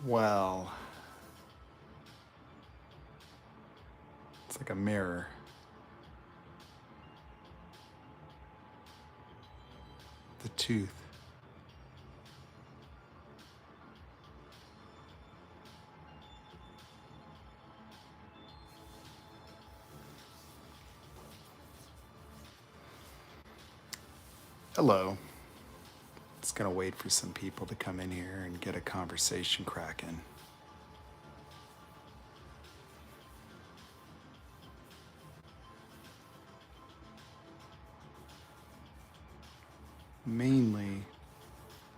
Well, it's like a mirror. The tooth. Hello. Just gonna wait for some people to come in here and get a conversation cracking. Mainly,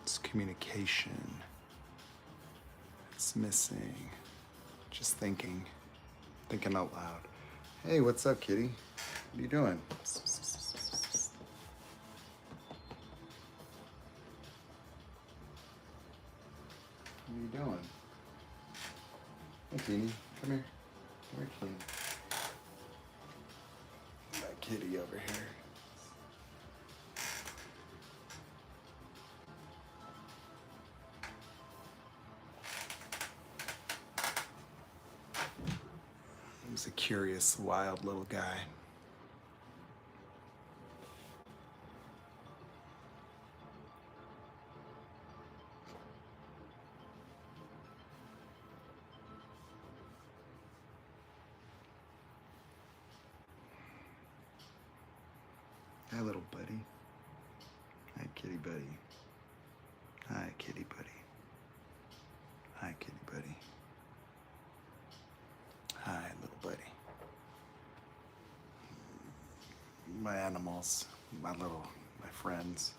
it's communication. It's missing. Just thinking out loud. Hey, what's up, kitty? What are you doing? What are you doing? Hey, Teeny, come here. Come here, Teeny. That kitty over here. He's a curious, wild little guy. Hi, little buddy. Hi, kitty buddy. Hi, kitty buddy. Hi, kitty buddy. Hi, little buddy. My animals, my friends,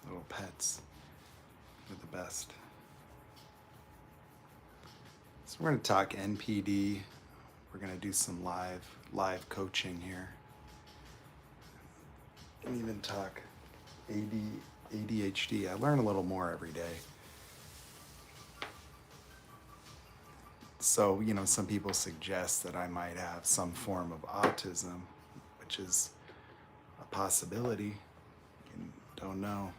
little pets, they're the best. So we're gonna talk NPD. We're gonna do some live coaching here. And even talk ADHD. I learn a little more every day. So, some people suggest that I might have some form of autism, which is a possibility. Don't know.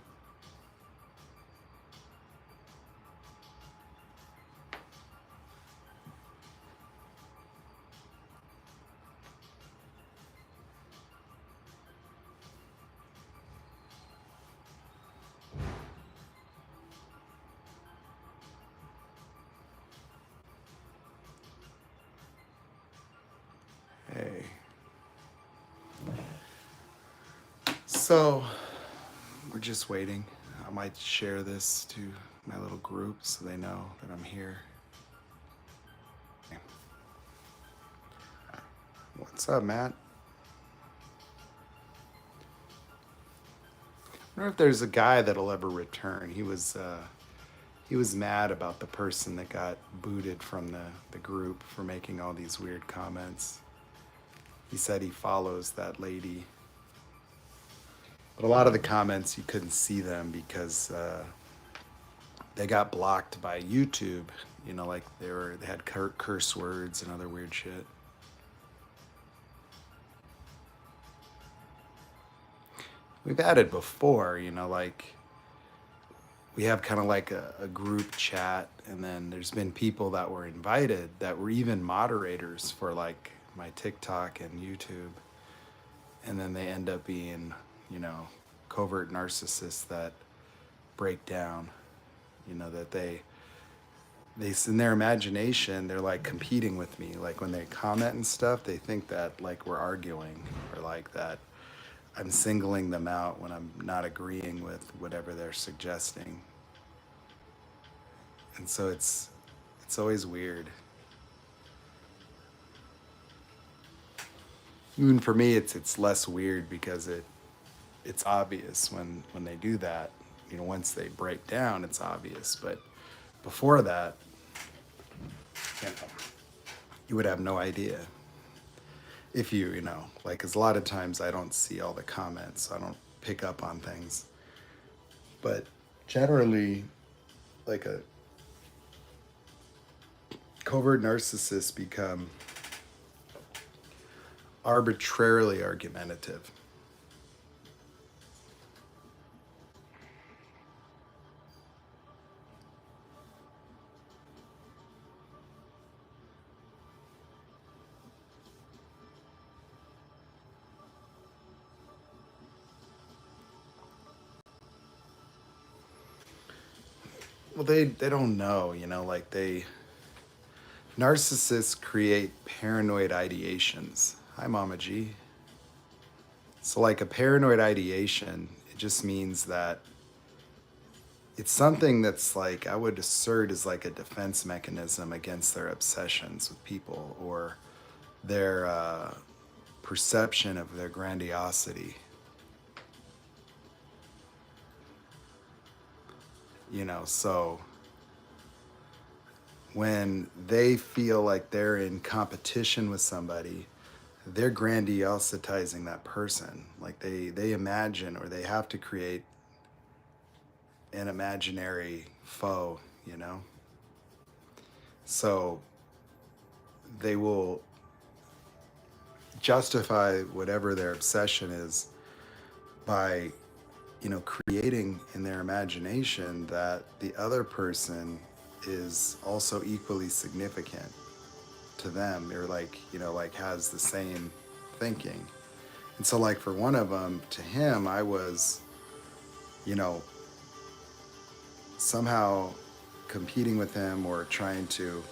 Hey. So, we're just waiting. I might share this to my little group so they know that I'm here. What's up, Matt? I wonder if there's a guy that'll ever return. He was mad about the person that got booted from the group for making all these weird comments. He said he follows that lady. But a lot of the comments, you couldn't see them because they got blocked by YouTube. Like they had curse words and other weird shit. We've had it before, like we have kind of like a group chat, and then there's been people that were invited that were even moderators for like my TikTok and YouTube, and then they end up being, covert narcissists that break down, that they in their imagination, they're like competing with me. Like when they comment and stuff, they think that like we're arguing, or like that I'm singling them out when I'm not agreeing with whatever they're suggesting. And so it's always weird. Even for me, it's less weird because it's obvious when they do that. Once they break down, it's obvious. But before that, you would have no idea. If like, 'cause a lot of times I don't see all the comments, so I don't pick up on things. But generally, like a covert narcissists become arbitrarily argumentative. well, they don't know, like narcissists create paranoid ideations. Hi, Mama G. So, like a paranoid ideation, it just means that it's something that's like, I would assert is like a defense mechanism against their obsessions with people or their perception of their grandiosity. So when they feel like they're in competition with somebody, they're grandiositizing that person. Like they imagine, or they have to create an imaginary foe. So they will justify whatever their obsession is by, creating in their imagination that the other person is also equally significant to them, or like has the same thinking. And so like for one of them, to him, I was, you know, somehow competing with him or trying to,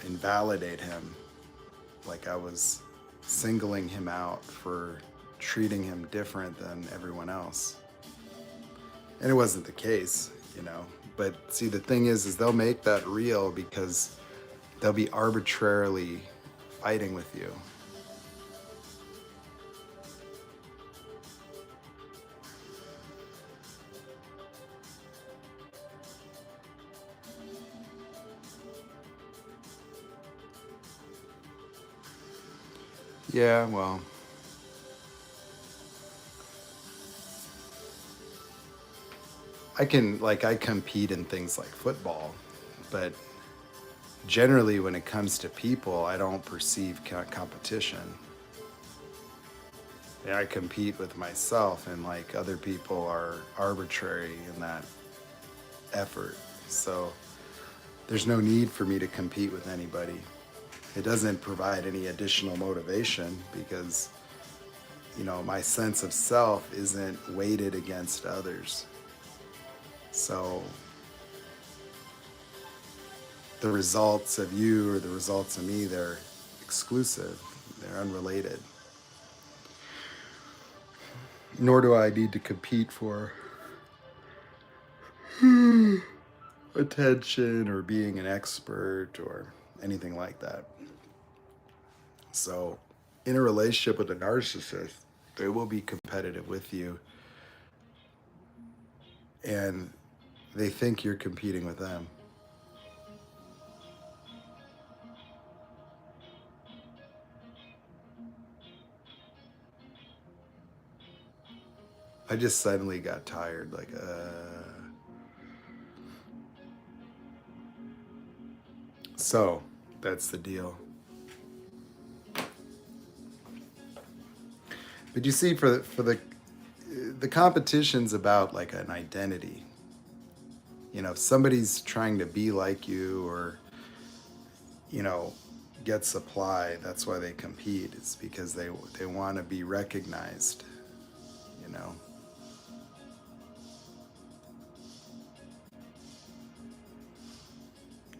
invalidate him. Like I was singling him out for treating him different than everyone else. And it wasn't the case. But see, the thing is they'll make that real because they'll be arbitrarily fighting with you. Yeah, well, I compete in things like football, but generally when it comes to people, I don't perceive competition. Yeah, I compete with myself, and like other people are arbitrary in that effort. So there's no need for me to compete with anybody. It doesn't provide any additional motivation because, my sense of self isn't weighted against others. So the results of you or the results of me, they're exclusive, they're unrelated. Nor do I need to compete for attention or being an expert or anything like that. So, in a relationship with a narcissist, they will be competitive with you and they think you're competing with them. I just suddenly got tired. So that's the deal. But you see, for the competition's about like an identity. If somebody's trying to be like you or you know get supply, that's why they compete. It's because they want to be recognized. You know.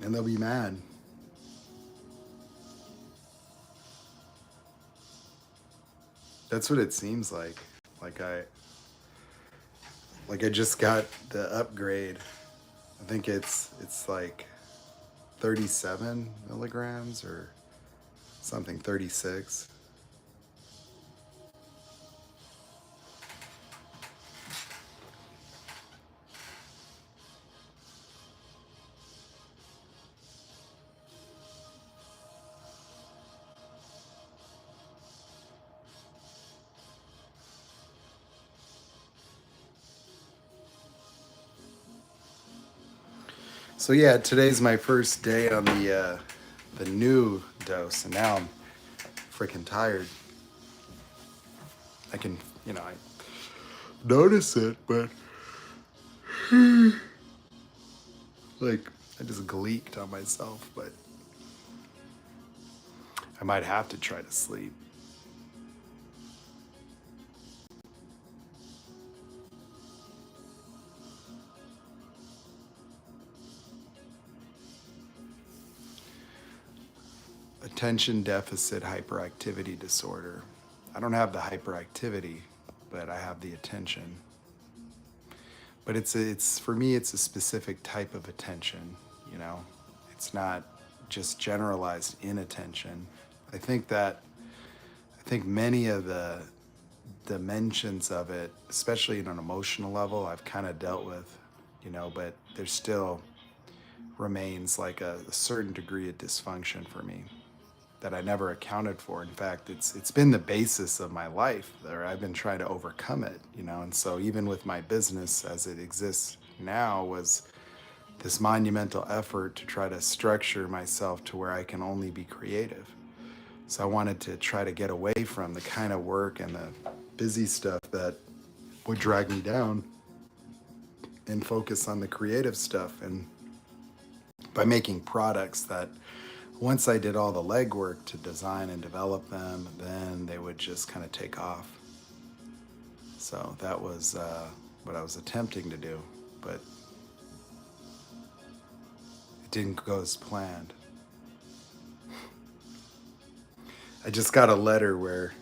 And they'll be mad. That's what it seems like. Like I like I just got the upgrade. I think it's like 37 milligrams or something, 36. So yeah, today's my first day on the new dose, and now I'm freaking tired. I can, I notice it, but like I just gleeked on myself, but I might have to try to sleep. attention deficit hyperactivity disorder. I don't have the hyperactivity, but I have the attention. But it's for me, it's a specific type of attention, you know. It's not just generalized inattention. I think that I think many of the dimensions of it, especially in an emotional level, I've kind of dealt with, you know, but there still remains like a certain degree of dysfunction for me that I never accounted for. In fact, it's been the basis of my life, or I've been trying to overcome it, you know. And so even with my business as it exists now was this monumental effort to try to structure myself to where I can only be creative. So I wanted to try to get away from the kind of work and the busy stuff that would drag me down and focus on the creative stuff. And by making products that once I did all the legwork to design and develop them, then they would just kind of take off. So that was what I was attempting to do, but it didn't go as planned. I just got a letter where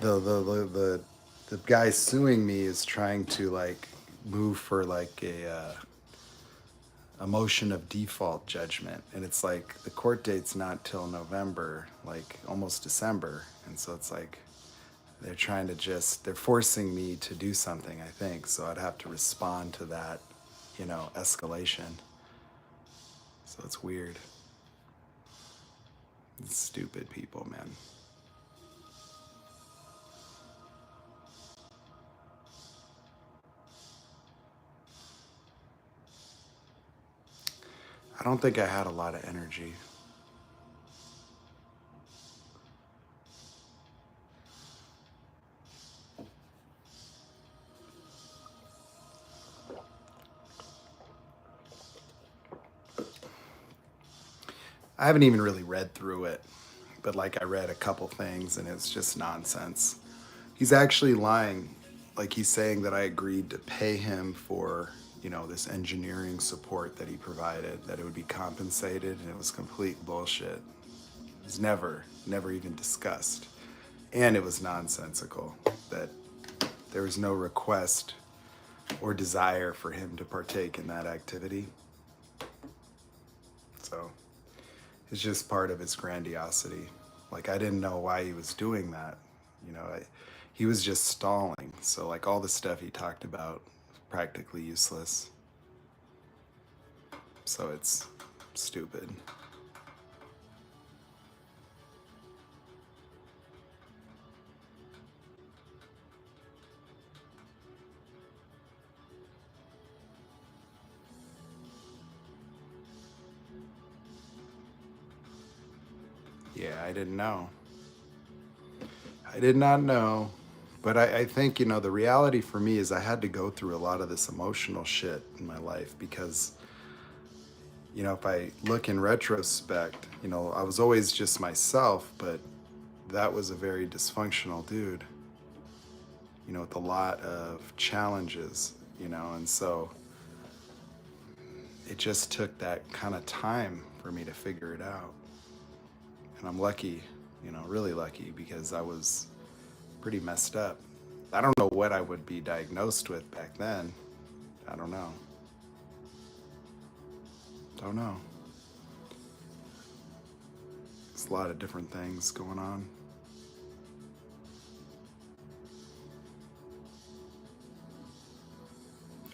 the guy suing me is trying to like move for like a motion of default judgment, and it's like the court date's not till November, like almost December, and so it's like they're forcing me to do something, I think, so I'd have to respond to that, you know, escalation. So it's weird. It's stupid people, man. I don't think I had a lot of energy. I haven't even really read through it, but like I read a couple things and it's just nonsense. He's actually lying. Like he's saying that I agreed to pay him for, you know, this engineering support that he provided, that it would be compensated, and it was complete bullshit. It was never even discussed. And it was nonsensical that there was no request or desire for him to partake in that activity. So it's just part of his grandiosity. Like I didn't know why he was doing that. You know, he was just stalling. So like all the stuff he talked about was practically useless. So it's stupid. Yeah, I didn't know. I did not know. But I think, you know, the reality for me is I had to go through a lot of this emotional shit in my life because, you know, if I look in retrospect, you know, I was always just myself, but that was a very dysfunctional dude, you know, with a lot of challenges, you know, and so it just took that kind of time for me to figure it out. And I'm lucky, you know, really lucky because I was pretty messed up. I don't know what I would be diagnosed with back then. I don't know. Don't know. There's a lot of different things going on.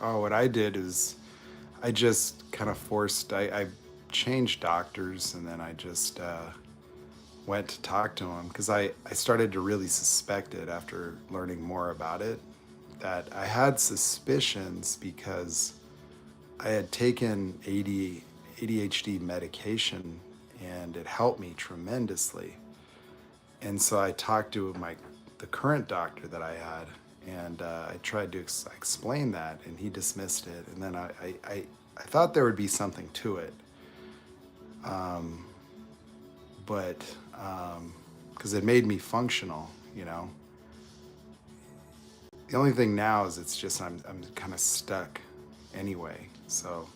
Oh, what I did is I just kind of I changed doctors, and then I just went to talk to him because I started to really suspect it after learning more about it, that I had suspicions because I had taken ADHD medication and it helped me tremendously. And so I talked to the current doctor that I had, and I tried to explain that, and he dismissed it. And then I thought there would be something to it, but because it made me functional, you know. The only thing now is it's just I'm kind of stuck anyway. So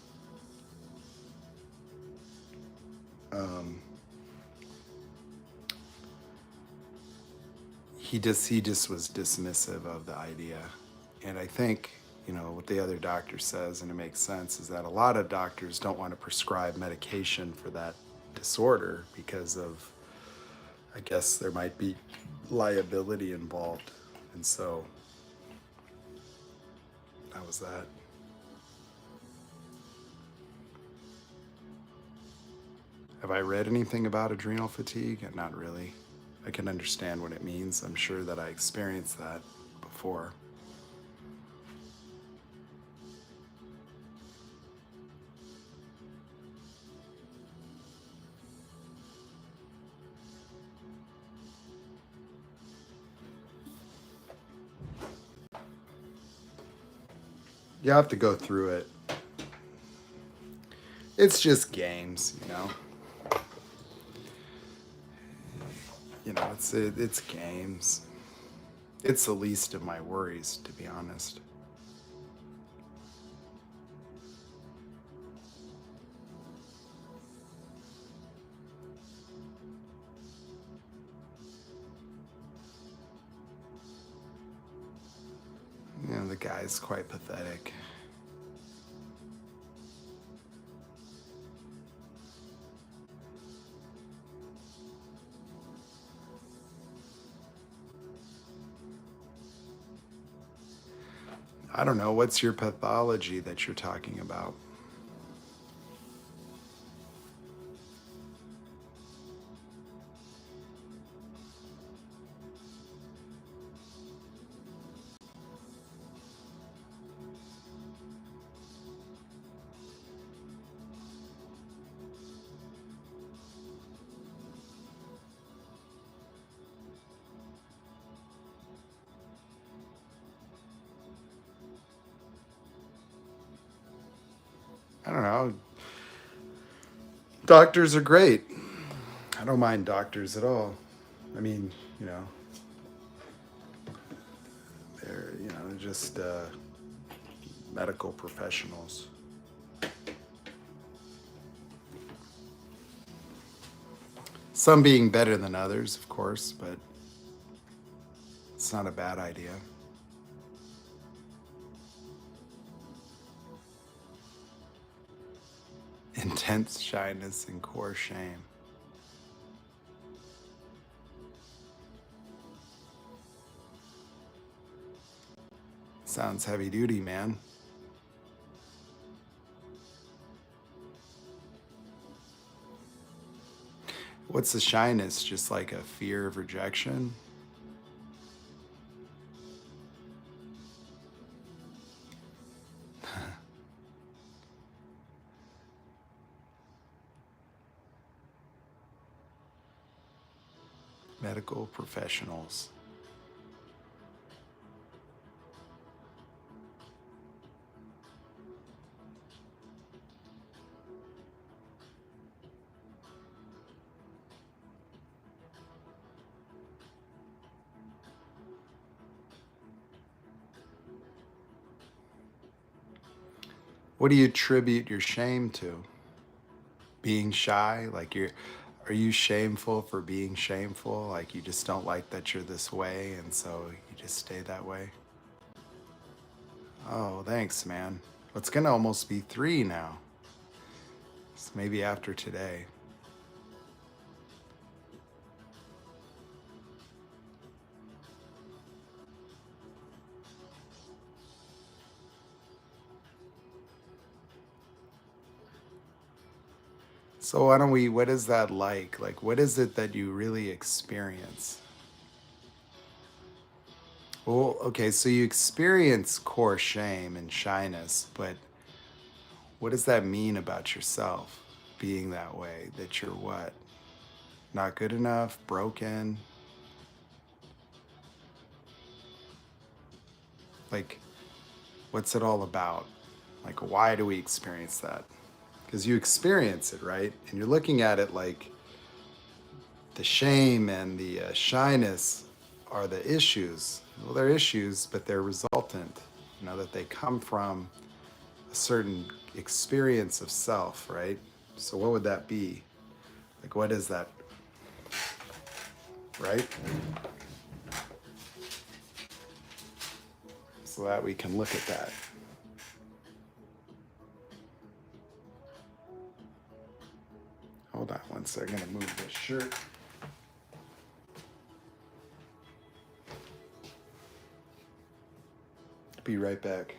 he just was dismissive of the idea. And I think, what the other doctor says, and it makes sense, is that a lot of doctors don't want to prescribe medication for that disorder because of, I guess, there might be liability involved. And so that was that. Have I read anything about adrenal fatigue? Not really. I can understand what it means. I'm sure that I experienced that before. You have to go through it. It's just games, it's games. It's the least of my worries, to be honest. The guy's quite pathetic. I don't know. What's your pathology that you're talking about? I don't know. Doctors are great. I don't mind doctors at all. I mean, they're, just medical professionals. Some being better than others, of course, but it's not a bad idea. Intense shyness and core shame. Sounds heavy duty, man. What's the shyness? Just like a fear of rejection? Medical professionals. What do you attribute your shame to? Being shy? Are you shameful for being shameful? Like you just don't like that you're this way and so you just stay that way? Oh, thanks, man. It's gonna almost be 3 now. So maybe after today. So what is that like? Like, what is it that you really experience? Well, okay, so you experience core shame and shyness, but what does that mean about yourself being that way? That you're what? Not good enough? Broken? Like, what's it all about? Like, why do we experience that? Because you experience it, right? And you're looking at it like the shame and the shyness are the issues. Well, they're issues, but they're resultant, that they come from a certain experience of self, right? So what would that be? Like, what is that, right? so that we can look at that. Hold on one second, I'm gonna move this shirt. Be right back.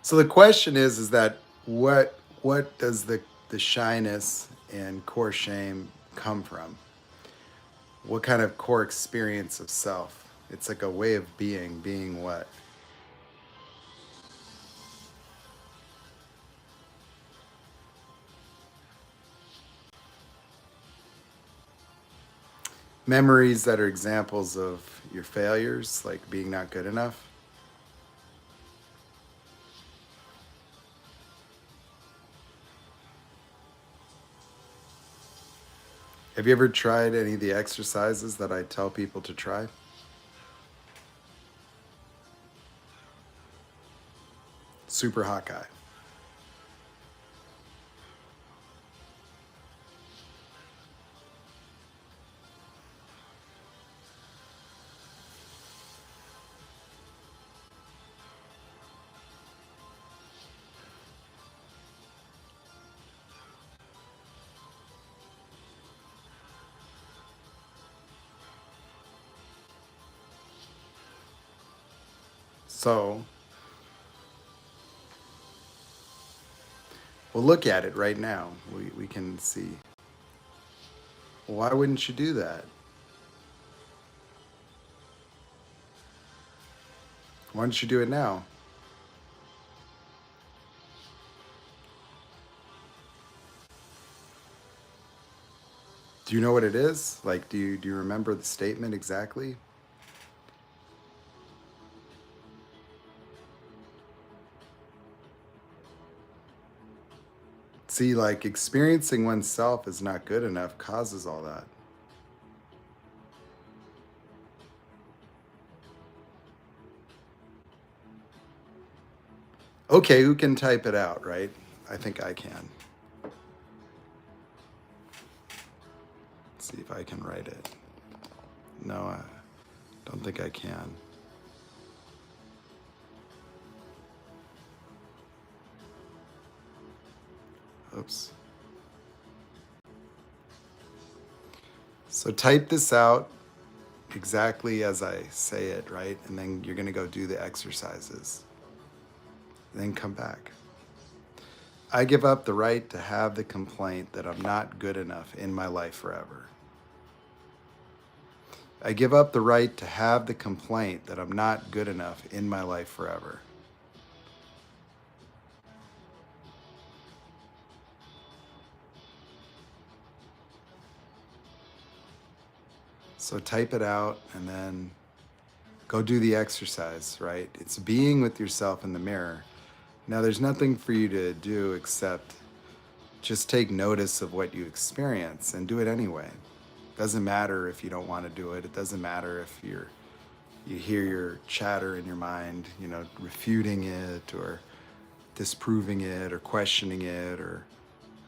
So the question is that what does the shyness and core shame come from? What kind of core experience of self? It's like a way of being what? Memories that are examples of your failures, like being not good enough. Have you ever tried any of the exercises that I tell people to try? Super Hawkeye. So we'll look at it right now. We can see. Why wouldn't you do that? Why don't you do it now? Do you know what it is? Like, do you remember the statement exactly? See, like experiencing oneself is not good enough causes all that. Okay, who can type it out, right? I think I can. Let's see if I can write it. No, I don't think I can. Oops. So type this out exactly as I say it, right? And then you're going to go do the exercises. Then come back. I give up the right to have the complaint that I'm not good enough in my life forever. I give up the right to have the complaint that I'm not good enough in my life forever. So type it out and then go do the exercise, right? It's being with yourself in the mirror. Now, there's nothing for you to do except just take notice of what you experience and do it anyway. Doesn't matter if you don't want to do it. It doesn't matter if you hear your chatter in your mind, refuting it or disproving it or questioning it or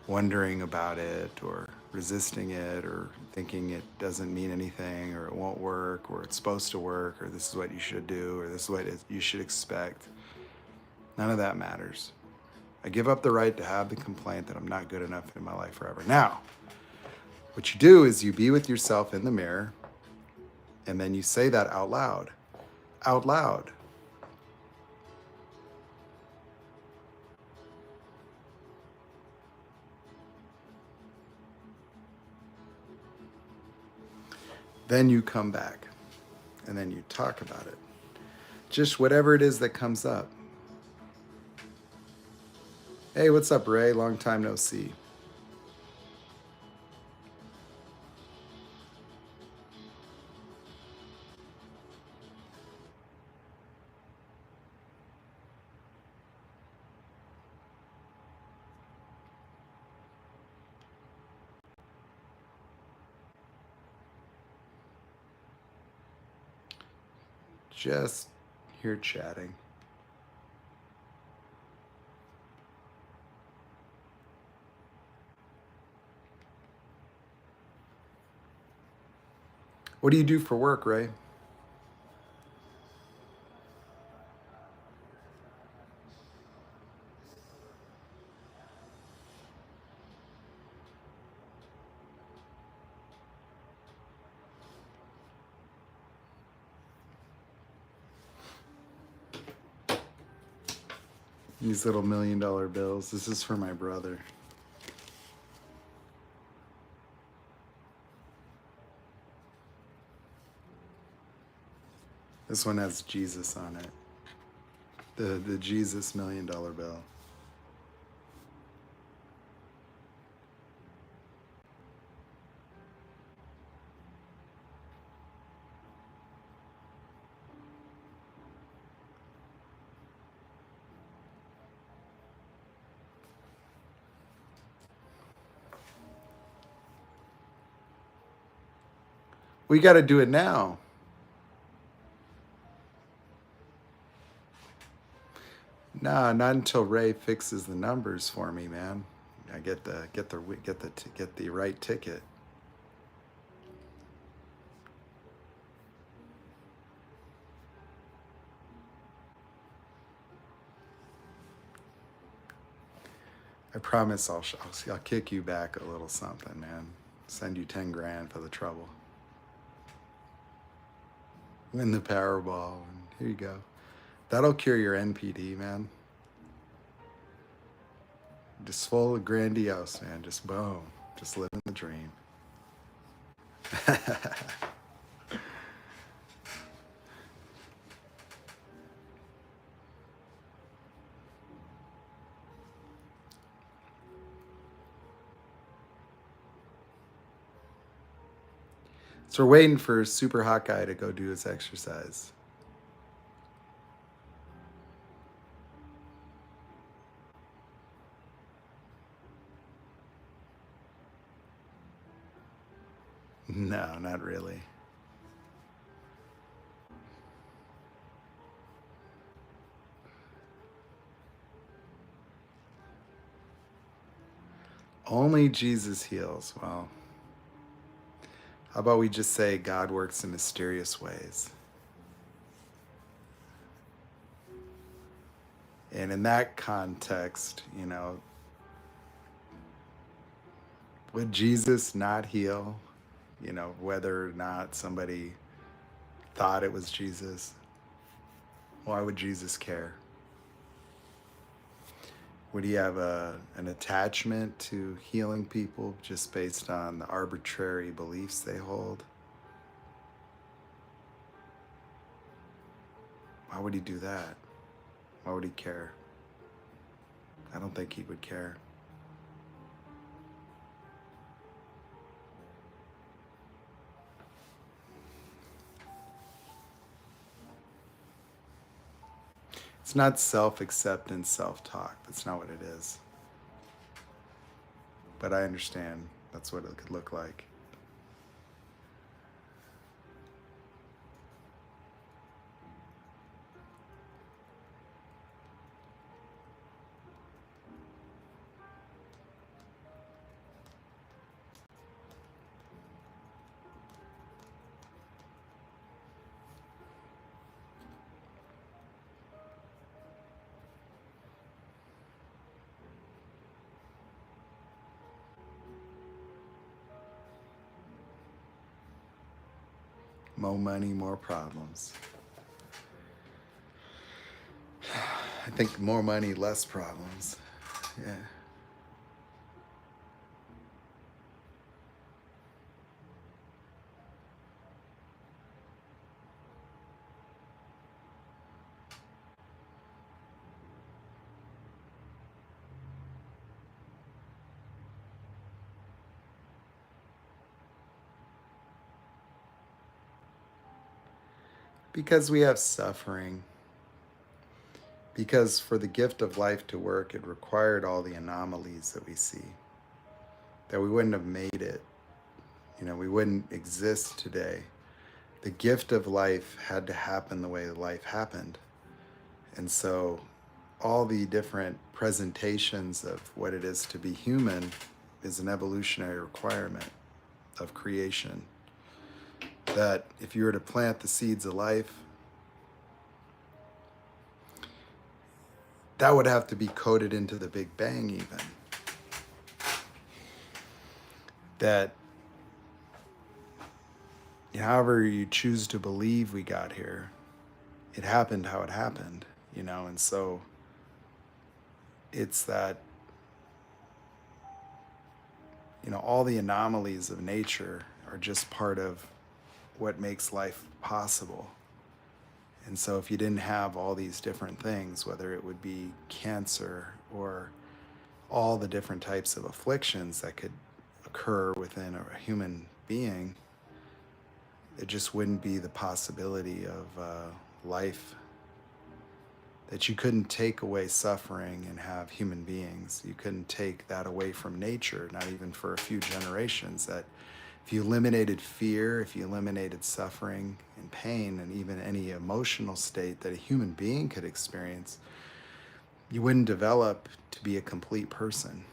wondering about it or resisting it or thinking it doesn't mean anything or it won't work or it's supposed to work or this is what you should do or this is what you should expect. None of that matters. I give up the right to have the complaint that I'm not good enough in my life forever. Now, What you do is you be with yourself in the mirror, and then you say that out loud. Out loud. Then you come back, and then you talk about it. Just whatever it is that comes up. Hey, what's up, Ray? Long time no see. Just here chatting. What do you do for work, Ray? These little $1 million bills. This is for my brother. This one has Jesus on it. The Jesus $1 million bill. We got to do it now. Nah, not until Ray fixes the numbers for me, man. I get the right ticket. I promise I'll kick you back a little something, man. Send you 10 grand for the trouble. Win the Powerball, and here you go. That'll cure your NPD, man. Just full grandiose, man. Just boom. Just living the dream. So we're waiting for Super Hot Guy to go do his exercise. No, not really. Only Jesus heals. Well, how about we just say God works in mysterious ways? And in that context, would Jesus not heal? Whether or not somebody thought it was Jesus. Why would Jesus care? Would he have an attachment to healing people just based on the arbitrary beliefs they hold? Why would he do that? Why would he care? I don't think he would care. It's not self-acceptance, self-talk. That's not what it is. But I understand that's what it could look like. More money, more problems. I think more money, less problems. Yeah. Because we have suffering. Because for the gift of life to work, it required all the anomalies that we see. That we wouldn't have made it. We wouldn't exist today. The gift of life had to happen the way life happened. And so all the different presentations of what it is to be human is an evolutionary requirement of creation. That if you were to plant the seeds of life, that would have to be coded into the Big Bang even. That however you choose to believe we got here, it happened how it happened, and so it's that, all the anomalies of nature are just part of what makes life possible. And so if you didn't have all these different things, whether it would be cancer or all the different types of afflictions that could occur within a human being, it just wouldn't be the possibility of life. That you couldn't take away suffering and have human beings. You couldn't take that away from nature, not even for a few generations. That if you eliminated fear, if you eliminated suffering and pain, and even any emotional state that a human being could experience, you wouldn't develop to be a complete person.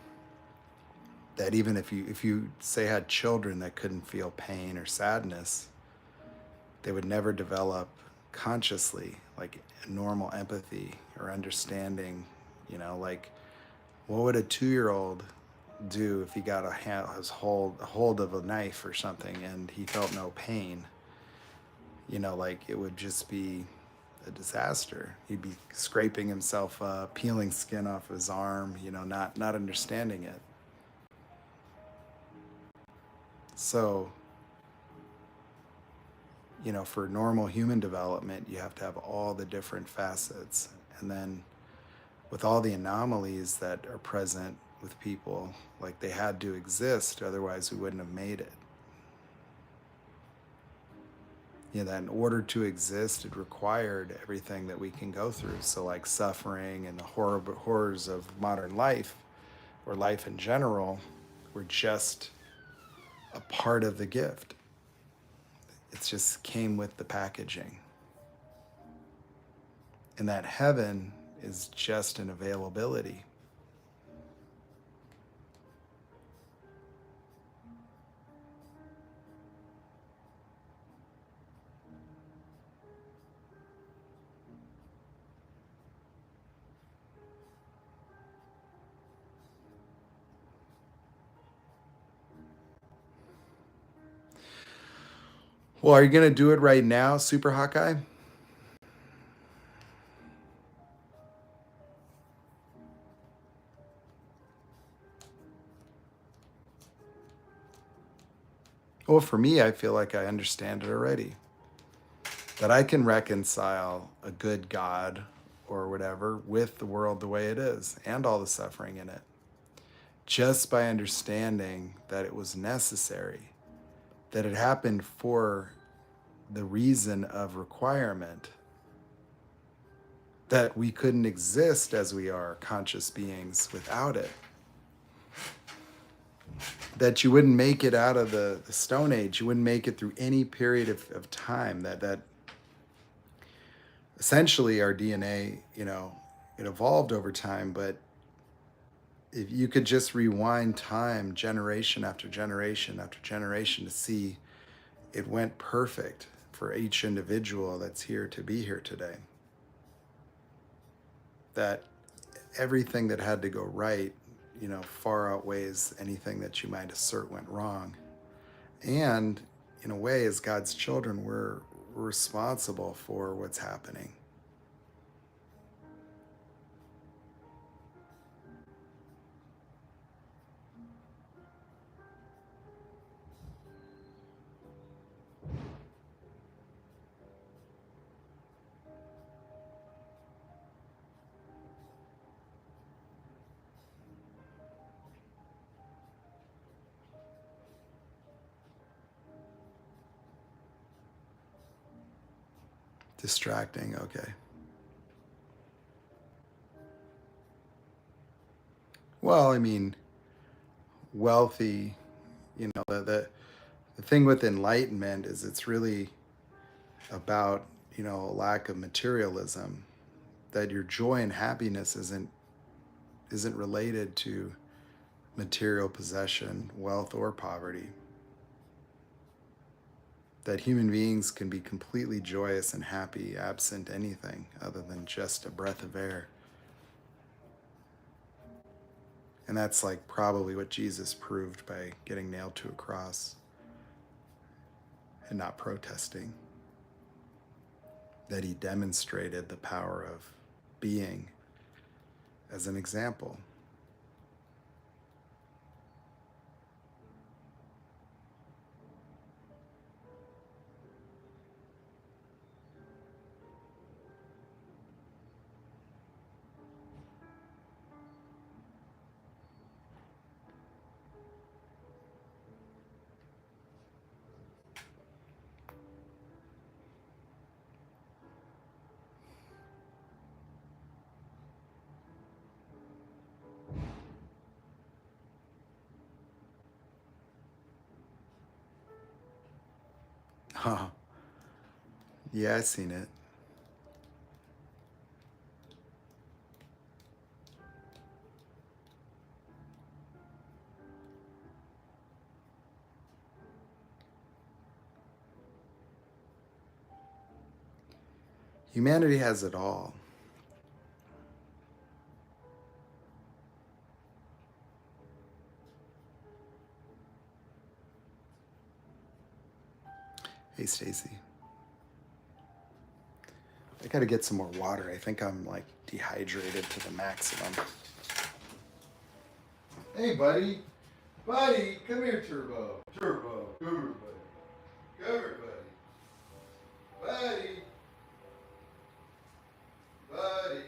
That even if you say had children that couldn't feel pain or sadness, they would never develop consciously like normal empathy or understanding. Like what would a 2-year-old do if he got a hold of a knife or something and he felt no pain? Like it would just be a disaster. He'd be scraping himself up, peeling skin off his arm, not understanding it. So for normal human development, you have to have all the different facets. And then with all the anomalies that are present with people, like they had to exist, otherwise we wouldn't have made it. That in order to exist, it required everything that we can go through. So like suffering and the horrors of modern life, or life in general, were just a part of the gift. It just came with the packaging. And that heaven is just an availability. Well, are you going to do it right now, Super Hawkeye? Well, for me, I feel like I understand it already. That I can reconcile a good God or whatever with the world the way it is and all the suffering in it, just by understanding that it was necessary, that it happened for the reason of requirement, that we couldn't exist as we are conscious beings without it. That you wouldn't make it out of the Stone Age, you wouldn't make it through any period of time, that essentially our DNA, it evolved over time, but if you could just rewind time generation after generation after generation to see it went perfect for each individual that's here to be here today. That everything that had to go right, far outweighs anything that you might assert went wrong. And, in a way, as God's children, we're responsible for what's happening. Distracting, okay. Well, I mean, wealthy, the thing with enlightenment is it's really about, a lack of materialism, that your joy and happiness isn't related to material possession, wealth, or poverty. That human beings can be completely joyous and happy absent anything other than just a breath of air. And that's like probably what Jesus proved by getting nailed to a cross and not protesting. That he demonstrated the power of being as an example. Oh, yeah, I've seen it. Humanity has it all. Hey, Stacy. I gotta get some more water. I think I'm like dehydrated to the maximum. Hey, buddy. Buddy, come here, Turbo. Turbo, come here, buddy. Come here, buddy. Buddy. Buddy.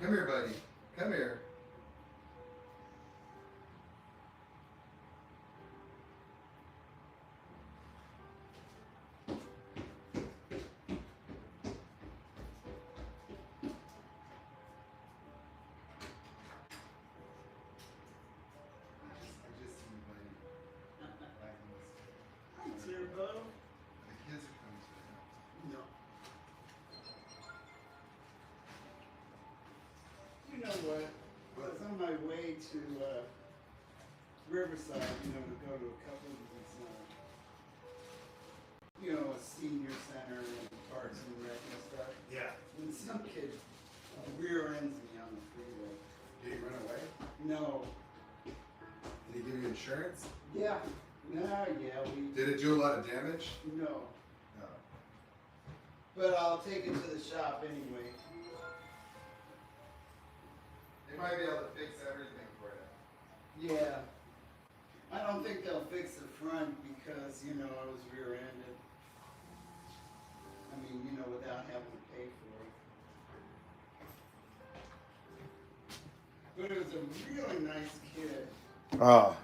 Come here, buddy. Come here. I just seen you, buddy. Hi, Turbo. The kids are coming to the house. No. You know what? I was on my way to Riverside, to go to a couple of these, a senior center and parks and rec and stuff. Yeah. And some kid rear ends me on the freeway. Did he run away? No. Did he give you insurance? Yeah. Nah, yeah, Did it do a lot of damage? No. No. But I'll take it to the shop anyway. They might be able to fix everything for you. Yeah. I don't think they'll fix the front because, I was rear-ended. I mean, without having to pay for it. But it was a really nice kid. Oh.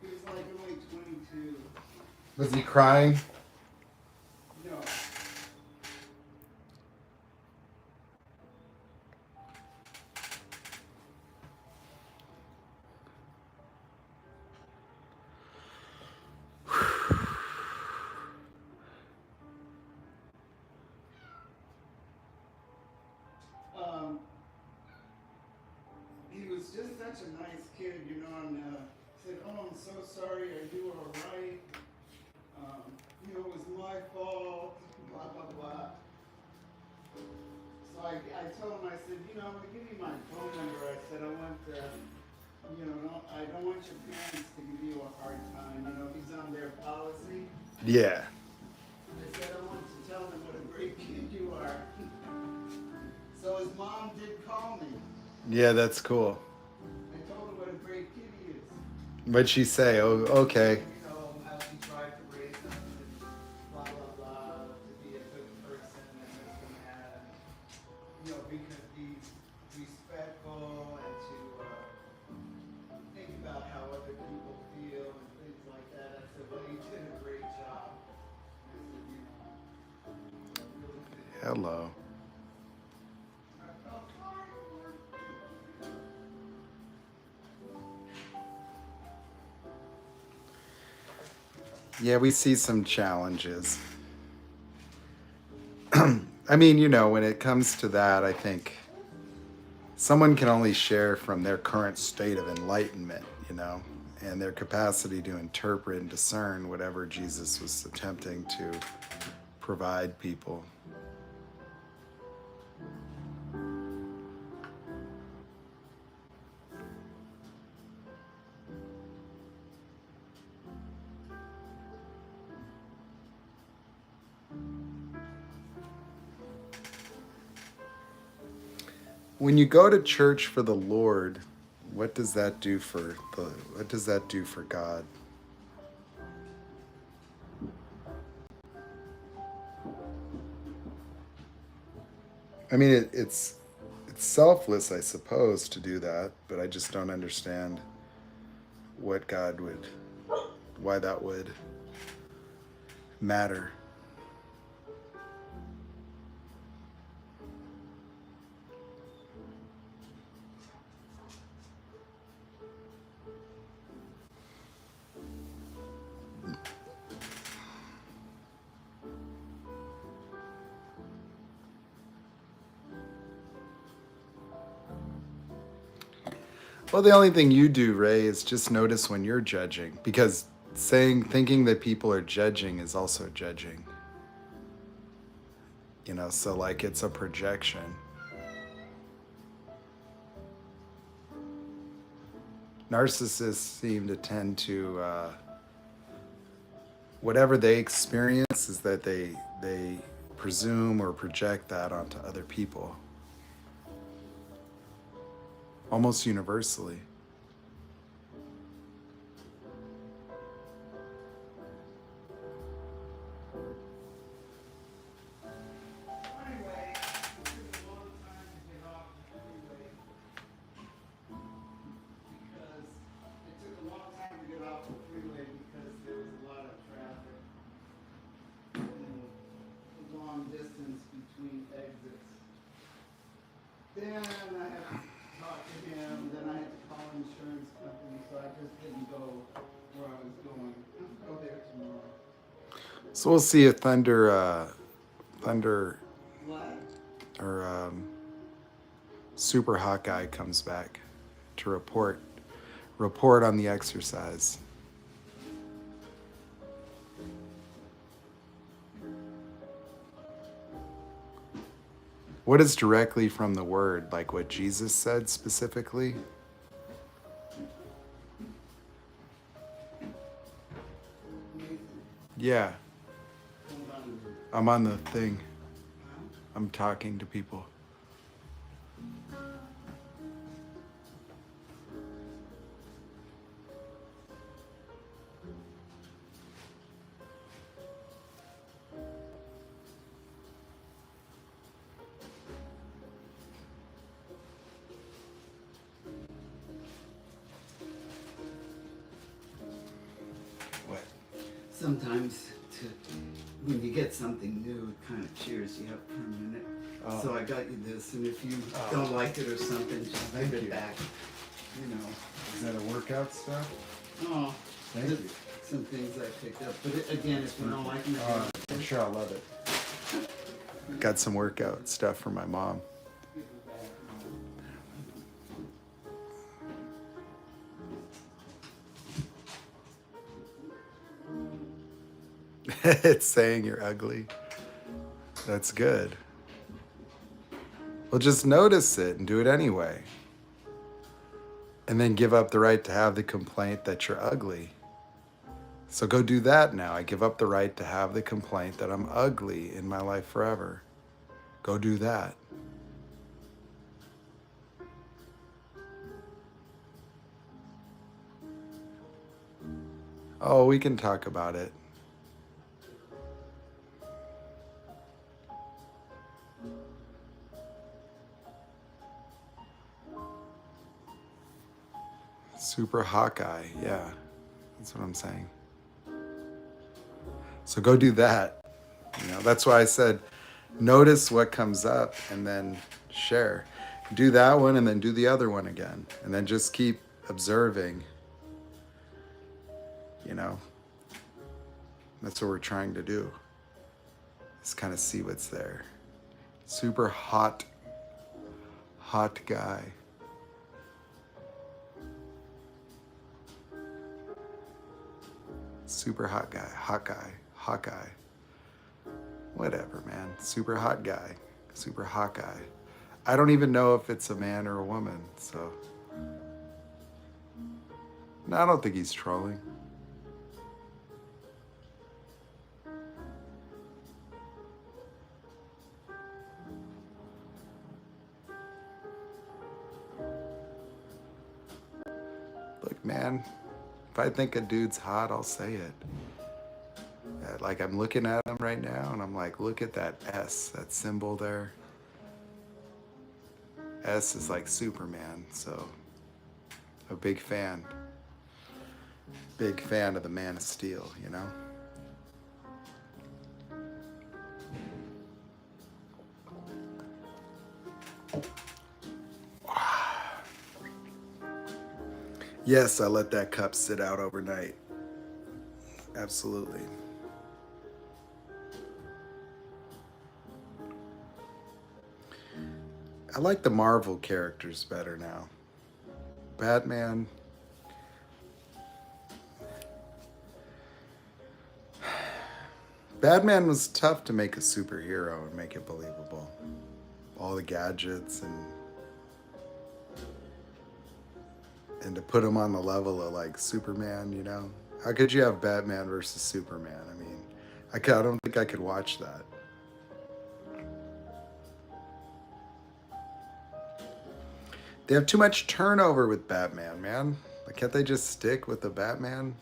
He was like only 22. Was he crying? No. He was just such a nice kid, and said, "Oh, I'm so sorry, are you all right? It was my fault, blah, blah, So I told him, I said, you know, I'm gonna give you my phone number. I said, I want, you know, I don't want your parents to give you a hard time. You know, he's on their policy. Yeah. I said, I want to tell them what a great kid you are. So his mom did call me. Yeah, that's cool. I told her what a great kid he is. What'd she say? Oh, okay. You know, how she tried to raise him and blah, blah, blah, to be a good person and this and that. And, you know, because he's respectful and to think about how other people feel and things like that. I said, well, he did a great job. I said, you know, really did. Hello. I felt sorry for him. Yeah, we see some challenges. I mean, you know, when it comes to that, I think someone can only share from their current state of enlightenment, you know, and their capacity to interpret and discern whatever Jesus was attempting to provide people. When you go to church for the Lord, what does that do for God? I mean, it's selfless, I suppose, to do that, but I just don't understand why that would matter. Well, the only thing you do, Ray, is just notice when you're judging, because thinking that people are judging is also judging. You know, so like it's a projection. Narcissists seem to tend to, whatever they experience is that they presume or project that onto other people. Almost universally. Anyway, it took a long time to get off the freeway because there was a lot of traffic and a long distance between exits. Then I had to talk to him, then I had to call an insurance company, so I just didn't go where I was going. I'll go there tomorrow. So we'll see if Thunder What? or Super Hawkeye comes back to report on the exercise. What is directly from the word, like what Jesus said specifically? Nathan, Yeah, hold on a minute. I'm on the thing. Huh? I'm talking to people. What? Sometimes when you get something new, it kind of cheers you up for a minute. Oh. So I got you this, and if you Oh. don't like it or something, just Thank give it you. back. You know. Is that a workout stuff? Oh, Thank th- you. some things I picked up. But again, if you don't like them, I'm sure I'll love it. Got some workout stuff for my mom. give it back. It's saying you're ugly. That's good. Well, just notice it and do it anyway. And then give up the right to have the complaint that you're ugly. So go do that now. I give up the right to have the complaint that I'm ugly in my life forever. Go do that. Oh, we can talk about it. Super Hawkeye, yeah, that's what I'm saying. So go do that. That's why I said notice what comes up and then share. Do that one and then do the other one again. And then just keep observing. That's what we're trying to do. Just kind of see what's there. Super hot guy. Super hot guy, Hawkeye. Whatever, man. Super hot guy, super Hawkeye. I don't even know if it's a man or a woman, so. No, I don't think he's trolling. Look, man, if I think a dude's hot, I'll say it. Like I'm looking at him right now and I'm like, look at that S, that symbol there. S is like Superman, so a big fan. Big fan of the Man of Steel, Yes, I let that cup sit out overnight. Absolutely. I like the Marvel characters better now. Batman. Batman was tough to make a superhero and make it believable. All the gadgets and to put him on the level of like Superman, How could you have Batman versus Superman? I mean, I don't think I could watch that. They have too much turnover with Batman, man. Like, can't they just stick with the Batman?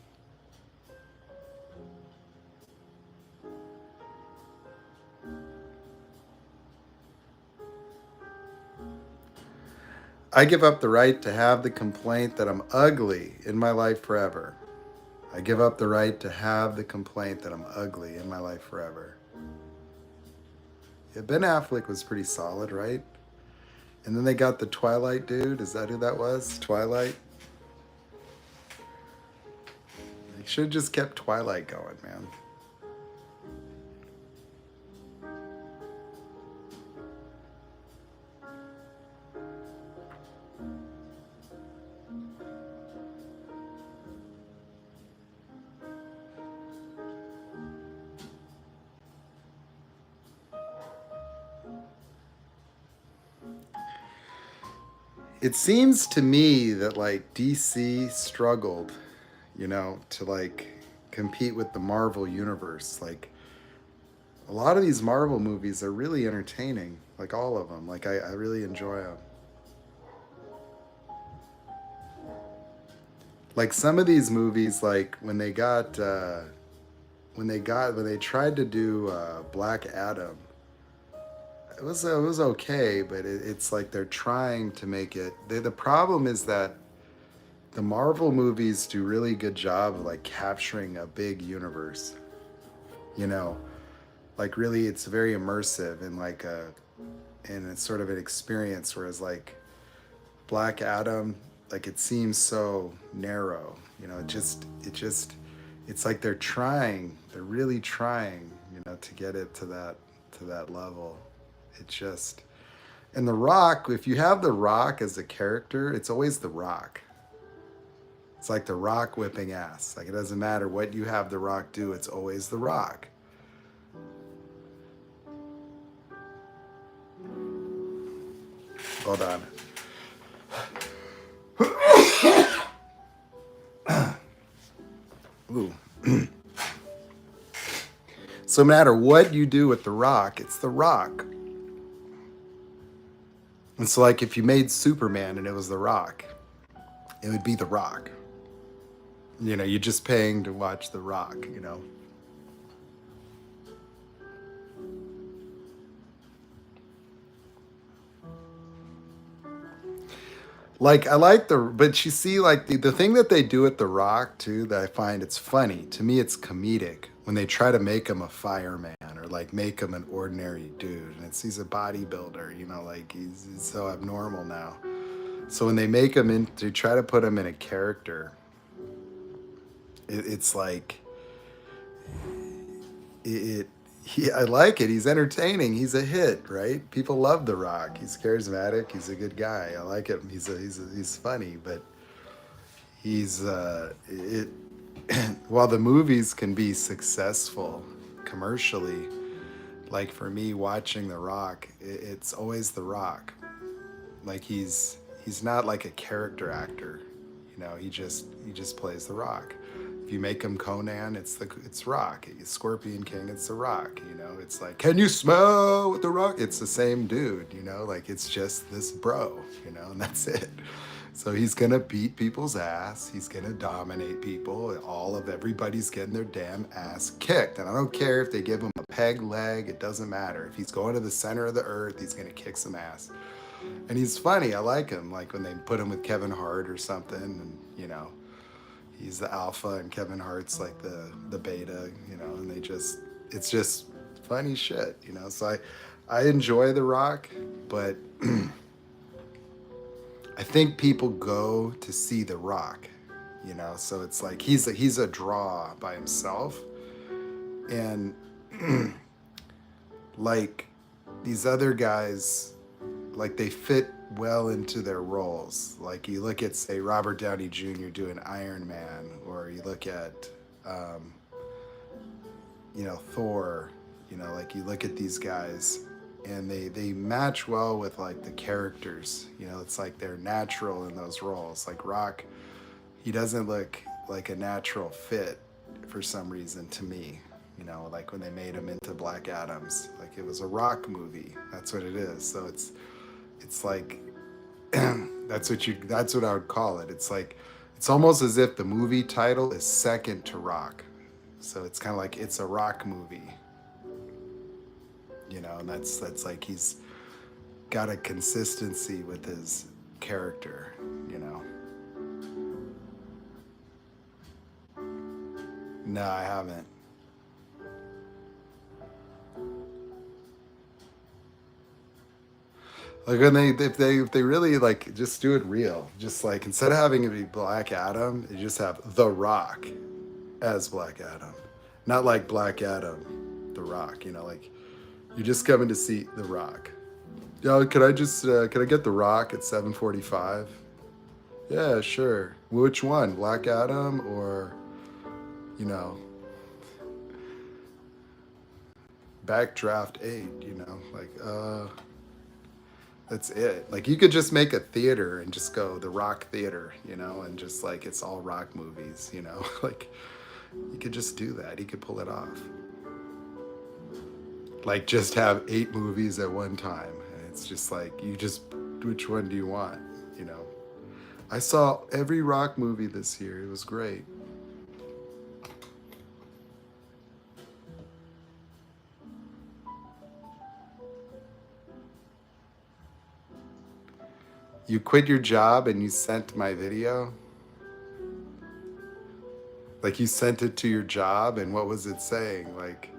I give up the right to have the complaint that I'm ugly in my life forever. I give up the right to have the complaint that I'm ugly in my life forever. Yeah, Ben Affleck was pretty solid, right? And then they got the Twilight dude. Is that who that was? Twilight? They should have just kept Twilight going, man. It seems to me that like DC struggled, to like compete with the Marvel universe. Like a lot of these Marvel movies are really entertaining, like all of them. Like I really enjoy them. Like some of these movies, like when they tried to do Black Adam, it was okay, but it's like they're trying to make it. The problem is that the Marvel movies do really good job of like capturing a big universe. Like really, it's very immersive and it's sort of an experience. Whereas like Black Adam, like it seems so narrow. It's like they're really trying, to get it to that level. And The Rock, if you have The Rock as a character, it's always The Rock. It's like The Rock whipping ass. Like it doesn't matter what you have The Rock do, it's always The Rock. Hold on. Ooh. So no matter what you do with The Rock, it's The Rock. It's like if you made Superman and it was The Rock, it would be The Rock. You know, you're just paying to watch The Rock, you know. Like I like but you see, like the thing that they do at The Rock too, that I find it's funny. To me, it's comedic when they try to make him a fireman or like make him an ordinary dude, and he's a bodybuilder, you know, like he's so abnormal now. So when they make him to try to put him in a character, it's like it I like it. He's entertaining. He's a hit, right? People love The Rock. He's charismatic. He's a good guy. I like him. He's funny, but he's it. While the movies can be successful commercially, like for me watching The Rock, it's always The Rock. Like he's not like a character actor, you know. He just plays The Rock. If you make him Conan, it's Rock. Scorpion King, it's The Rock. You know, it's like, can you smell what The Rock? It's the same dude. You know, like it's just this bro. You know, and that's it. So he's gonna beat people's ass. He's gonna dominate people. Everybody's getting their damn ass kicked. And I don't care if they give him a peg leg. It doesn't matter. If he's going to the center of the earth, he's gonna kick some ass. And he's funny. I like him. Like when they put him with Kevin Hart or something, and you know, he's the alpha and Kevin Hart's like the beta, you know, and it's just funny shit, you know. So I enjoy The Rock, but I think people go to see The Rock, you know. So it's like he's a draw by himself, and like these other guys, like they fit well into their roles. Like you look at, say, Robert Downey Jr. doing Iron Man, or you look at you know, Thor, you know, like you look at these guys and they match well with like the characters, you know. It's like they're natural in those roles. Like Rock, he doesn't look like a natural fit for some reason to me, you know. Like when they made him into Black Adams, like it was a Rock movie. That's what it is. So it's like that's what I would call it. It's like it's almost as if the movie title is second to Rock. So it's kind of like it's a Rock movie, you know. And that's like he's got a consistency with his character, you know. No, I haven't. Like when if they really like just do it real, just like instead of having it be Black Adam, you just have The Rock as Black Adam, not like Black Adam, The Rock. You know, like you're just coming to see The Rock. Yo, could I get The Rock at 7:45? Yeah, sure. Which one, Black Adam or, you know, Backdraft 8? You know, like that's it. Like you could just make a theater and just go The Rock Theater, you know, and just like it's all Rock movies, you know. Like you could just do that. He could pull it off. Like just have 8 movies at one time. And it's just like which one do you want, you know? I saw every Rock movie this year. It was great. You quit your job and you sent my video? Like you sent it to your job, and what was it saying? Like,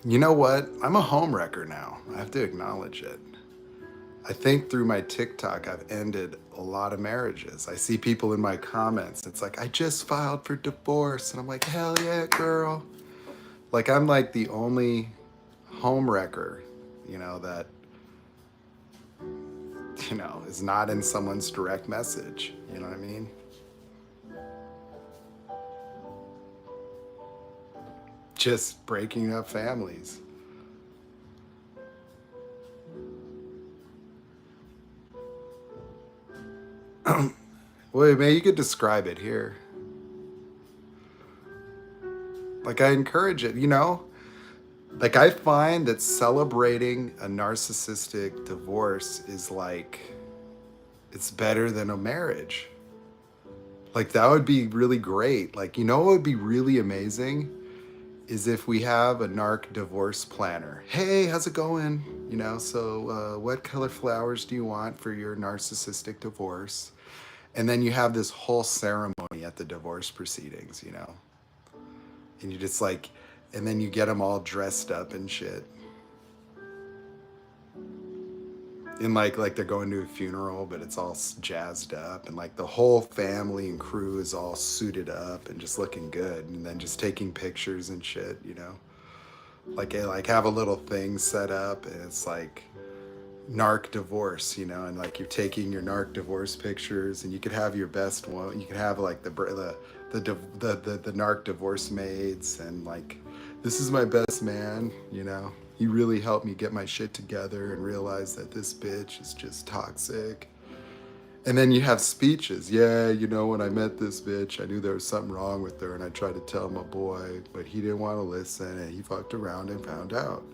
you know what? I'm a home wrecker now. I have to acknowledge it. I think through my TikTok, I've ended a lot of marriages. I see people in my comments. It's like, I just filed for divorce. And I'm like, hell yeah, girl. Like, I'm like the only home wrecker, you know, that, you know, is not in someone's direct message. You know what I mean? just breaking up families. Well, maybe you could describe it here. Like, I encourage it, you know? Like, I find that celebrating a narcissistic divorce is like, it's better than a marriage. Like, that would be really great. Like, you know what would be really amazing? Is if we have a narc divorce planner. Hey, how's it going? You know, so what color flowers do you want for your narcissistic divorce? And then you have this whole ceremony at the divorce proceedings, you know? And you just like, and then you get them all dressed up and shit. And like they're going to a funeral, but it's all jazzed up, and like the whole family and crew is all suited up and just looking good, and then just taking pictures and shit, you know. Like have a little thing set up, and it's like narc divorce, you know, and like you're taking your narc divorce pictures, and you could have your best one. You could have like the narc divorce maids, and like, this is my best man, you know. He really helped me get my shit together and realize that this bitch is just toxic. And then you have speeches. Yeah, you know, when I met this bitch, I knew there was something wrong with her, and I tried to tell my boy, but he didn't want to listen, and he fucked around and found out.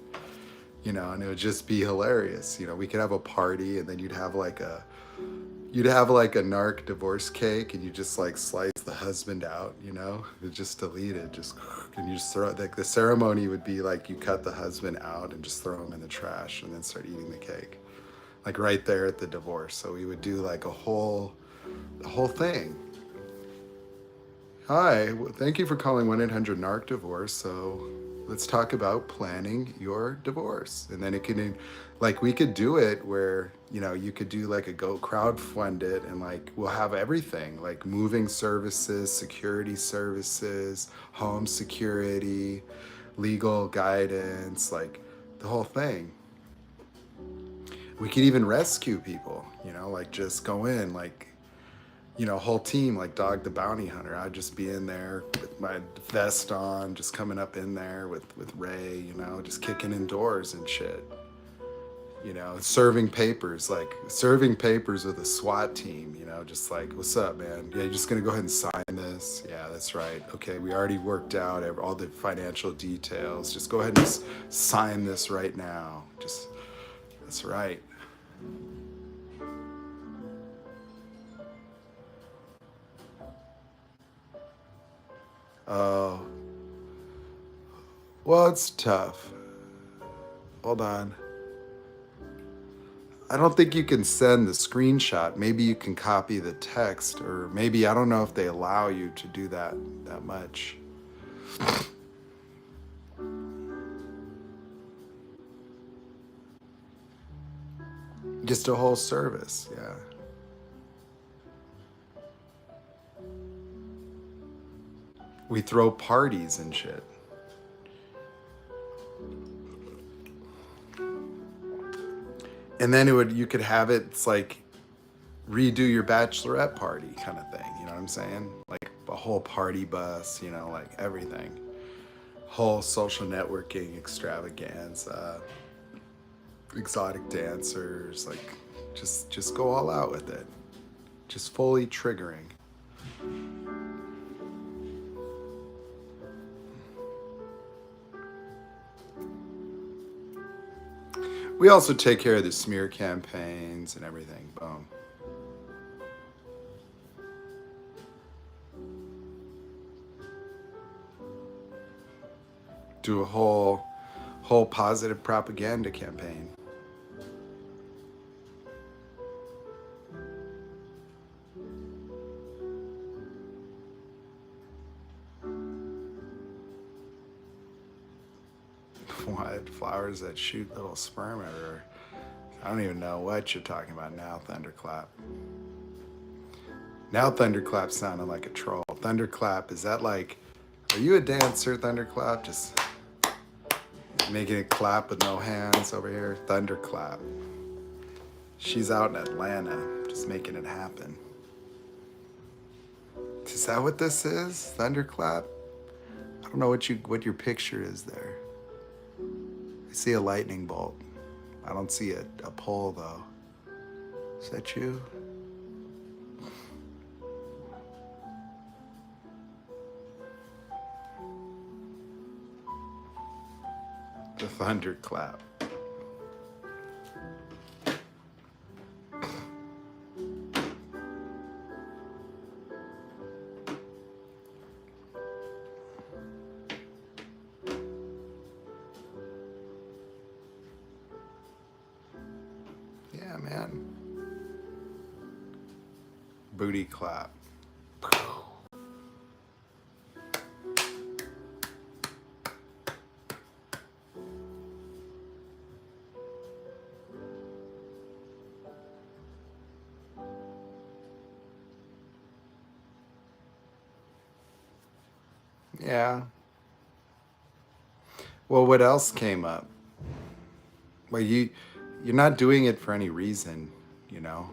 You know, and it would just be hilarious. You know, we could have a party, and then you'd have like a narc divorce cake, and you just like slice the husband out, you know, and just delete it, just, and you just throw it. Like the ceremony would be like you cut the husband out and just throw him in the trash, and then start eating the cake, like right there at the divorce. So we would do like the whole thing. Hi, thank you for calling 1-800-NARC-DIVORCE. So let's talk about planning your divorce. And then it can, like, we could do it where, you know, you could do like a go crowdfund it, and like we'll have everything, like moving services, security services, home security, legal guidance, like the whole thing. We could even rescue people, you know, like just go in, like, you know, whole team, like Dog the Bounty Hunter. I'd just be in there with my vest on, just coming up in there with Ray, you know, just kicking in doors and shit. You know, serving papers with a SWAT team, you know, just like, what's up, man? Yeah, you're just gonna go ahead and sign this? Yeah, that's right. Okay, we already worked out all the financial details. Just go ahead and sign this right now. Just, that's right. Oh, well, it's tough. Hold on. I don't think you can send the screenshot. Maybe you can copy the text, or maybe, I don't know if they allow you to do that much. Just a whole service, yeah. We throw parties and shit. And then you could have it, it's like redo your bachelorette party kind of thing, you know what I'm saying? Like a whole party bus, you know, like everything. Whole social networking extravaganza, exotic dancers, like just go all out with it. Just fully triggering. We also take care of the smear campaigns and everything. Boom. Do a whole positive propaganda campaign. What? Flowers that shoot little sperm everywhere. I don't even know what you're talking about now, Thunderclap. Now Thunderclap sounded like a troll. Thunderclap, is that like, are you a dancer, Thunderclap? Just making it clap with no hands over here. Thunderclap. She's out in Atlanta, just making it happen. Is that what this is? Thunderclap? I don't know what your picture is there. I see a lightning bolt. I don't see a pole though. Is that you? The thunderclap. Yeah, man. Booty clap. Yeah. Well, what else came up? Well, you're not doing it for any reason, you know.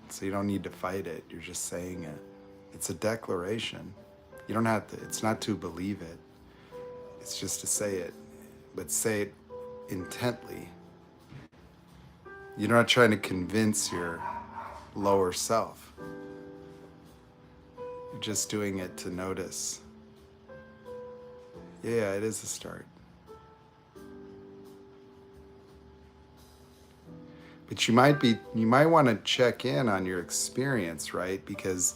So you don't need to fight it. You're just saying it. It's a declaration. You don't have to, it's not to believe it. It's just to say it. But say it intently. You're not trying to convince your lower self. You're just doing it to notice. Yeah, it is a start. But you might want to check in on your experience, right? Because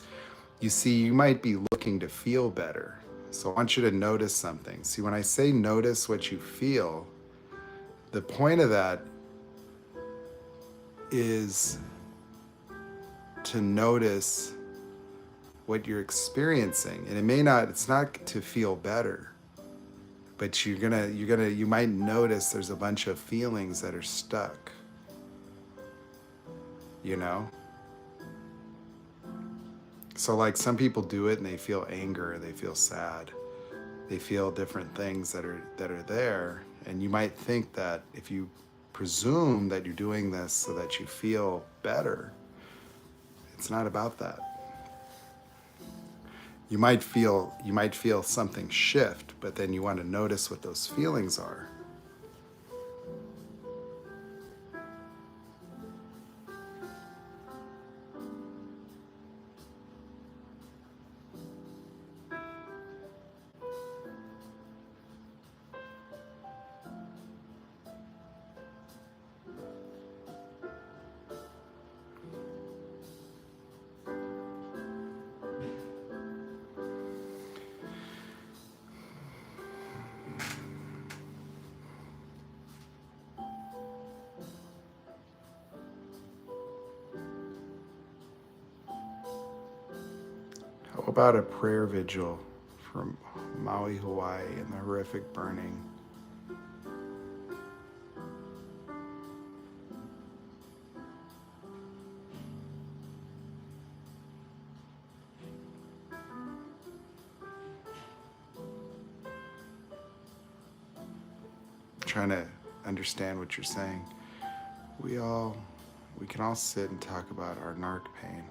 you see, you might be looking to feel better. So I want you to notice something. See, when I say notice what you feel, the point of that is to notice what you're experiencing. And it's not to feel better, but you might notice there's a bunch of feelings that are stuck, you know? So like some people do it and they feel anger, they feel sad, they feel different things that are there. And you might think that if you presume that you're doing this so that you feel better, it's not about that. You might feel something shift, but then you want to notice what those feelings are. How about a prayer vigil from Maui, Hawaii, and the horrific burning? Trying to understand what you're saying. We can all sit and talk about our narc pain.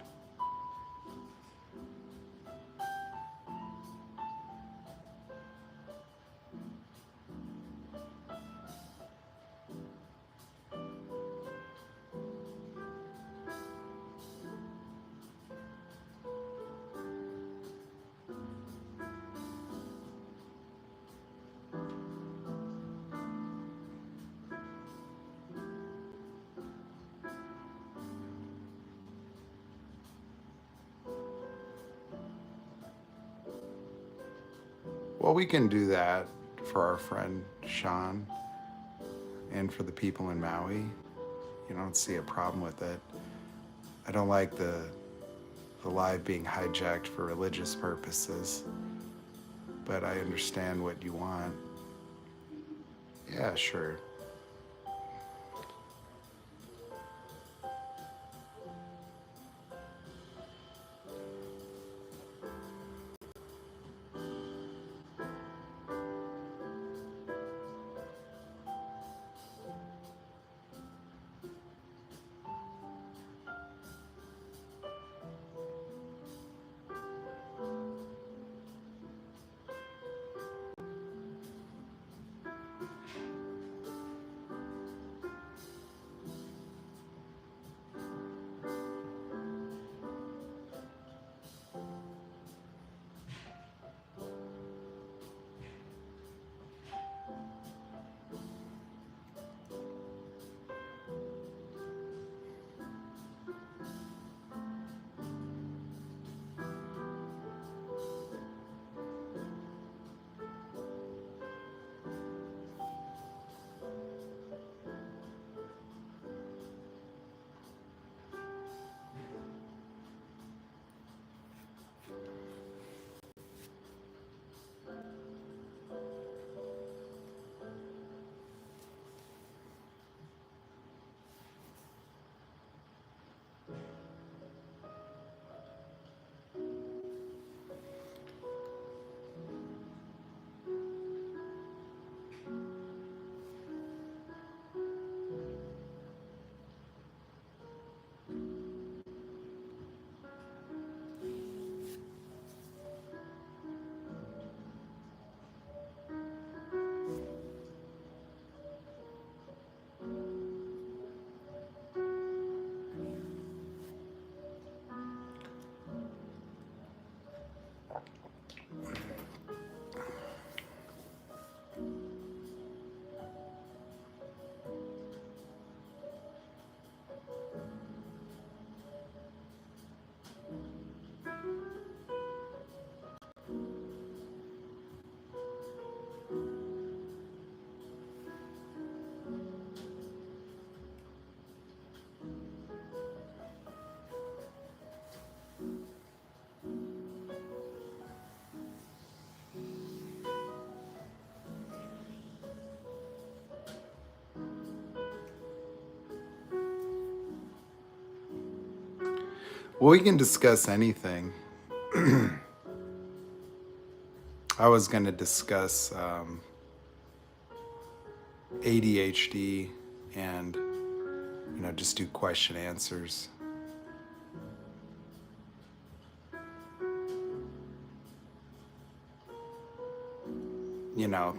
Well, we can do that for our friend Sean and for the people in Maui. You don't see a problem with it. I don't like the live being hijacked for religious purposes, but I understand what you want. Yeah, sure. Well, we can discuss anything. I was going to discuss ADHD and, just do question answers.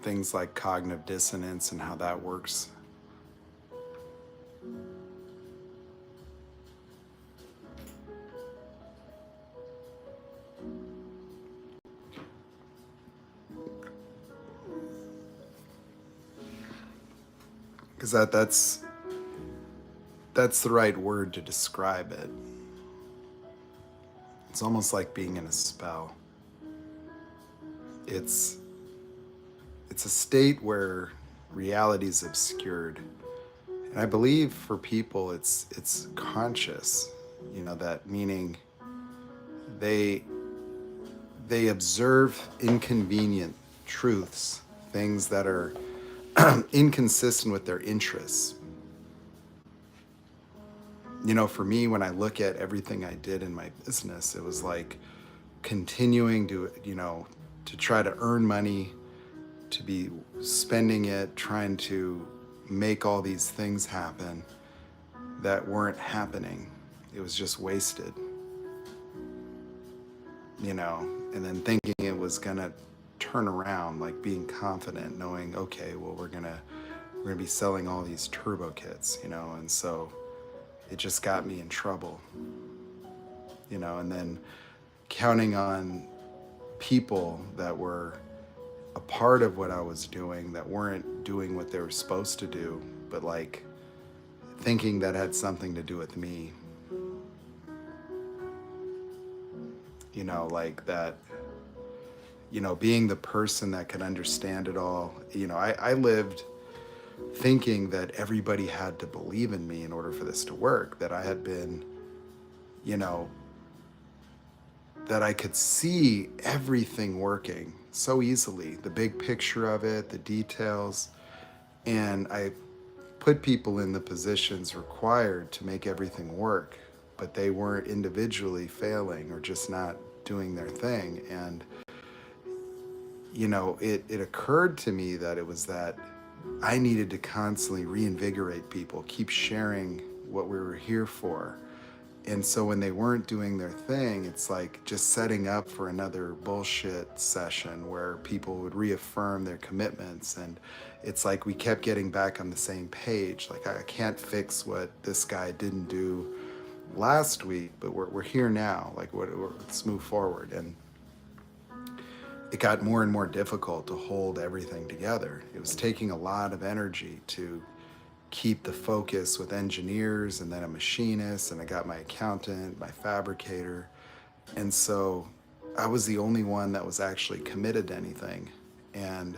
Things like cognitive dissonance and how that works. Because that's the right word to describe it. It's almost like being in a spell. It's a state where reality is obscured. And I believe for people it's conscious, that meaning they observe inconvenient truths, things that are inconsistent with their interests. For me, when I look at everything I did in my business, it was like continuing to try to earn money, to be spending it, trying to make all these things happen that weren't happening. It was just wasted, and then thinking it was gonna turn around, like being confident, knowing, okay, well, we're gonna be selling all these turbo kits, and so it just got me in trouble, and then counting on people that were a part of what I was doing that weren't doing what they were supposed to do, but like thinking that had something to do with me. Like that, being the person that could understand it all. I lived thinking that everybody had to believe in me in order for this to work, that I had been, that I could see everything working so easily, the big picture of it, the details, and I put people in the positions required to make everything work, but they weren't individually failing or just not doing their thing. And it occurred to me that it was that I needed to constantly reinvigorate people, keep sharing what we were here for. And so when they weren't doing their thing, it's like just setting up for another bullshit session where people would reaffirm their commitments. And it's like we kept getting back on the same page. Like, I can't fix what this guy didn't do last week, but we're here now. Like, let's move forward. And it got more and more difficult to hold everything together. It was taking a lot of energy to keep the focus with engineers and then a machinist, and I got my accountant, my fabricator. And so I was the only one that was actually committed to anything. And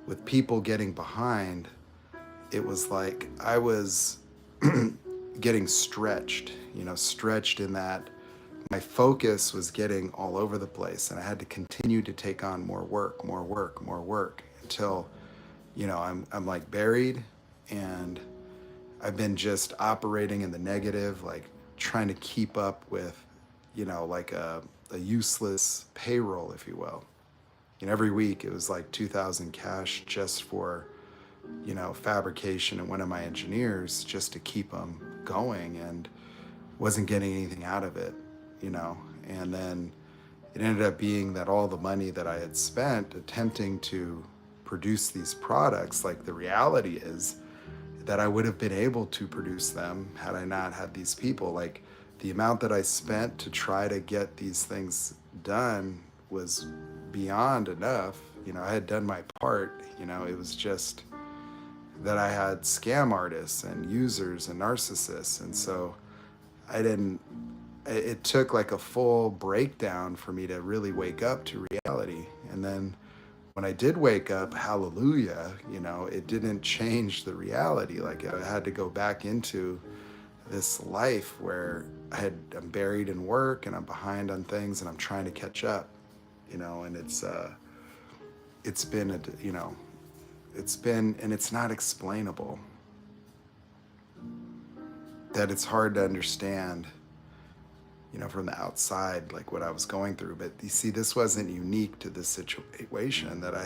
with people getting behind, it was like I was getting stretched in that my focus was getting all over the place, and I had to continue to take on more work until, I'm like buried, and I've been just operating in the negative, like trying to keep up with, like a useless payroll, if you will. Every week it was like 2,000 cash just for, fabrication and one of my engineers, just to keep them going, and wasn't getting anything out of it, and then it ended up being that all the money that I had spent attempting to produce these products, like the reality is that I would have been able to produce them had I not had these people. Like, the amount that I spent to try to get these things done was beyond enough. I had done my part. It was just that I had scam artists and users and narcissists. And so it took like a full breakdown for me to really wake up to reality. And then when I did wake up, hallelujah, it didn't change the reality. Like, I had to go back into this life where I'm buried in work and I'm behind on things and I'm trying to catch up, and it's been, and it's not explainable, that it's hard to understand, from the outside, like what I was going through. But you see, this wasn't unique to this situation, that I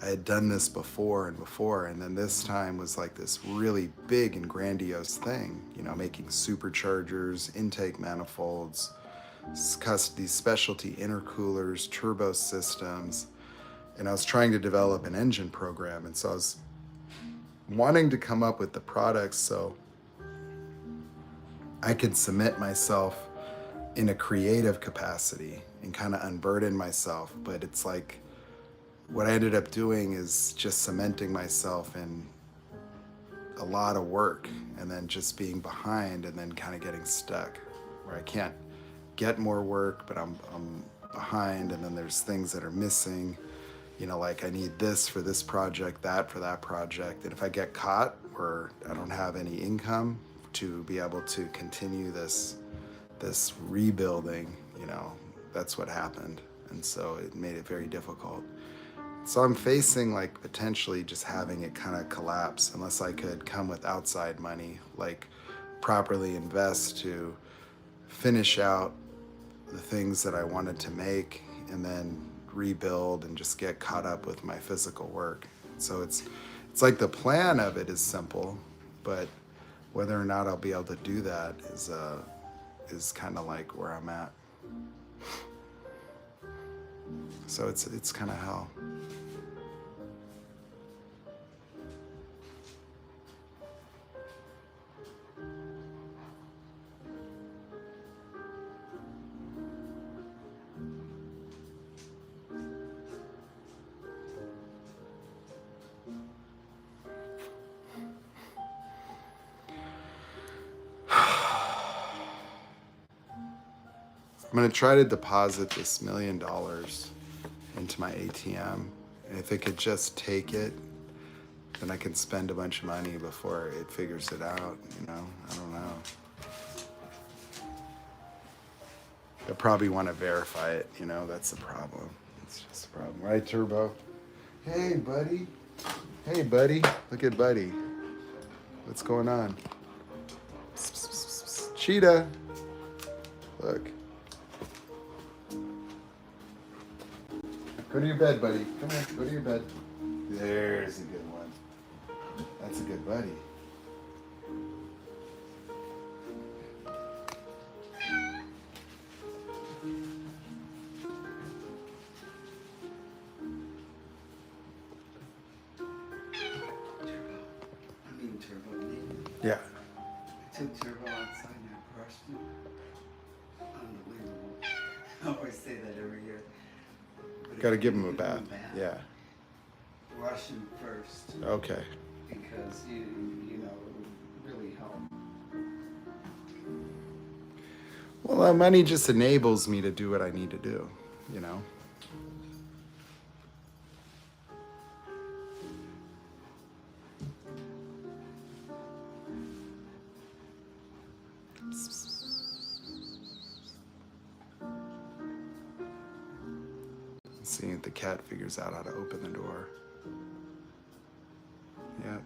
had done this before, and then this time was like this really big and grandiose thing, making superchargers, intake manifolds, these specialty intercoolers, turbo systems, and I was trying to develop an engine program. And so I was wanting to come up with the products so I could submit myself in a creative capacity and kind of unburden myself. But it's like, what I ended up doing is just cementing myself in a lot of work, and then just being behind, and then kind of getting stuck where I can't get more work, but I'm behind, and then there's things that are missing. Like I need this for this project, that for that project. And if I get caught or I don't have any income to be able to continue this rebuilding, that's what happened. And so it made it very difficult. So I'm facing like potentially just having it kind of collapse unless I could come with outside money, like properly invest to finish out the things that I wanted to make, and then rebuild and just get caught up with my physical work. So it's like the plan of it is simple, but whether or not I'll be able to do that is kind of like where I'm at. So it's kind of hell. I'm gonna try to deposit this $1 million into my ATM. And if it could just take it, then I can spend a bunch of money before it figures it out, I don't know. I probably want to verify it, that's the problem. It's just a problem. Right, Turbo? Hey, buddy. Hey, buddy. Look at Buddy. What's going on? Psst, psst, psst, psst. Cheetah. Look. Go to your bed, buddy. Come here. Go to your bed. There's a good one. That's a good buddy. Yeah. I took Turbo outside and I brushed him. Unbelievable. I always say that every year. Got to give him a bath. Yeah. Wash him first. Okay. Because it would really help. Well, that money just enables me to do what I need to do, See if the cat figures out how to open the door. Yeah.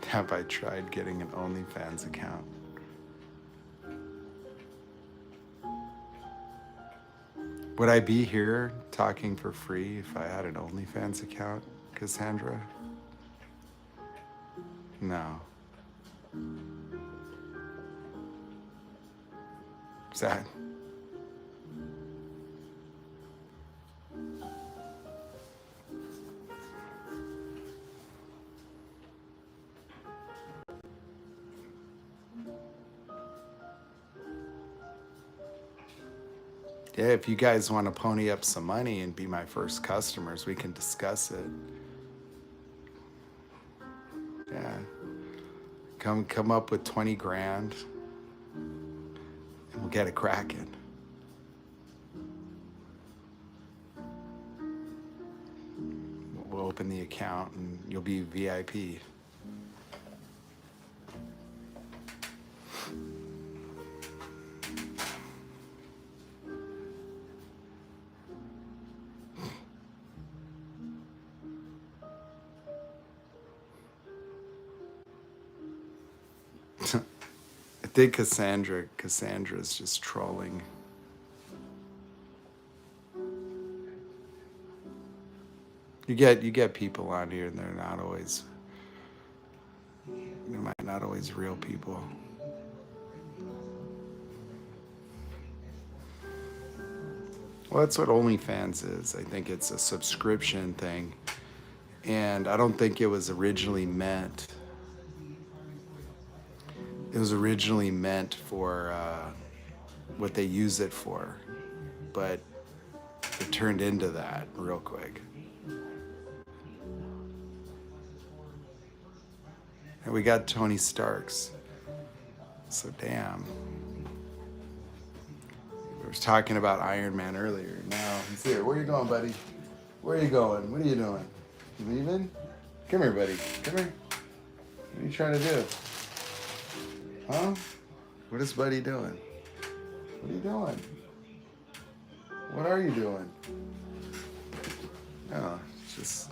Have I tried getting an OnlyFans account? Would I be here talking for free if I had an OnlyFans account, Cassandra? No. Sad. Yeah, if you guys want to pony up some money and be my first customers, we can discuss it. Yeah. Come up with 20 grand and we'll get it cracking. we'll open the account and you'll be VIP. I think Cassandra's just trolling. You get people on here and they're not always real people. Well, that's what OnlyFans is. I think it's a subscription thing. And I don't think it was originally meant. It was originally meant for what they use it for. But it turned into that real quick. And we got Tony Starks. So damn. We were talking about Iron Man earlier. Now he's here. Where you going, buddy? Where are you going? What are you doing? You leaving? Come here, buddy. Come here. What are you trying to do? Huh? What is buddy doing? What are you doing? What are you doing? Oh, it's just...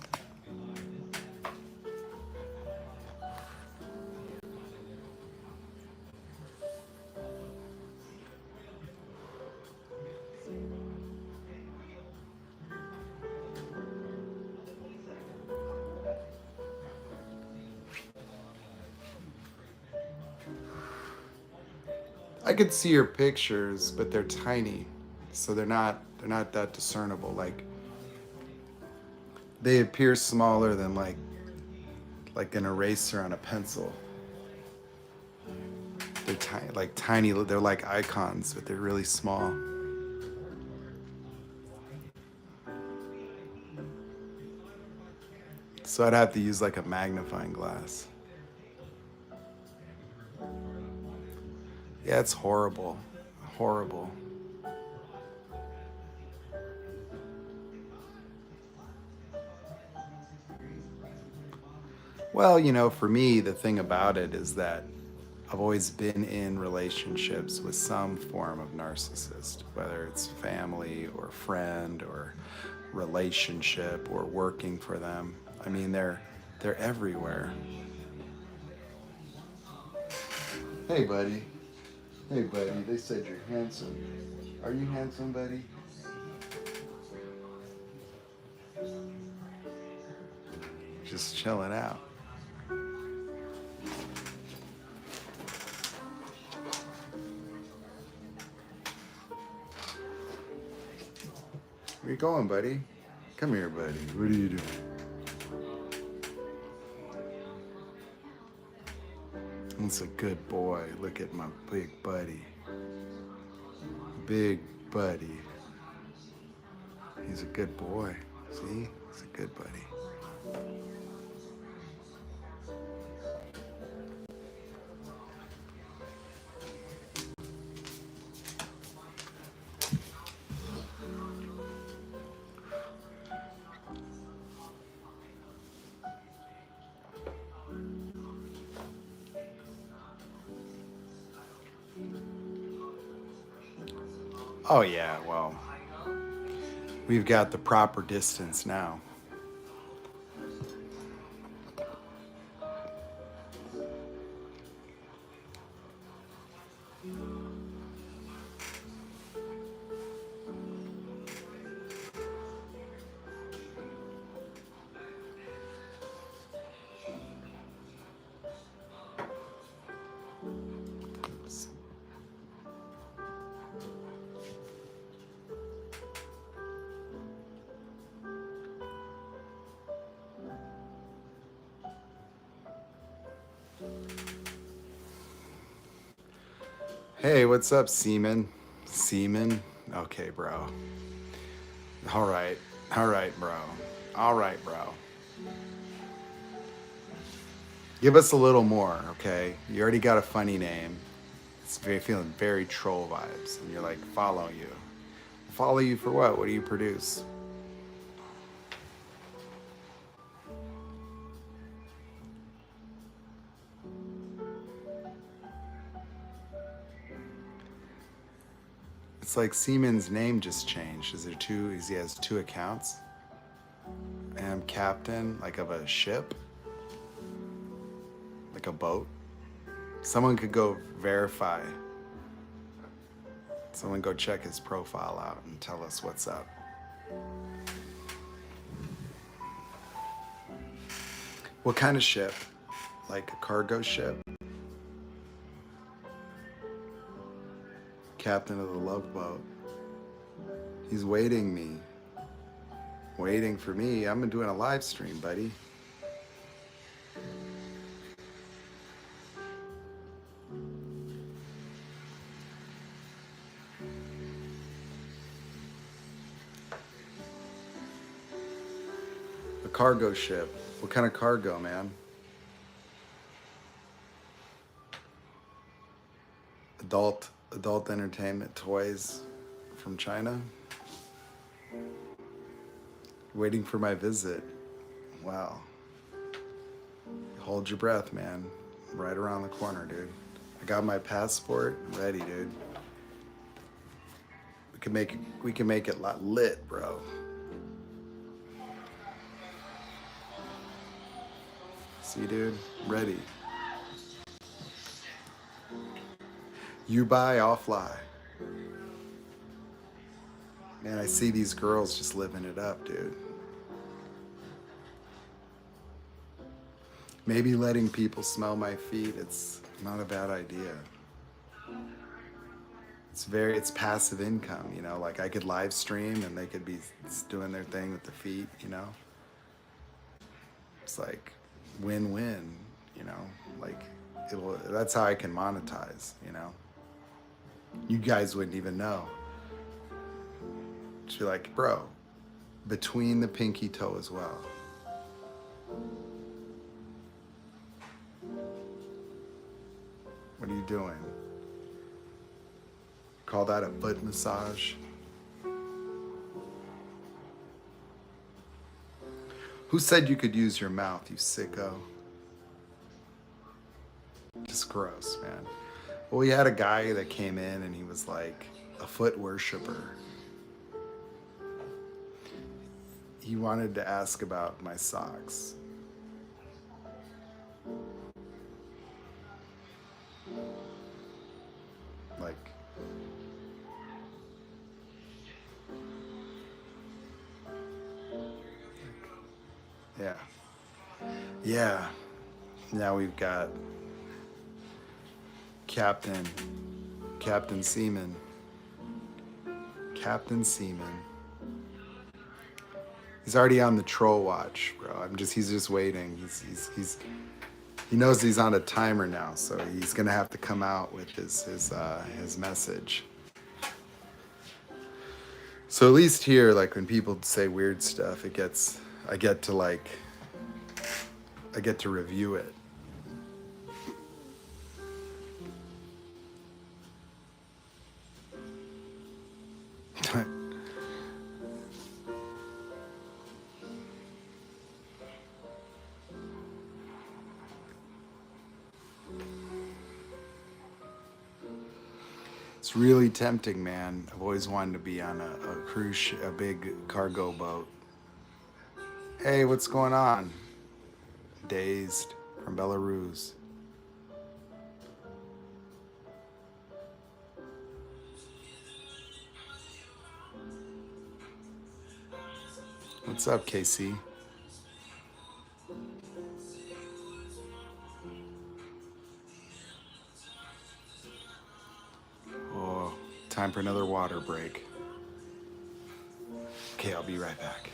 I could see your pictures, but they're tiny, so they're not that discernible. Like they appear smaller than like an eraser on a pencil. They're tiny. They're like icons, but they're really small. So I'd have to use like a magnifying glass. Yeah, it's horrible. Horrible. Well, you know, for me, the thing about it is that I've always been in relationships with some form of narcissist, whether it's family or friend or relationship or working for them. I mean, they're everywhere. Hey, buddy. Hey, buddy, they said you're handsome. Are you handsome, buddy? Just chilling out. Where you going, buddy? Come here, buddy. What are you doing? That's a good boy. Look at my big buddy. Big buddy. He's a good boy. See? He's a good buddy. Oh yeah, well, we've got the proper distance now. Hey, what's up, Seaman? Seaman? Okay, bro. All right, bro. All right, bro. Give us a little more, okay? You already got a funny name. It's feeling very troll vibes, and you're like, follow you. Follow you for what? What do you produce? It's like Seaman's name just changed. Is there two? He has two accounts. I am captain, like of a ship, like a boat. Someone could go verify. Someone go check his profile out and tell us what's up. What kind of ship? Like a cargo ship? Captain of the Love Boat. He's waiting for me. I'm doing a live stream, buddy. A cargo ship. What kind of cargo, man? Adult entertainment toys from China. Waiting for my visit. Wow. Hold your breath, man. Right around the corner, dude. I got my passport ready, dude. We can make it lit, bro. See, dude? Ready. You buy, I'll fly. Man, I see these girls just living it up, dude. Maybe letting people smell my feet, it's not a bad idea. It's passive income, you know, like I could live stream and they could be doing their thing with the feet, you know. It's like win-win, you know, like that's how I can monetize, you know. You guys wouldn't even know. Just be like, bro, between the pinky toe as well. What are you doing? Call that a foot massage? Who said you could use your mouth, you sicko? Just gross, man. Well, we had a guy that came in and he was like a foot worshiper. He wanted to ask about my socks. Like, yeah. Yeah. Now we've got Captain Seaman. Captain Seaman. He's already on the troll watch, bro. He's just waiting. He knows he's on a timer now, so he's gonna have to come out with his message. So at least here, like when people say weird stuff, I get to review it. It's really tempting, man. I've always wanted to be on a cruise ship, a big cargo boat. Hey, what's going on? Dazed from Belarus. What's up, KC? Oh, time for another water break. Okay, I'll be right back.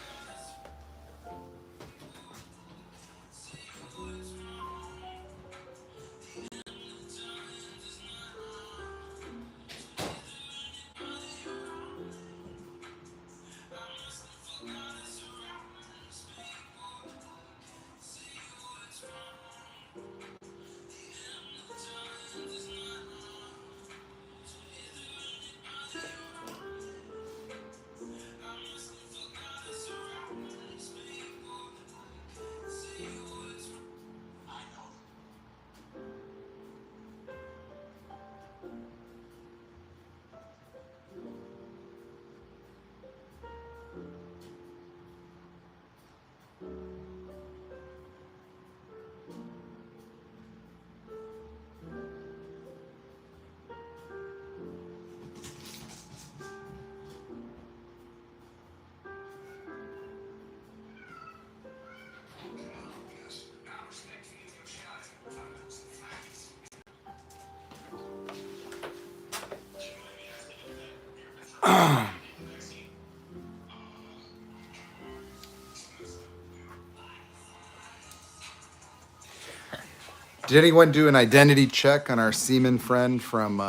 Did anyone do an identity check on our seaman friend from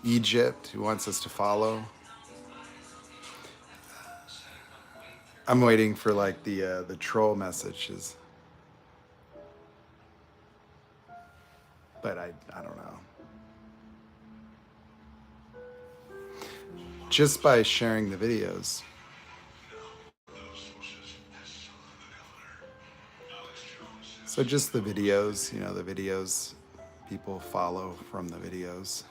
Egypt who wants us to follow? I'm waiting for like the troll messages, but I don't know. Just by sharing the videos. So just the videos, you know, the videos people follow from the videos.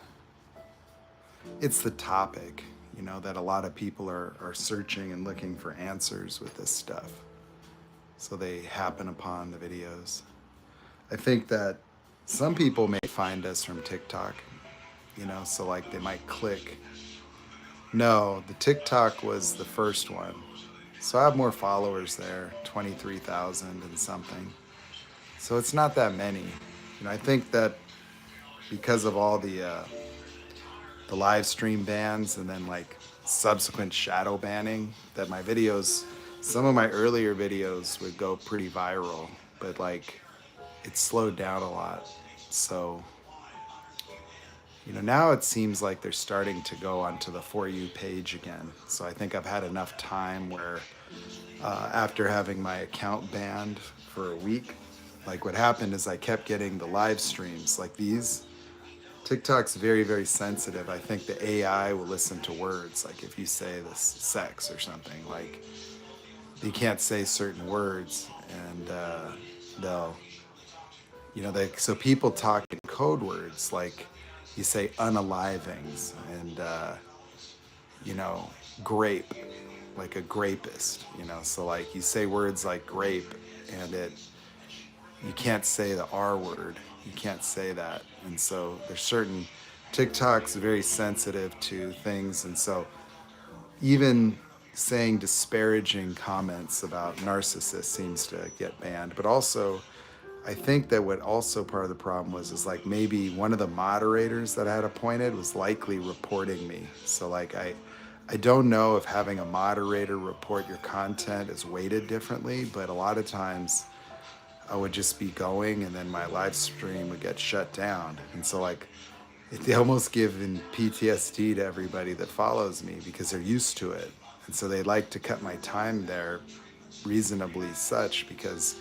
It's the topic, you know, that a lot of people are searching and looking for answers with this stuff. So they happen upon the videos. I think that some people may find us from TikTok, you know, so like they might click. No, the TikTok was the first one. So I have more followers there, 23,000 and something. So it's not that many. You know, I think that because of all the live stream bans and then like subsequent shadow banning, that my videos, some of my earlier videos would go pretty viral, but like it slowed down a lot. So, you know, now it seems like they're starting to go onto the For You page again. So I think I've had enough time where after having my account banned for a week, like what happened is I kept getting the live streams like these. TikTok's very, very sensitive. I think the AI will listen to words. Like if you say this sex or something, like you can't say certain words and they'll, you know, so people talk in code words like you say unalivings and, you know, grape, like a grapist, you know, so like you say words like grape and you can't say the R word. You can't say that. And so there's certain, TikTok's very sensitive to things. And so even saying disparaging comments about narcissists seems to get banned. But also, I think that what also part of the problem was is like maybe one of the moderators that I had appointed was likely reporting me. So like I don't know if having a moderator report your content is weighted differently, but a lot of times I would just be going and then my live stream would get shut down. And so like they almost give in PTSD to everybody that follows me because they're used to it. And so they like to cut my time there reasonably such because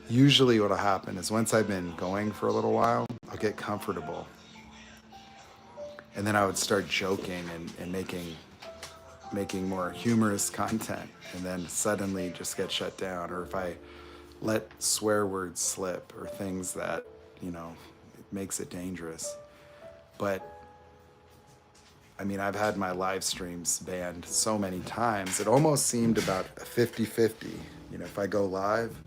usually what'll happen is once I've been going for a little while, I'll get comfortable. And then I would start joking and making more humorous content and then suddenly just get shut down. Or if I let swear words slip or things that, you know, it makes it dangerous. But I mean, I've had my live streams banned so many times. It almost seemed about a 50-50. You know, if I go live,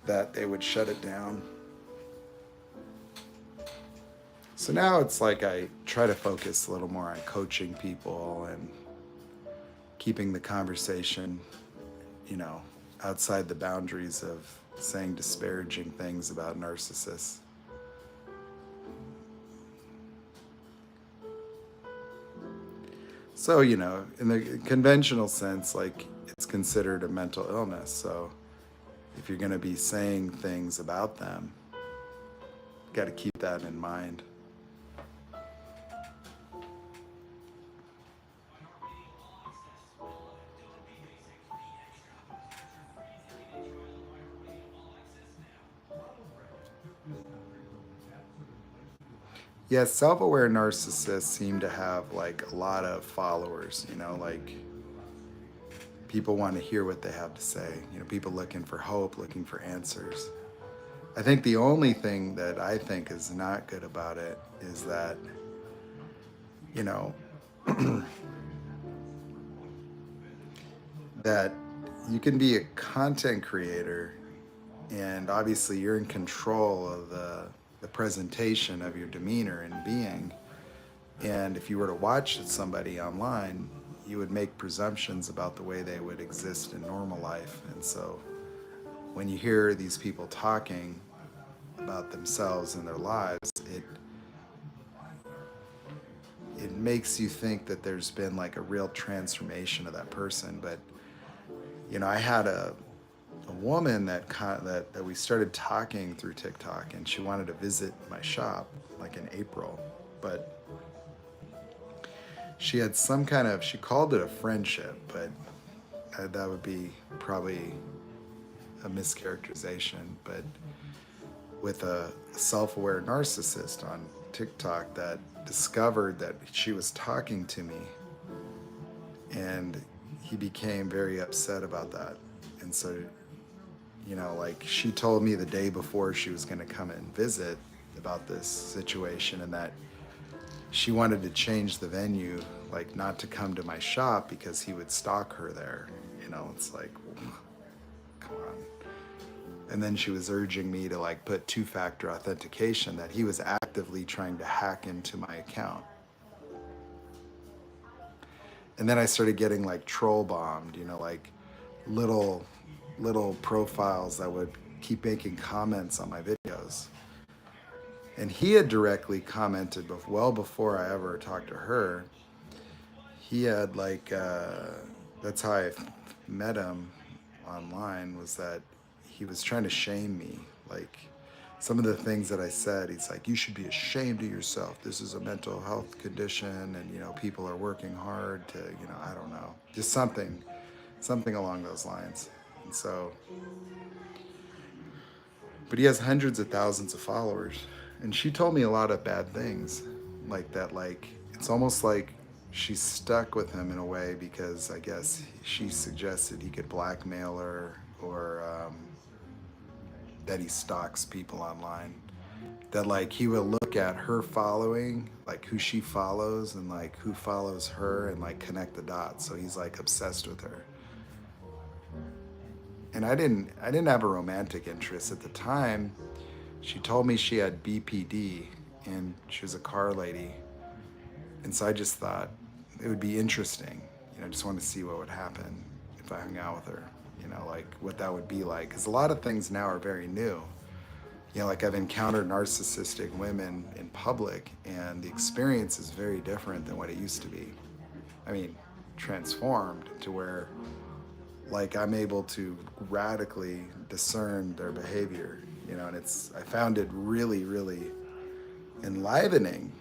that they would shut it down. So now it's like I try to focus a little more on coaching people and keeping the conversation, you know, outside the boundaries of saying disparaging things about narcissists. So, you know, in the conventional sense, like it's considered a mental illness. So if you're going to be saying things about them, you got to keep that in mind. Yeah, self-aware narcissists seem to have like a lot of followers, you know, like people want to hear what they have to say, you know, people looking for hope, looking for answers. I think the only thing that I think is not good about it is that, you know, that you can be a content creator and obviously you're in control of the presentation of your demeanor and being. And if you were to watch somebody online, you would make presumptions about the way they would exist in normal life. And so when you hear these people talking about themselves and their lives, it makes you think that there's been like a real transformation of that person. But, you know, I had a a woman that we started talking through TikTok, and she wanted to visit my shop like in April, but she had some kind of, she called it a friendship, but that would be probably a mischaracterization, but with a self-aware narcissist on TikTok that discovered that she was talking to me, and he became very upset about that. And so, like, she told me the day before she was going to come and visit about this situation, and that she wanted to change the venue, like not to come to my shop because he would stalk her there. It's like, come on. And then she was urging me to like put two-factor authentication, that he was actively trying to hack into my account. And then I started getting like troll bombed, like little profiles that would keep making comments on my videos. And he had directly commented well before I ever talked to her. He had like, that's how I met him online, was that he was trying to shame me. Like, some of the things that I said, he's like, you should be ashamed of yourself. This is a mental health condition, and people are working hard to, I don't know, just something along those lines. And so, but he has hundreds of thousands of followers, and she told me a lot of bad things like that. Like, it's almost like she's stuck with him in a way, because I guess she suggested he could blackmail her, or that he stalks people online. That like he will look at her following, like who she follows and like who follows her, and like connect the dots. So he's like obsessed with her. And I didn't have a romantic interest at the time. She told me she had BPD and she was a car lady. And so I just thought it would be interesting. I just wanted to see what would happen if I hung out with her, like what that would be like. Because a lot of things now are very new. Like I've encountered narcissistic women in public, and the experience is very different than what it used to be. I mean, transformed to where like I'm able to radically discern their behavior, and I found it really, really enlivening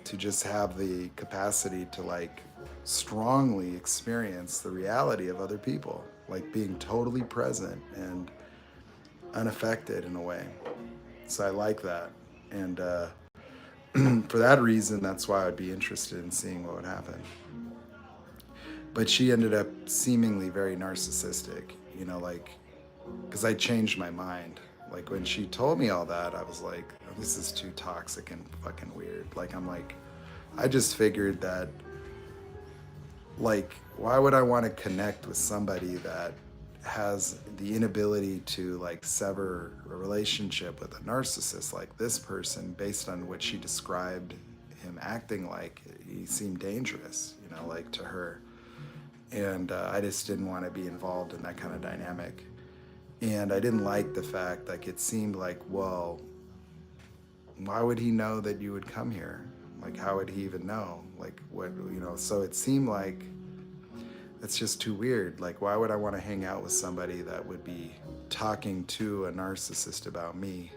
to just have the capacity to like strongly experience the reality of other people, like being totally present and unaffected in a way. So I like that. And for that reason, that's why I'd be interested in seeing what would happen. But she ended up seemingly very narcissistic, like, because I changed my mind. Like when she told me all that, I was like, oh, this is too toxic and fucking weird. Like, I just figured that, like, why would I want to connect with somebody that has the inability to like sever a relationship with a narcissist like this person, based on what she described him acting like? He seemed dangerous, like to her. And I just didn't want to be involved in that kind of dynamic. And I didn't like the fact, like, it seemed like, well, why would he know that you would come here? Like, how would he even know? Like, what, so it seemed like it's just too weird. Like, why would I want to hang out with somebody that would be talking to a narcissist about me?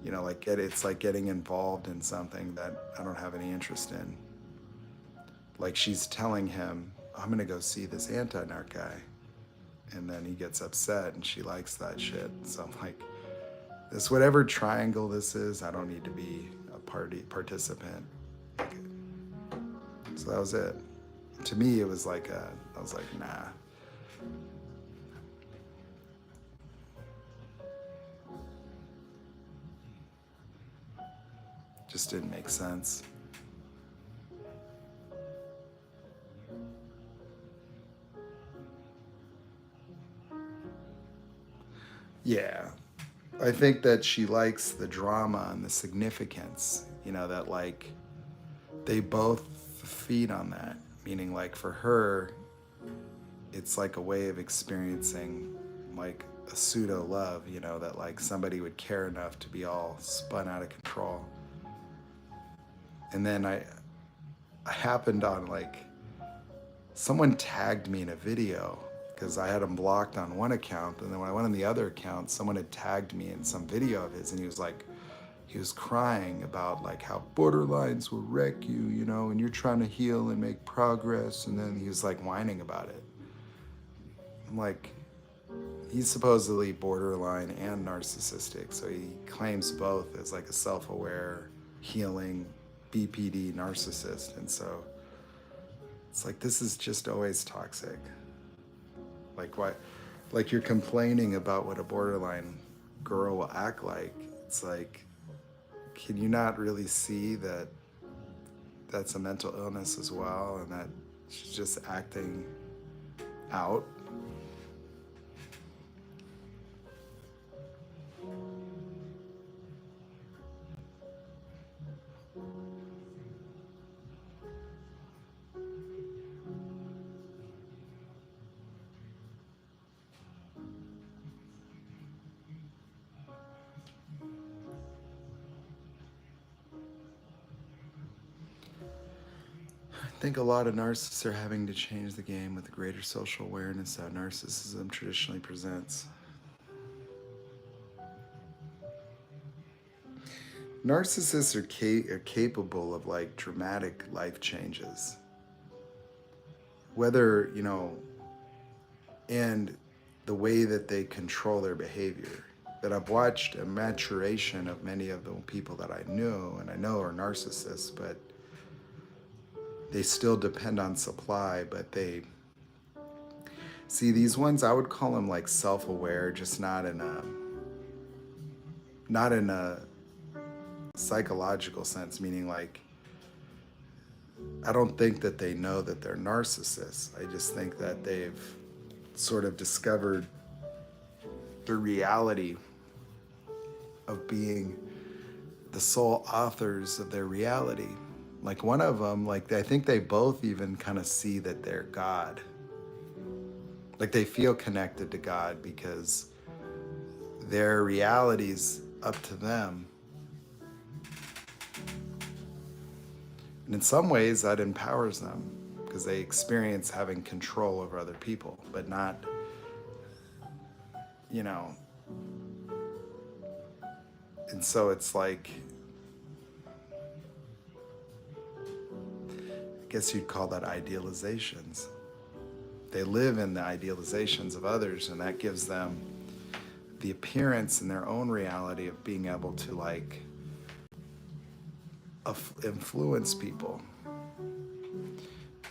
Like, it's like getting involved in something that I don't have any interest in. Like, she's telling him, I'm gonna go see this anti-narc guy. And then he gets upset and she likes that shit. So I'm like, this, whatever triangle this is, I don't need to be a participant. So that was it. To me, it was like I was like, nah. Just didn't make sense. Yeah. I think that she likes the drama and the significance, that like they both feed on that. Meaning, like, for her, it's like a way of experiencing like a pseudo love, that like somebody would care enough to be all spun out of control. And then I happened on, like, someone tagged me in a video because I had him blocked on one account, and then when I went on the other account, someone had tagged me in some video of his, and he was crying about like how borderlines will wreck you, you know, and you're trying to heal and make progress, and then he was like whining about it. I'm like, he's supposedly borderline and narcissistic, so he claims both as like a self-aware, healing BPD narcissist, and so it's like, this is just always toxic. Like, why? Like, you're complaining about what a borderline girl will act like. It's like, can you not really see that that's a mental illness as well, and that she's just acting out? I think a lot of narcissists are having to change the game with the greater social awareness that narcissism traditionally presents. Narcissists are capable of like dramatic life changes. Whether, you know, and the way that they control their behavior. That I've watched a maturation of many of the people that I knew and I know are narcissists, but they still depend on supply. But they see these ones, I would call them like self-aware, just not in a psychological sense, meaning like, I don't think that they know that they're narcissists. I just think that they've sort of discovered the reality of being the sole authors of their reality. Like one of them, like I think they both even kind of see that they're God. Like they feel connected to God because their reality's up to them. And in some ways that empowers them because they experience having control over other people, but not, you know. And so it's like, I guess you'd call that idealizations. They live in the idealizations of others, and that gives them the appearance in their own reality of being able to like influence people.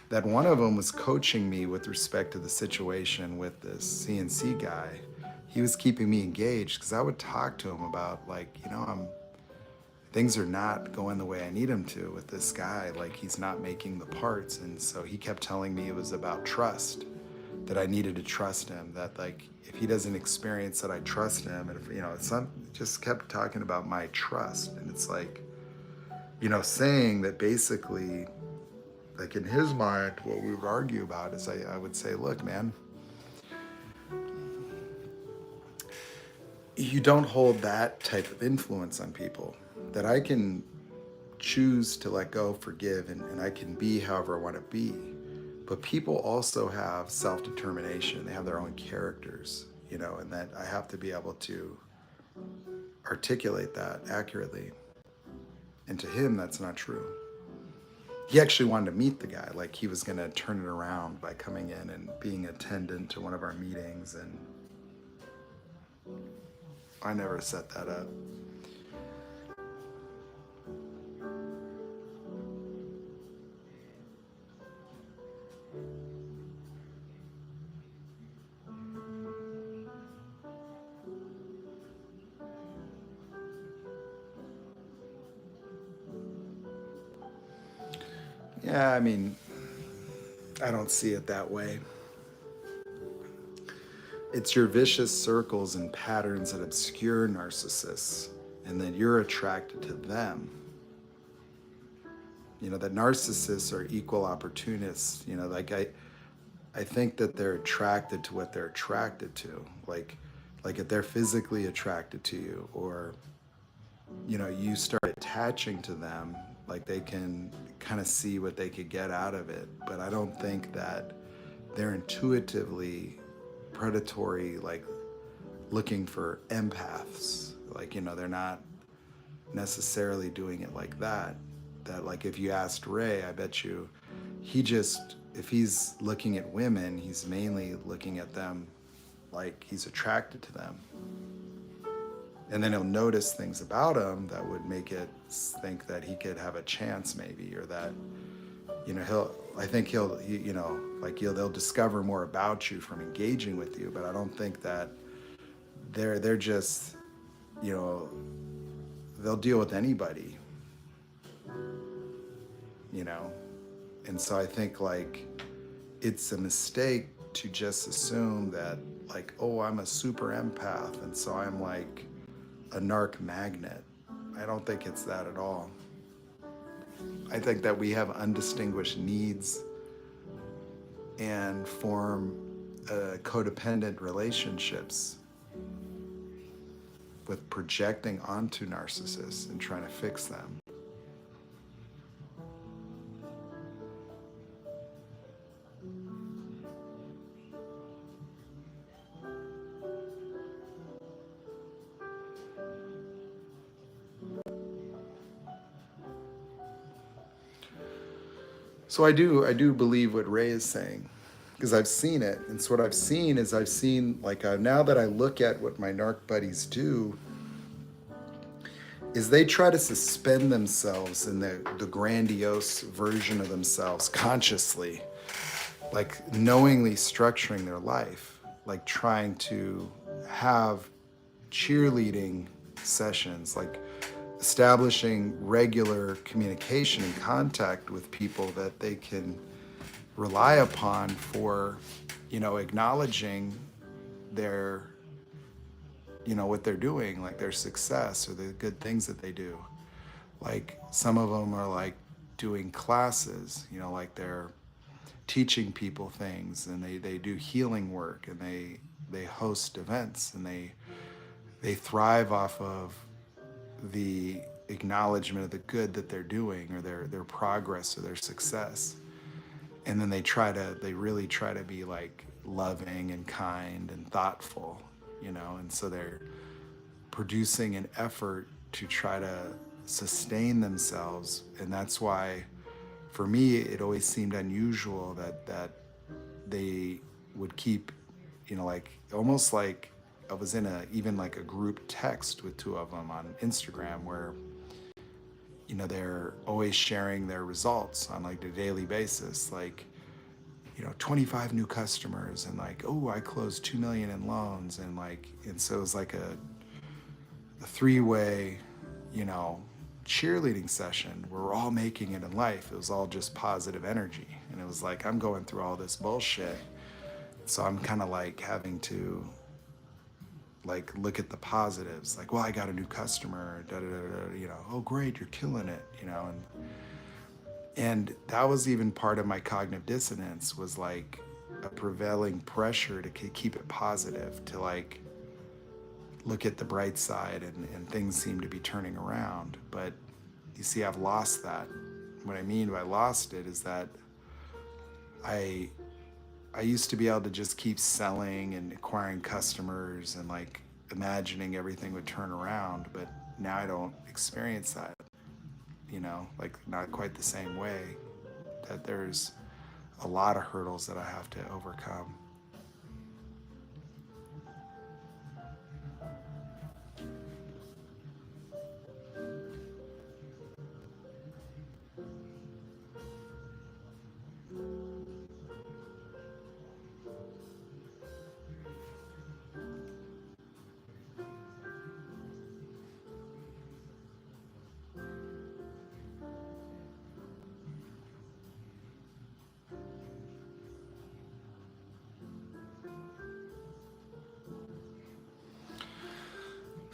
That one of them was coaching me with respect to the situation with this CNC guy. He was keeping me engaged because I would talk to him about like, you know, things are not going the way I need them to with this guy. Like he's not making the parts. And so he kept telling me it was about trust, that I needed to trust him, that like, if he doesn't experience that I trust him, and if, you know, just kept talking about my trust. And it's like, you know, saying that basically, like in his mind, what we would argue about is I would say, look, man, you don't hold that type of influence on people, that I can choose to let go, forgive, and I can be however I want to be. But people also have self-determination. They have their own characters, you know, and that I have to be able to articulate that accurately. And to him, that's not true. He actually wanted to meet the guy. Like he was going to turn it around by coming in and being attendant to one of our meetings. And I never set that up. Yeah, I mean, I don't see it that way. It's your vicious circles and patterns that obscure narcissists, and that you're attracted to them. You know, that narcissists are equal opportunists. You know, like I think that they're attracted to what they're attracted to. Like if they're physically attracted to you, or, you know, you start attaching to them, like they can kind of see what they could get out of it. But I don't think that they're intuitively predatory, like looking for empaths. Like, they're not necessarily doing it like that. That, like, if you asked Ray, I bet you if he's looking at women, he's mainly looking at them like he's attracted to them. And then he'll notice things about him that would make it think that he could have a chance maybe, or that, they'll discover more about you from engaging with you. But I don't think that they're just, they'll deal with anybody, And so I think, like, it's a mistake to just assume that, like, oh, I'm a super empath, and so I'm like a narc magnet. I don't think it's that at all. I think that we have undistinguished needs and form codependent relationships with projecting onto narcissists and trying to fix them. So I do believe what Ray is saying, because I've seen it. And so what I've seen is now that I look at what my narc buddies do, is they try to suspend themselves in the grandiose version of themselves consciously, like knowingly structuring their life, like trying to have cheerleading sessions, like establishing regular communication and contact with people that they can rely upon for, acknowledging their, what they're doing, like their success or the good things that they do. Like some of them are like doing classes, like they're teaching people things, and they do healing work, and they host events, and they thrive off of the acknowledgement of the good that they're doing, or their progress or their success. And then they really try to be like loving and kind and thoughtful, and so they're producing an effort to try to sustain themselves. And that's why, for me, it always seemed unusual that they would keep, like almost like I was in even like a group text with two of them on Instagram, where, they're always sharing their results on like a daily basis, like, 25 new customers, and like, oh, I closed 2 million in loans, and so it was like a three-way, cheerleading session where we're all making it in life. It was all just positive energy, and it was like, I'm going through all this bullshit, so I'm kind of like having to like look at the positives, like, well, I got a new customer, da da da da, oh great, you're killing it, and that was even part of my cognitive dissonance, was like a prevailing pressure to keep it positive, to like look at the bright side, and things seem to be turning around. But you see, I've lost that. What I mean by lost it is that I used to be able to just keep selling and acquiring customers and like imagining everything would turn around, but now I don't experience that, like not quite the same way, that there's a lot of hurdles that I have to overcome.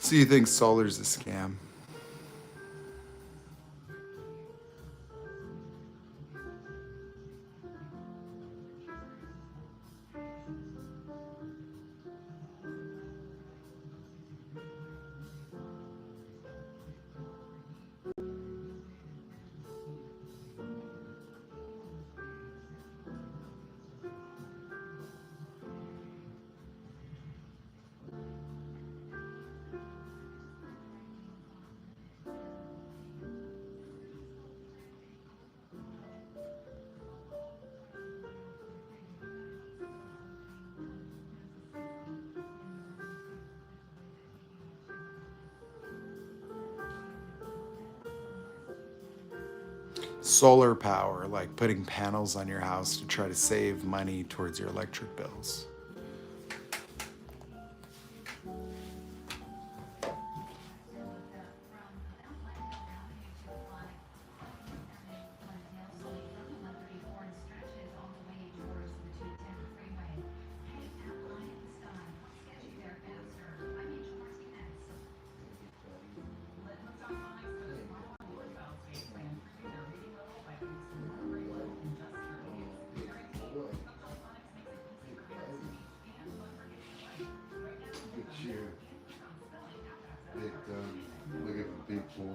So you think solar's a scam? solar power, like putting panels on your house to try to save money towards your electric bills. Look at the big boy.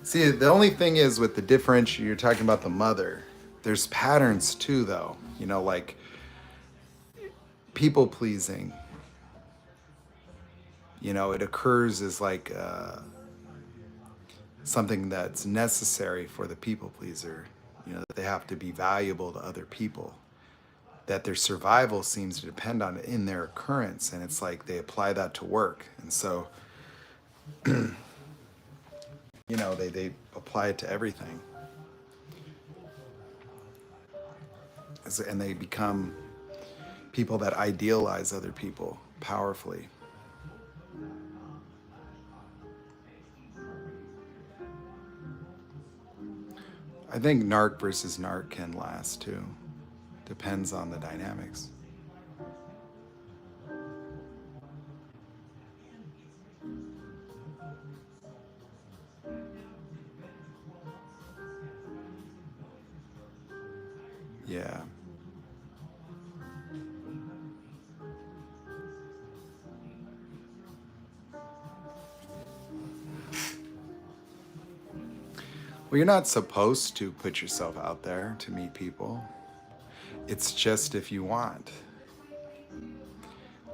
See, the only thing is with the differential, you're talking about the mother. There's patterns too, though. You know, like people pleasing. You know, it occurs as like something that's necessary for the people pleaser. You know, that they have to be valuable to other people. That their survival seems to depend on it in their occurrence, and it's like they apply that to work, and so you know they apply it to everything. And they become people that idealize other people powerfully. I think narc versus narc can last too. Depends on the dynamics. Yeah. Well, you're not supposed to put yourself out there to meet people. It's just if you want.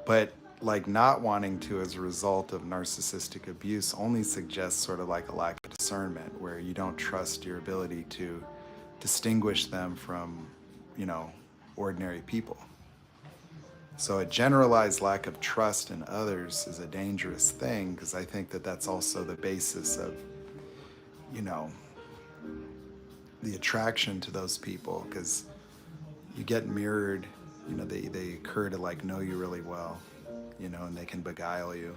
But like not wanting to as a result of narcissistic abuse only suggests sort of like a lack of discernment where you don't trust your ability to distinguish them from, you know, ordinary people. So a generalized lack of trust in others is a dangerous thing because I think that that's also the basis of, you know, the attraction to those people because you get mirrored, you know, they occur to like know you really well, you know, and they can beguile you.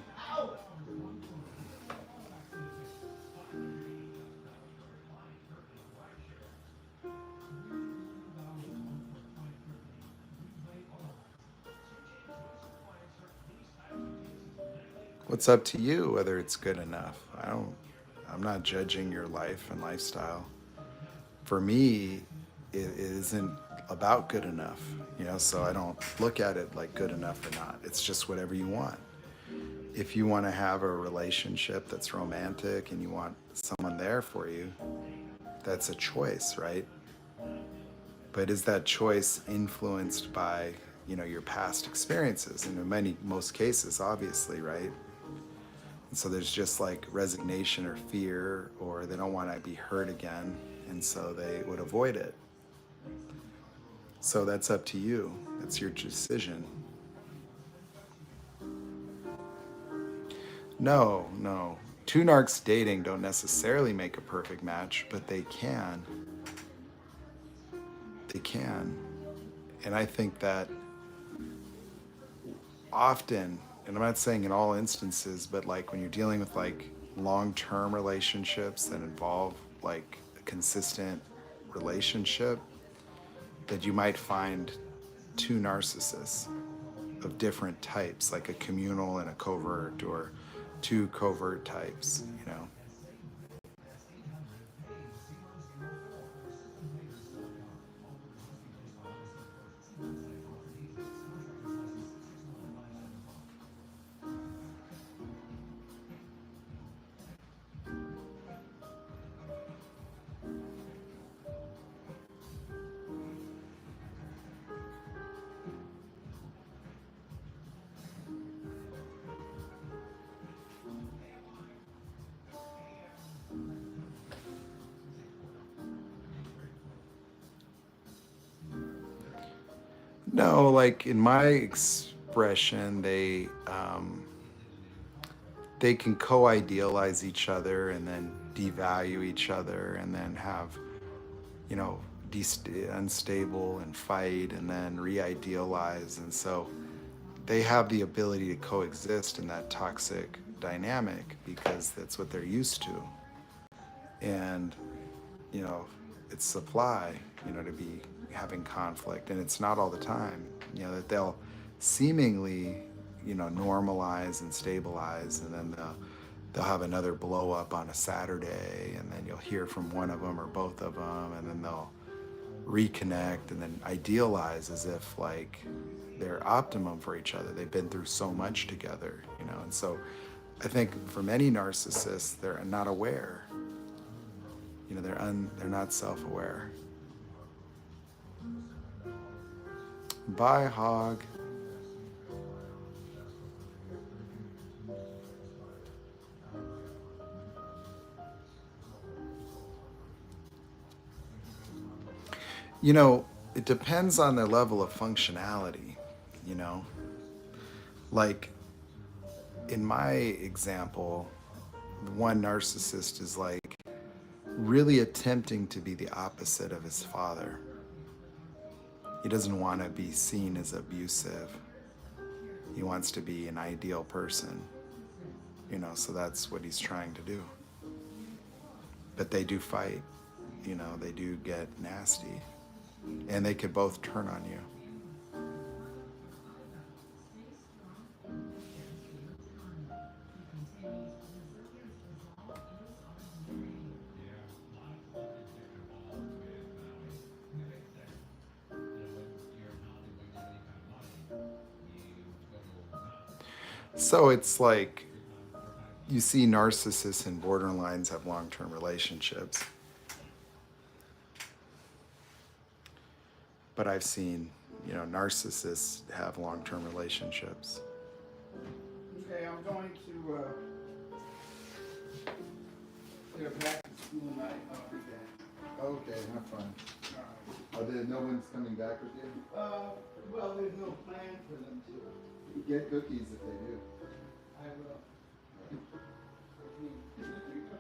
What's up to you whether it's good enough? I'm not judging your life and lifestyle. For me, it isn't about good enough, you know, so I don't look at it like good enough or not. It's just whatever you want. If you want to have a relationship that's romantic and you want someone there for you, that's a choice, right? But is that choice influenced by, you know, your past experiences? And in most cases, obviously, right? And so there's just like resignation or fear, or they don't want to be hurt again, and so they would avoid it. So that's up to you. That's your decision. No, no. Two narcs dating don't necessarily make a perfect match, but they can. They can. And I think that often, and I'm not saying in all instances, but like when you're dealing with like long-term relationships that involve like a consistent relationship, that you might find two narcissists of different types, like a communal and a covert, or two covert types, you know. No, like in my expression, they can co-idealize each other and then devalue each other and then have, you know, unstable and fight and then re-idealize. And so they have the ability to coexist in that toxic dynamic because that's what they're used to. And, you know, it's supply, you know, to be having conflict. And it's not all the time, you know, that they'll seemingly, you know, normalize and stabilize, and then they'll have another blow up on a Saturday, and then you'll hear from one of them or both of them, and then they'll reconnect and then idealize as if like they're optimum for each other. They've been through so much together, you know. And so I think for many narcissists, they're not aware. You know, they're not self-aware. Bye, Hog. You know, it depends on their level of functionality, you know. Like, in my example, one narcissist is like really attempting to be the opposite of his father. He doesn't want to be seen as abusive. He wants to be an ideal person, you know, so that's what he's trying to do. But they do fight, you know, they do get nasty, and they could both turn on you. So it's like you see narcissists and borderlines have long-term relationships. But I've seen, you know, narcissists have long-term relationships. Okay, I'm going to their back to school night. I'll be back. Okay, have fun. All right. No one's coming back with you? Well, there's no plan for them to. You get cookies if they do. I will. What are you doing?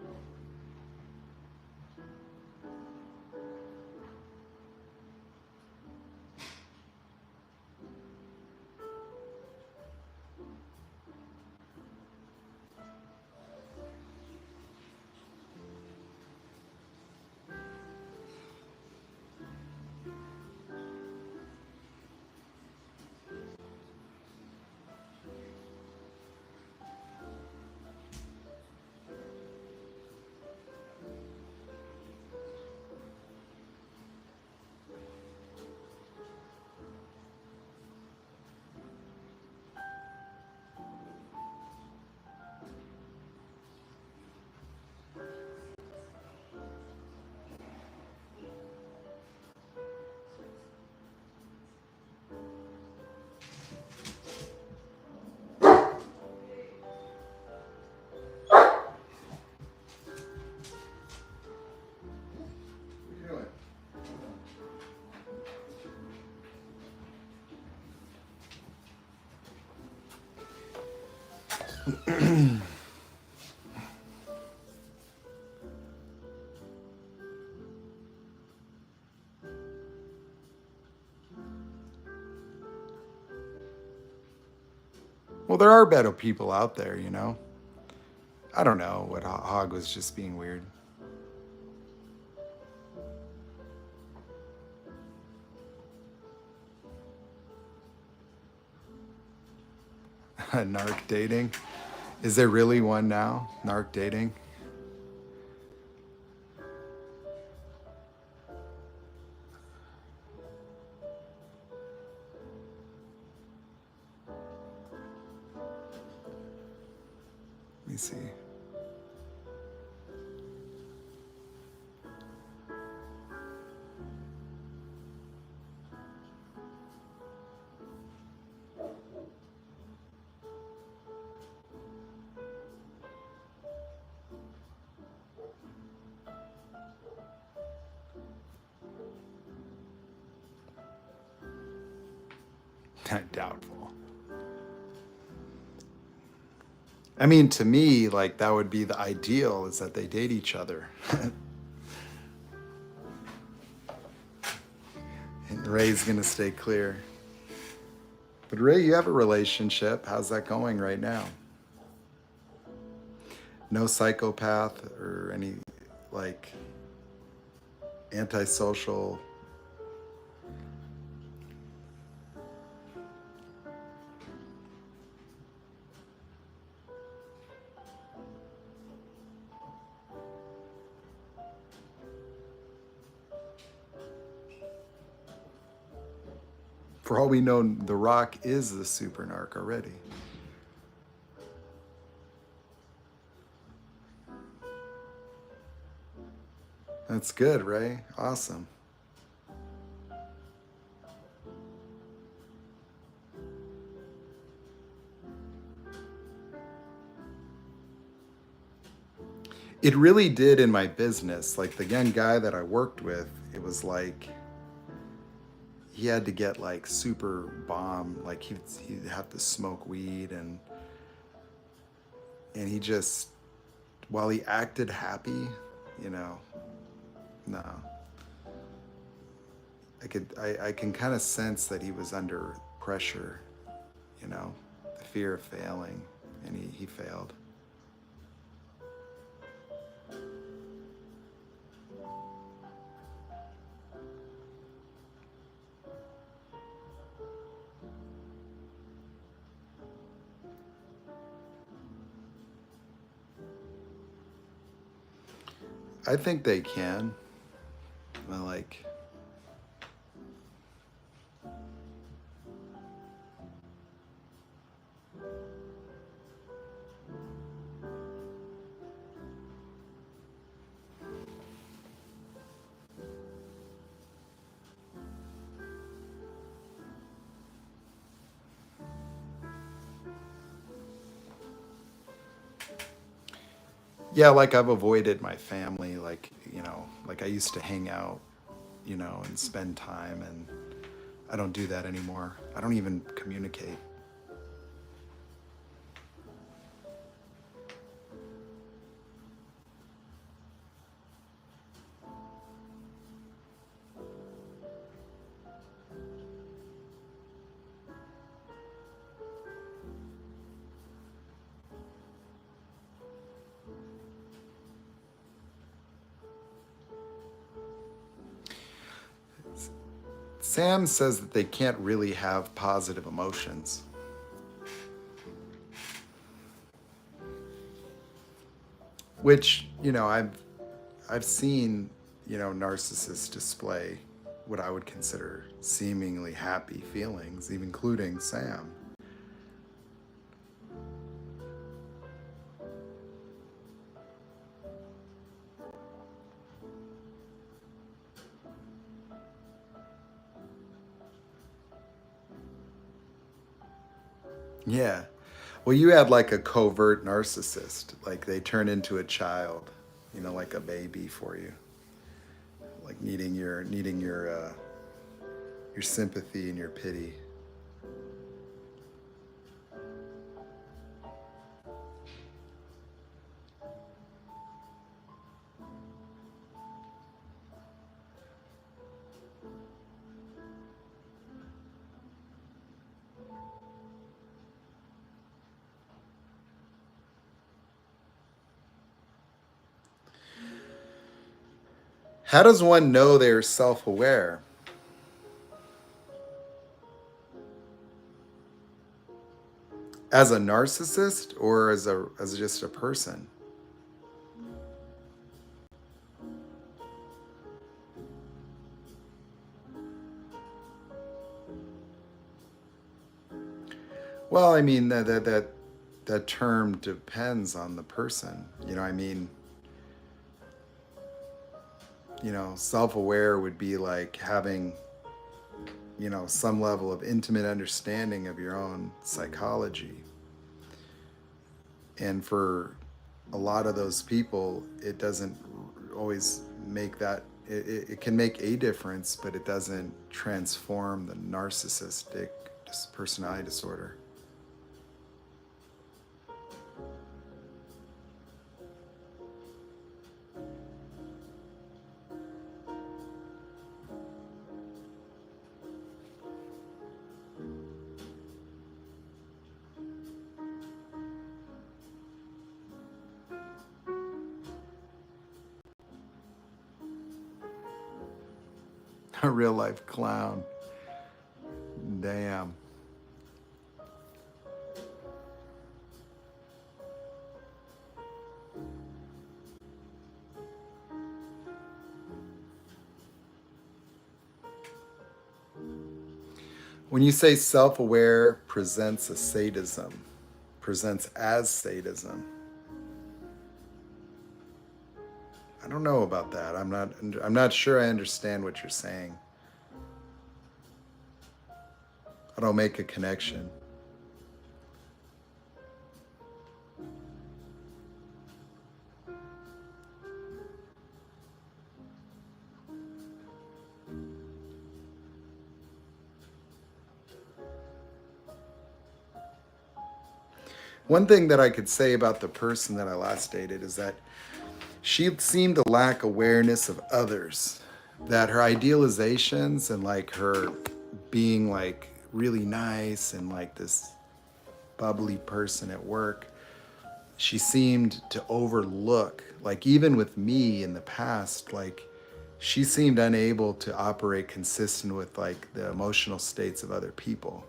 Well, there are better people out there, you know. I don't know what Hog was just being weird. Narc dating? Is there really one now? Narc dating? Let me see. Doubtful. I mean, to me, like that would be the ideal, is that they date each other. And Ray's gonna stay clear. But Ray, you have a relationship. How's that going right now? No psychopath or any like antisocial. For all we know, The Rock is the super narc already. That's good, Ray. Awesome. It really did in my business. Like the young guy that I worked with, it was like he had to get like super bomb, like he'd have to smoke weed and he just, while he acted happy, you know, no. I can kind of sense that he was under pressure, you know, the fear of failing, and he failed. I think they can. Well, like, yeah, like I've avoided my family, like, you know, like I used to hang out, you know, and spend time, and I don't do that anymore. I don't even communicate. Sam says that they can't really have positive emotions. Which, you know, I've seen, you know, narcissists display what I would consider seemingly happy feelings, even including Sam. Yeah. Well, you had like a covert narcissist, like they turn into a child, you know, like a baby for you, like needing your sympathy and your pity. How does one know they're self-aware? As a narcissist or as just a person? Well, I mean that term depends on the person. You know, I mean, you know, self-aware would be like having, you know, some level of intimate understanding of your own psychology. And for a lot of those people, it doesn't always make that, it can make a difference, but it doesn't transform the narcissistic personality disorder. A real life clown. Damn. When you say self-aware presents as sadism, I don't know about that. I'm not sure I understand what you're saying. I don't make a connection. One thing that I could say about the person that I last dated is that she seemed to lack awareness of others, that her idealizations and like her being like really nice and like this bubbly person at work, she seemed to overlook, like even with me in the past, like she seemed unable to operate consistent with like the emotional states of other people.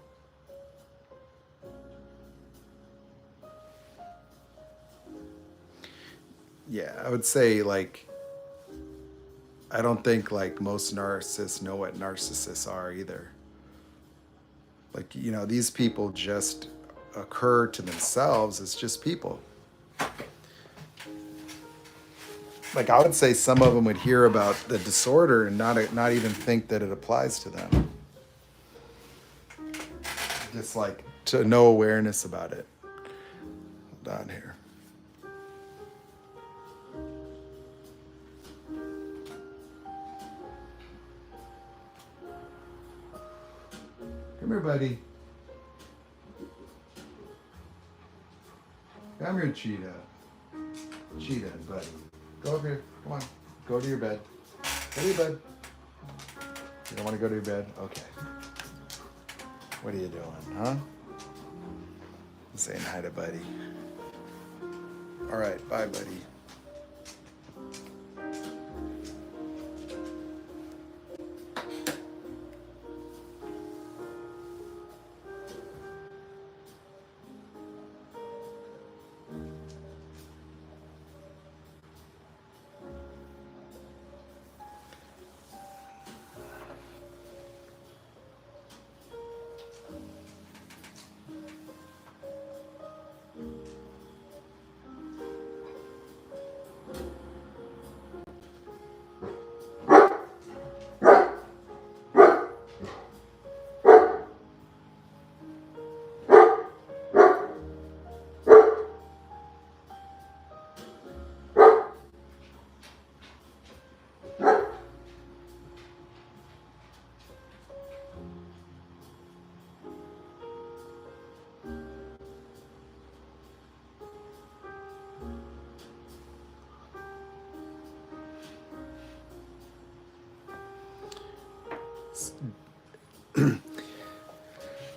Yeah, I would say like, I don't think like most narcissists know what narcissists are either. Like, you know, these people just occur to themselves as just people. Like I would say some of them would hear about the disorder and not even think that it applies to them. Just like to no awareness about it. Hold on here. Come here, buddy. Come here, Cheetah. Cheetah, buddy. Go over here. Come on. Go to your bed. Go to your bed. You don't want to go to your bed? Okay. What are you doing, huh? I'm saying hi to buddy. All right. Bye, buddy.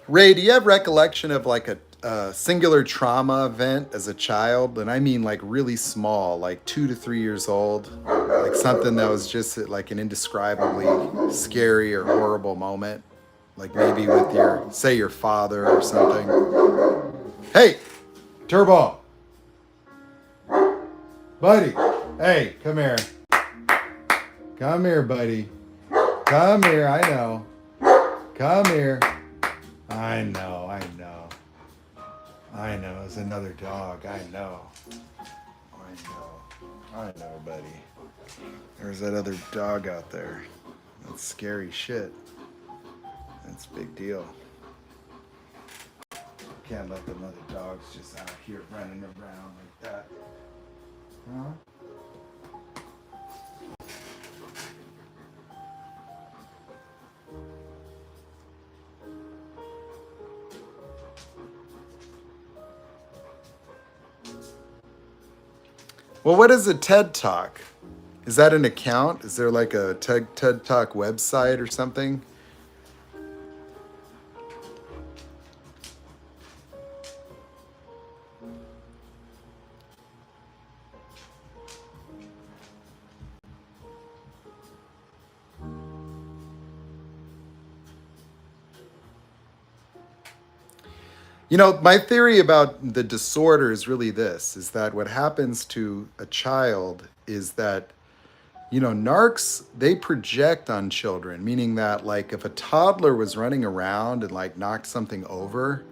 Ray, do you have recollection of like a singular trauma event as a child? And I mean like really small, like 2 to 3 years old, like something that was just like an indescribably scary or horrible moment, like maybe with your, say your father or something. Hey, Turbo, buddy, hey, come here. Come here, buddy. Come here, I know. Come here. I know. It's another dog. I know, buddy. There's that other dog out there. That's scary shit. That's a big deal. Can't let them other dogs just out here running around like that. Huh? Well, what is a TED Talk? Is that an account? Is there like a TED Talk website or something? You know, my theory about the disorder is really this, is that what happens to a child is that, narcs, they project on children, meaning that like if a toddler was running around and like knocked something over,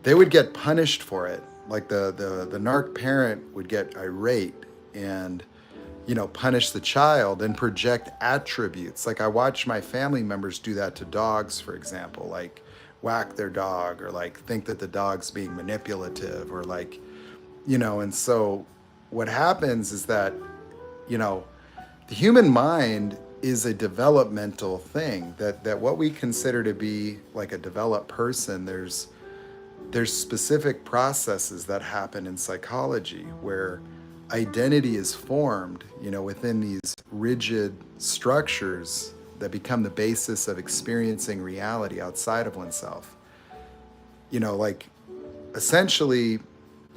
they would get punished for it. Like the narc parent would get irate and punish the child and project attributes. Like I watch my family members do that to dogs, for example, like whack their dog or like think that the dog's being manipulative or like, and so what happens is that, you know, the human mind is a developmental thing that what we consider to be like a developed person, there's specific processes that happen in psychology where identity is formed, within these rigid structures that become the basis of experiencing reality outside of oneself. Like essentially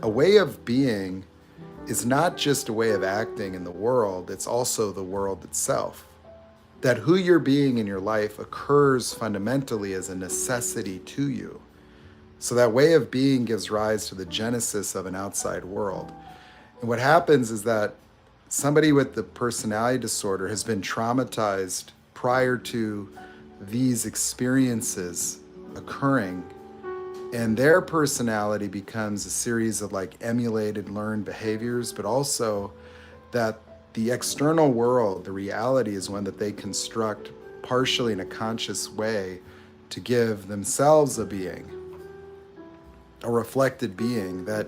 a way of being is not just a way of acting in the world, it's also the world itself. That who you're being in your life occurs fundamentally as a necessity to you. So that way of being gives rise to the genesis of an outside world. And what happens is that somebody with the personality disorder has been traumatized prior to these experiences occurring, and their personality becomes a series of like emulated learned behaviors, but also that the external world, the reality, is one that they construct partially in a conscious way to give themselves a being, a reflected being. That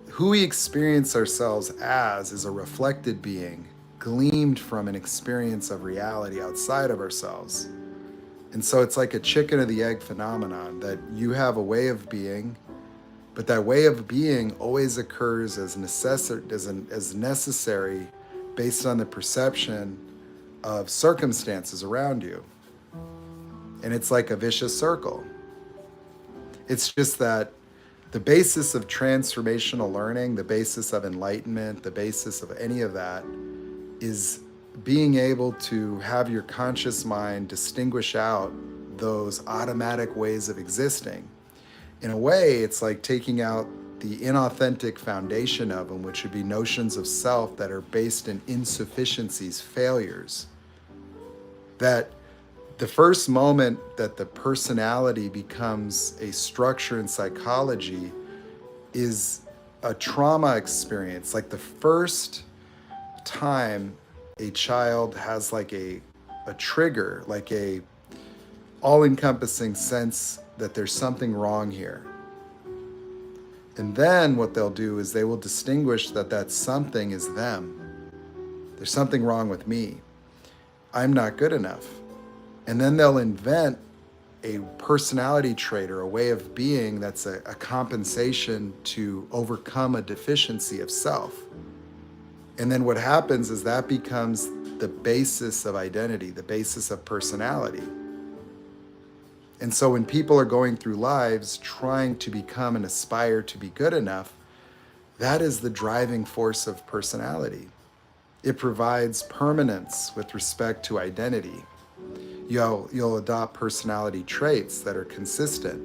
who we experience ourselves as is a reflected being gleamed from an experience of reality outside of ourselves. And so it's like a chicken or the egg phenomenon, that you have a way of being, but that way of being always occurs as necessary based on the perception of circumstances around you. And it's like a vicious circle. It's just that the basis of transformational learning, the basis of enlightenment, the basis of any of that is being able to have your conscious mind distinguish out those automatic ways of existing. In a way, it's like taking out the inauthentic foundation of them, which would be notions of self that are based in insufficiencies, failures. That the first moment that the personality becomes a structure in psychology is a trauma experience. Like the first time a child has like a trigger, like a all-encompassing sense that there's something wrong here. And then what they'll do is they will distinguish that something is them. There's something wrong with me. I'm not good enough. And then they'll invent a personality trait or a way of being that's a compensation to overcome a deficiency of self. And then what happens is that becomes the basis of identity, the basis of personality. And so when people are going through lives trying to become and aspire to be good enough, that is the driving force of personality. It provides permanence with respect to identity. You'll adopt personality traits that are consistent.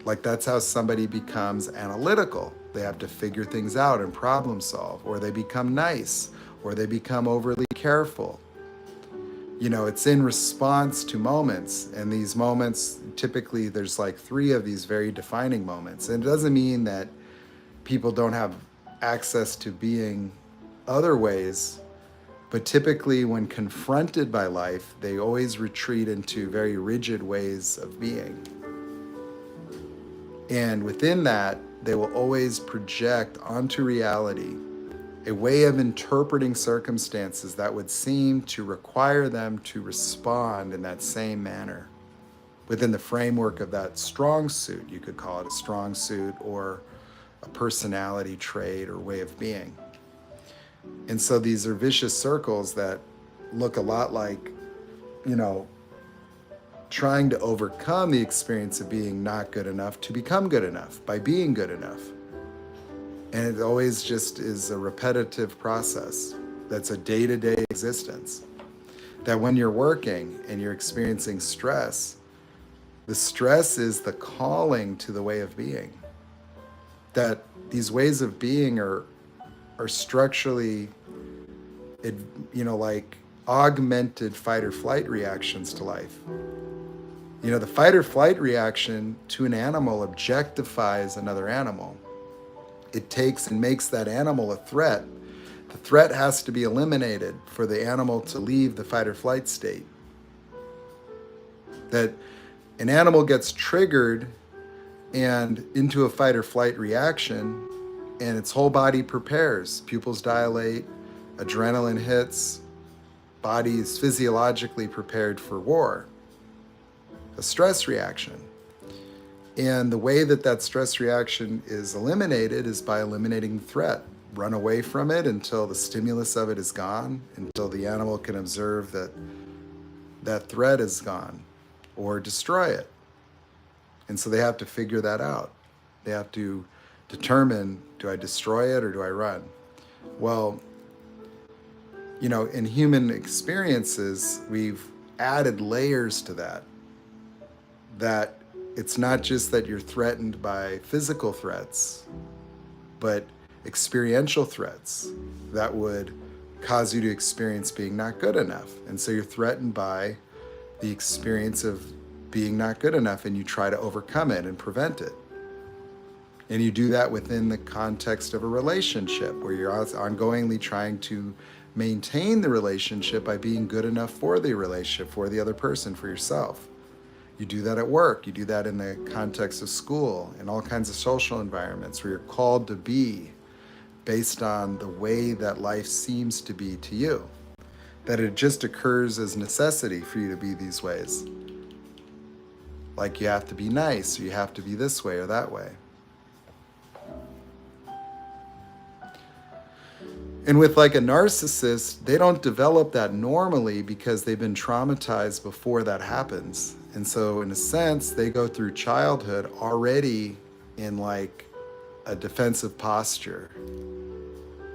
Like that's how somebody becomes analytical. They have to figure things out and problem solve, or they become nice, or they become overly careful. It's in response to moments, and these moments, typically there's like 3 of these very defining moments. And it doesn't mean that people don't have access to being other ways, but typically when confronted by life, they always retreat into very rigid ways of being. And within that, they will always project onto reality a way of interpreting circumstances that would seem to require them to respond in that same manner within the framework of that strong suit. You could call it a strong suit or a personality trait or way of being. And so these are vicious circles that look a lot like, you know, trying to overcome the experience of being not good enough to become good enough by being good enough. And it always just is a repetitive process that's a day-to-day existence. That when you're working and you're experiencing stress, the stress is the calling to the way of being. That these ways of being are structurally, like augmented fight or flight reactions to life. The fight or flight reaction to an animal objectifies another animal. It takes and makes that animal a threat. The threat has to be eliminated for the animal to leave the fight or flight state. That an animal gets triggered and into a fight or flight reaction, and its whole body prepares. Pupils dilate, adrenaline hits, body is physiologically prepared for war. A stress reaction. And the way that that stress reaction is eliminated is by eliminating the threat. Run away from it until the stimulus of it is gone, until the animal can observe that that threat is gone, or destroy it. And so they have to figure that out. They have to determine, do I destroy it or do I run? Well, in human experiences, we've added layers to that. That it's not just that you're threatened by physical threats, but experiential threats that would cause you to experience being not good enough. And so you're threatened by the experience of being not good enough, and you try to overcome it and prevent it. And you do that within the context of a relationship where you're ongoingly trying to maintain the relationship by being good enough for the relationship, for the other person, for yourself. You do that at work. You do that in the context of school, in all kinds of social environments where you're called to be based on the way that life seems to be to you. That it just occurs as necessity for you to be these ways. Like you have to be nice, or you have to be this way or that way. And with like a narcissist, they don't develop that normally because they've been traumatized before that happens. And so in a sense, they go through childhood already in like a defensive posture,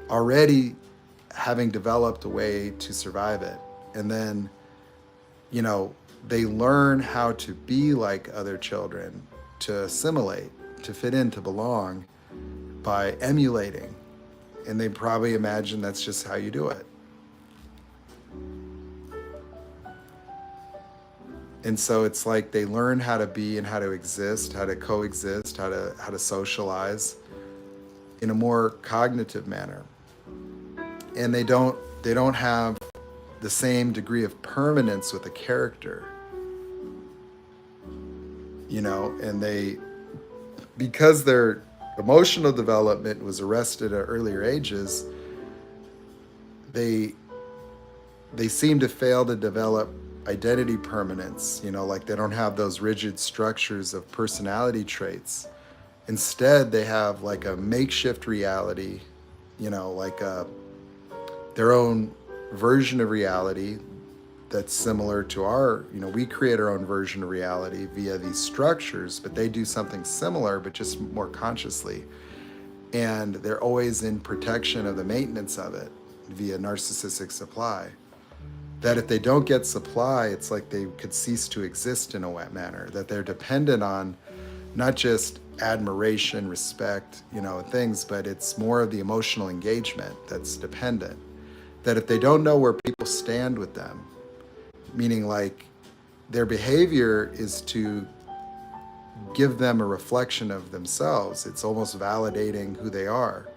already having developed a way to survive it. And then, they learn how to be like other children, to assimilate, to fit in, to belong by emulating. And they probably imagine that's just how you do it. And so it's like they learn how to be and how to exist, how to coexist, how to socialize in a more cognitive manner. And they don't have the same degree of permanence with a character. And because their emotional development was arrested at earlier ages, they seem to fail to develop identity permanence, like they don't have those rigid structures of personality traits. Instead, they have like a makeshift reality, like their own version of reality that's similar to our, we create our own version of reality via these structures, but they do something similar, but just more consciously. And they're always in protection of the maintenance of it via narcissistic supply. That if they don't get supply, it's like they could cease to exist in a wet manner, that they're dependent on not just admiration, respect, things, but it's more of the emotional engagement that's dependent. That if they don't know where people stand with them, meaning like their behavior is to give them a reflection of themselves, it's almost validating who they are,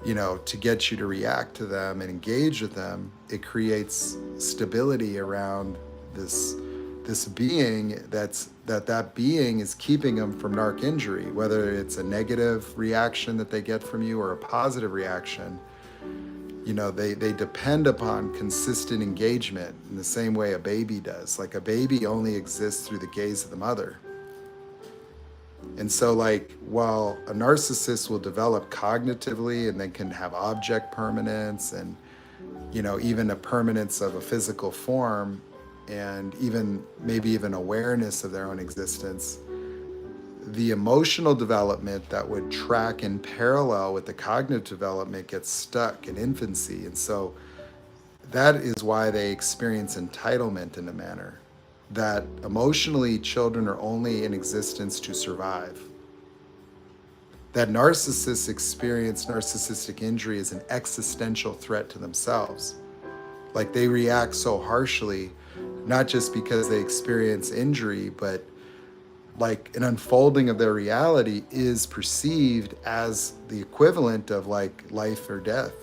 to get you to react to them and engage with them. It creates stability around this being that being is keeping them from narc injury, whether it's a negative reaction that they get from you or a positive reaction. They depend upon consistent engagement in the same way a baby does. Like a baby only exists through the gaze of the mother. And so, like, while a narcissist will develop cognitively and then can have object permanence and, even a permanence of a physical form and even maybe even awareness of their own existence, the emotional development that would track in parallel with the cognitive development gets stuck in infancy. And so that is why they experience entitlement in a manner that emotionally children are only in existence to survive. That narcissists experience narcissistic injury as an existential threat to themselves. Like they react so harshly, not just because they experience injury, but like an unfolding of their reality is perceived as the equivalent of like life or death.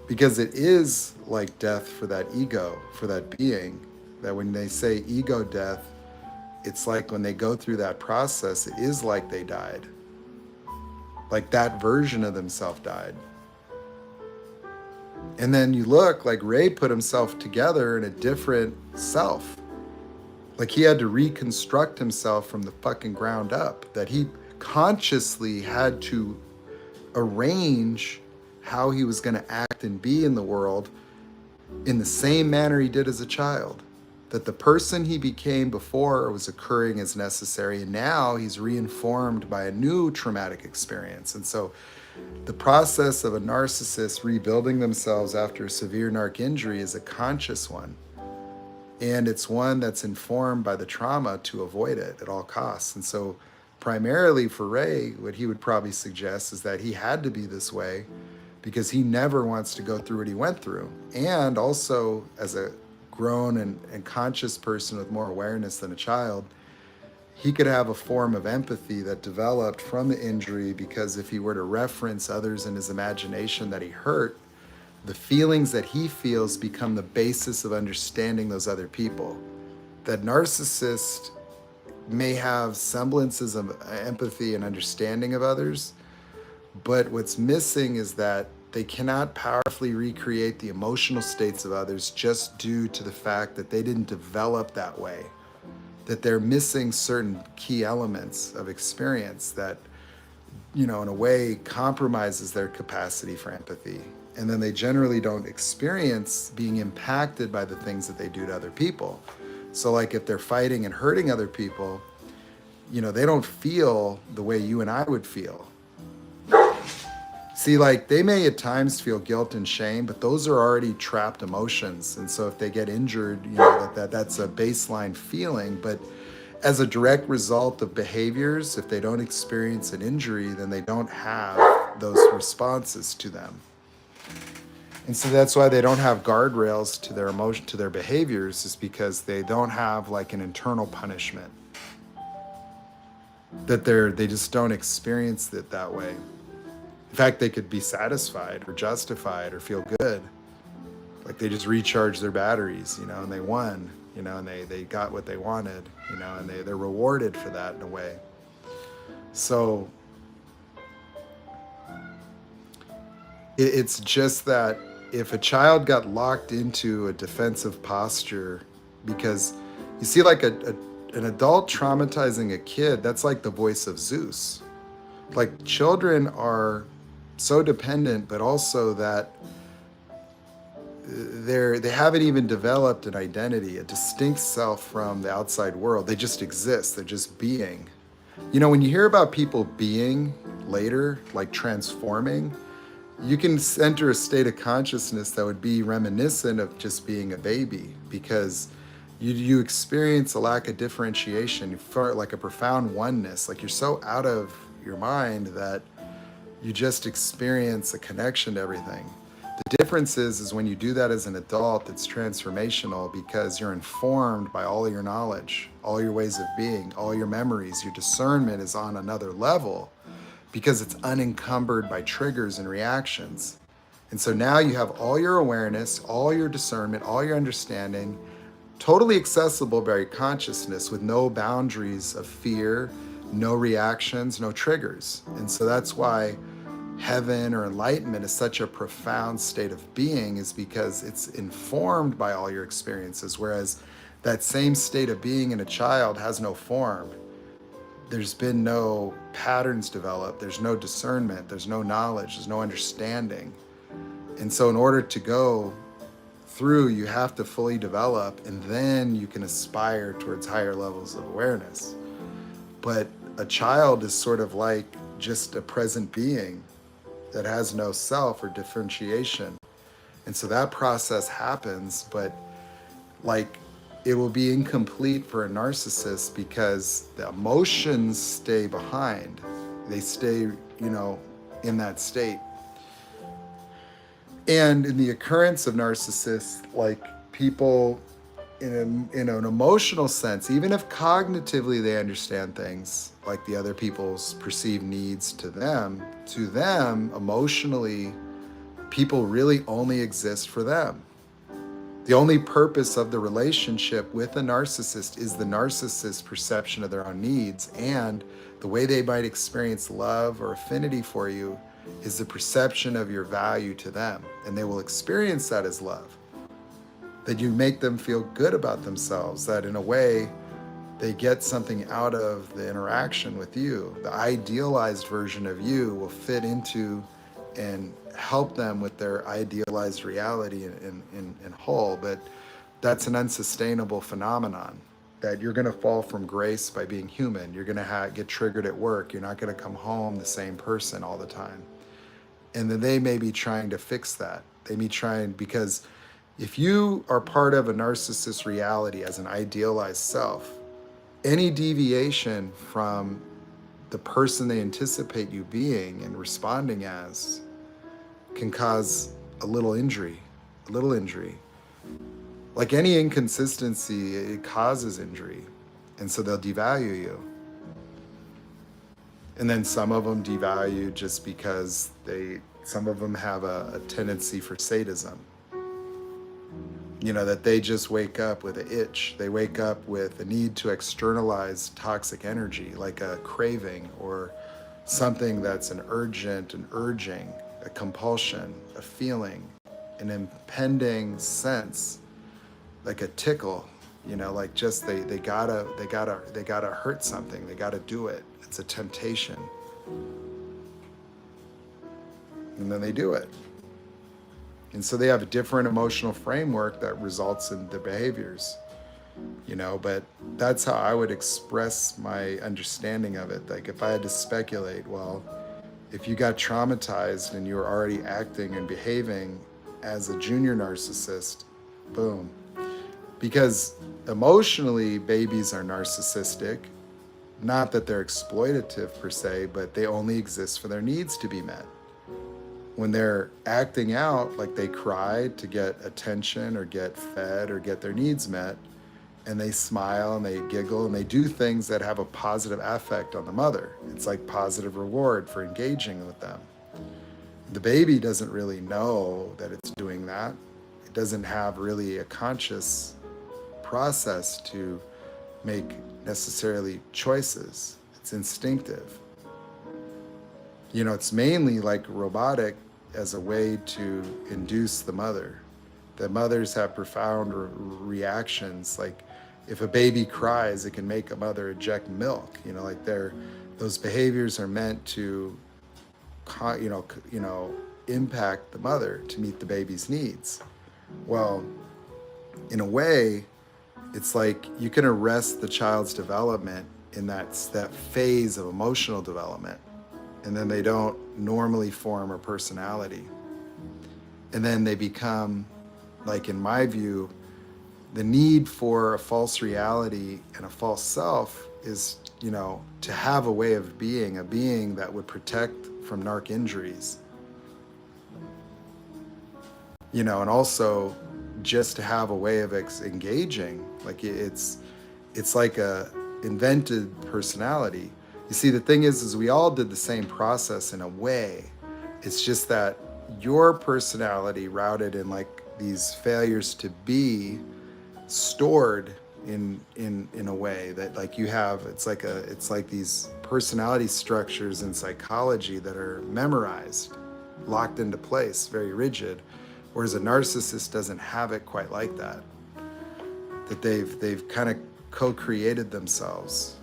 Because it is like death for that ego, for that being, that when they say ego death, it's like when they go through that process, it is like they died. Like that version of themselves died. And then you look, like Ray put himself together in a different self. Like he had to reconstruct himself from the fucking ground up, that he consciously had to arrange how he was going to act and be in the world in the same manner he did as a child. That the person he became before was occurring as necessary, and now he's reinformed by a new traumatic experience. And so the process of a narcissist rebuilding themselves after a severe narc injury is a conscious one. And it's one that's informed by the trauma to avoid it at all costs. And so primarily for Ray, what he would probably suggest is that he had to be this way because he never wants to go through what he went through. And also, as a grown and conscious person with more awareness than a child, he could have a form of empathy that developed from the injury, because if he were to reference others in his imagination that he hurt, the feelings that he feels become the basis of understanding those other people. That narcissist may have semblances of empathy and understanding of others, but what's missing is that they cannot powerfully recreate the emotional states of others just due to the fact that they didn't develop that way. That they're missing certain key elements of experience that, in a way compromises their capacity for empathy. And then they generally don't experience being impacted by the things that they do to other people. So like if they're fighting and hurting other people, they don't feel the way you and I would feel. See, like they may at times feel guilt and shame, but those are already trapped emotions. And so if they get injured, that's a baseline feeling. But as a direct result of behaviors, if they don't experience an injury, then they don't have those responses to them. And so that's why they don't have guardrails to their emotion, to their behaviors, is because they don't have like an internal punishment. That they just don't experience it that way. In fact, they could be satisfied or justified or feel good. Like they just recharged their batteries, and they won, and they got what they wanted, and they're rewarded for that in a way. So it's just that if a child got locked into a defensive posture, because you see, like an adult traumatizing a kid, that's like the voice of Zeus. Like children are so dependent, but also that they haven't even developed an identity, a distinct self from the outside world. They just exist. They're just being. When you hear about people being later, like transforming, you can enter a state of consciousness that would be reminiscent of just being a baby, because you experience a lack of differentiation. You feel like a profound oneness, like you're so out of your mind that you just experience a connection to everything. The difference is when you do that as an adult, it's transformational because you're informed by all your knowledge, all your ways of being, all your memories. Your discernment is on another level because it's unencumbered by triggers and reactions. And so now you have all your awareness, all your discernment, all your understanding, totally accessible by your consciousness with no boundaries of fear, no reactions, no triggers. And so that's why heaven or enlightenment is such a profound state of being, is because it's informed by all your experiences. Whereas that same state of being in a child has no form. There's been no patterns developed. There's no discernment. There's no knowledge. There's no understanding. And so in order to go through, you have to fully develop, and then you can aspire towards higher levels of awareness. But a child is sort of like just a present being that has no self or differentiation. And so that process happens, but like it will be incomplete for a narcissist because the emotions stay behind. They stay, in that state. And in the occurrence of narcissists, like people in an emotional sense, even if cognitively they understand things like the other people's perceived needs to them emotionally, people really only exist for them. The only purpose of the relationship with a narcissist is the narcissist's perception of their own needs, and the way they might experience love or affinity for you is the perception of your value to them, and they will experience that as love. That you make them feel good about themselves, that in a way they get something out of the interaction with you. The idealized version of you will fit into and help them with their idealized reality in whole, but that's an unsustainable phenomenon. That you're going to fall from grace by being human. You're going to get triggered at work. You're not going to come home the same person all the time. And then they may be trying to fix that. They may try because if you are part of a narcissist reality as an idealized self, any deviation from the person they anticipate you being and responding as can cause a little injury. Like any inconsistency, it causes injury. And so they'll devalue you. And then some of them devalue just because some of them have a tendency for sadism. That they just wake up with an itch. They wake up with a need to externalize toxic energy, like a craving or something that's an urgent, an urging, a compulsion, a feeling, an impending sense, like a tickle, like just they gotta hurt something. They gotta do it. It's a temptation. And then they do it. And so they have a different emotional framework that results in the behaviors, but that's how I would express my understanding of it. Like if I had to speculate, well, if you got traumatized and you were already acting and behaving as a junior narcissist, boom. Because emotionally, babies are narcissistic. Not that they're exploitative per se, but they only exist for their needs to be met. When they're acting out, like they cry to get attention or get fed or get their needs met, and they smile and they giggle and they do things that have a positive affect on the mother. It's like positive reward for engaging with them. The baby doesn't really know that it's doing that. It doesn't have really a conscious process to make necessarily choices. It's instinctive. It's mainly like robotic as a way to induce the mother. The mothers have profound reactions. Like if a baby cries, it can make a mother eject milk. Those behaviors are meant to, impact the mother to meet the baby's needs. Well, in a way, it's like you can arrest the child's development in that phase of emotional development. And then they don't normally form a personality. And then they become, like in my view, the need for a false reality and a false self is, to have a way of being, a being that would protect from narc injuries. And also just to have a way of engaging, like it's like a invented personality. You see, the thing is we all did the same process in a way. It's just that your personality routed in like these failures to be stored in a way that like you have, it's like these personality structures in psychology that are memorized, locked into place, very rigid, whereas a narcissist doesn't have it quite like that. that they've kind of co-created themselves,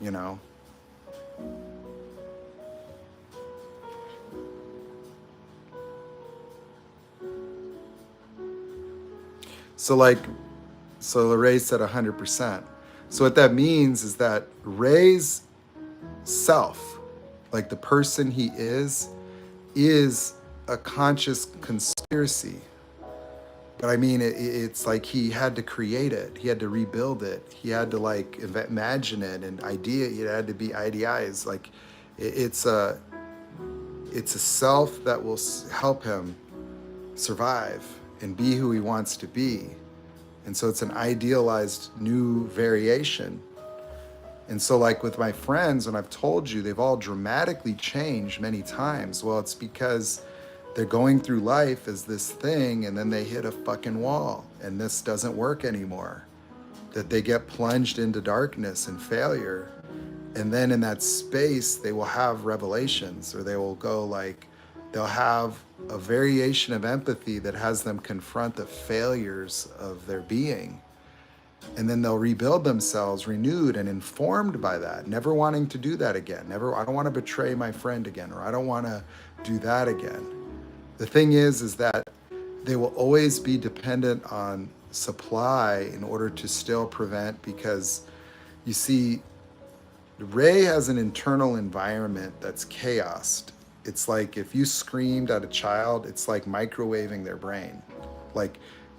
you know. So like, so Ray said 100%. So what that means is that Ray's self, like the person he is a conscious conspiracy. But I mean, it's like he had to create it. He had to rebuild it. He had to like imagine it and it had to be idealized. Like it's a self that will help him survive and be who he wants to be. And so it's an idealized new variation. And so like with my friends, and I've told you, they've all dramatically changed many times. Well, it's because they're going through life as this thing and then they hit a fucking wall and this doesn't work anymore. That they get plunged into darkness and failure. And then in that space, they will have revelations, or they will go like, they'll have a variation of empathy that has them confront the failures of their being. And then they'll rebuild themselves renewed and informed by that, never wanting to do that again. I don't want to betray my friend again, or I don't want to do that again. The thing is that they will always be dependent on supply in order to still prevent, because you see, Ray has an internal environment that's chaos. It's like if you screamed at a child, it's like microwaving their brain. Like,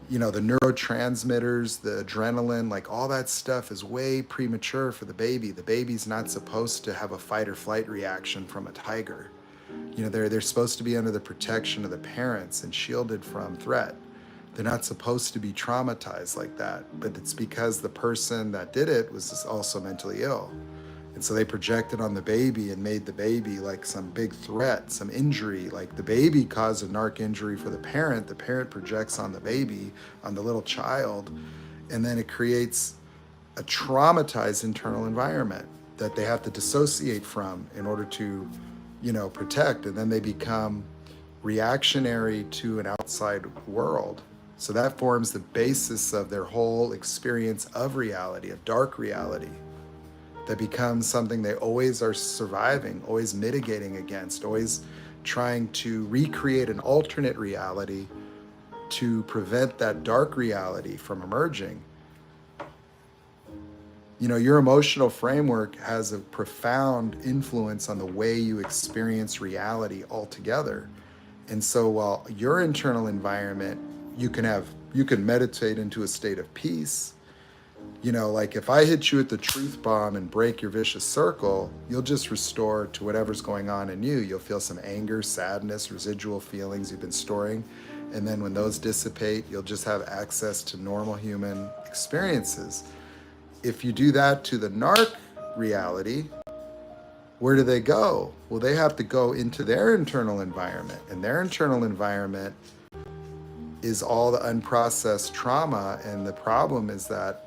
you know, the neurotransmitters, the adrenaline, like all that stuff is way premature for the baby. The baby's not supposed to have a fight or flight reaction from a tiger. You know, they're supposed to be under the protection of the parents and shielded from threat. They're not supposed to be traumatized like that, but it's because the person that did it was also mentally ill. And so they projected on the baby and made the baby like some big threat, some injury. Like the baby caused a narc injury for the parent projects on the baby, on the little child, and then it creates a traumatized internal environment that they have to dissociate from in order to, you know, protect. And then they become reactionary to an outside world. So that forms the basis of their whole experience of reality, of dark reality. That becomes something they always are surviving, always mitigating against, always trying to recreate an alternate reality to prevent that dark reality from emerging. You know, your emotional framework has a profound influence on the way you experience reality altogether. And so while your internal environment, you can meditate into a state of peace. You know, like if I hit you with the truth bomb and break your vicious circle, you'll just restore to whatever's going on in you. You'll feel some anger, sadness, residual feelings you've been storing. And then when those dissipate, you'll just have access to normal human experiences. If you do that to the narc reality, where do they go? Well, they have to go into their internal environment. And their internal environment is all the unprocessed trauma. And the problem is that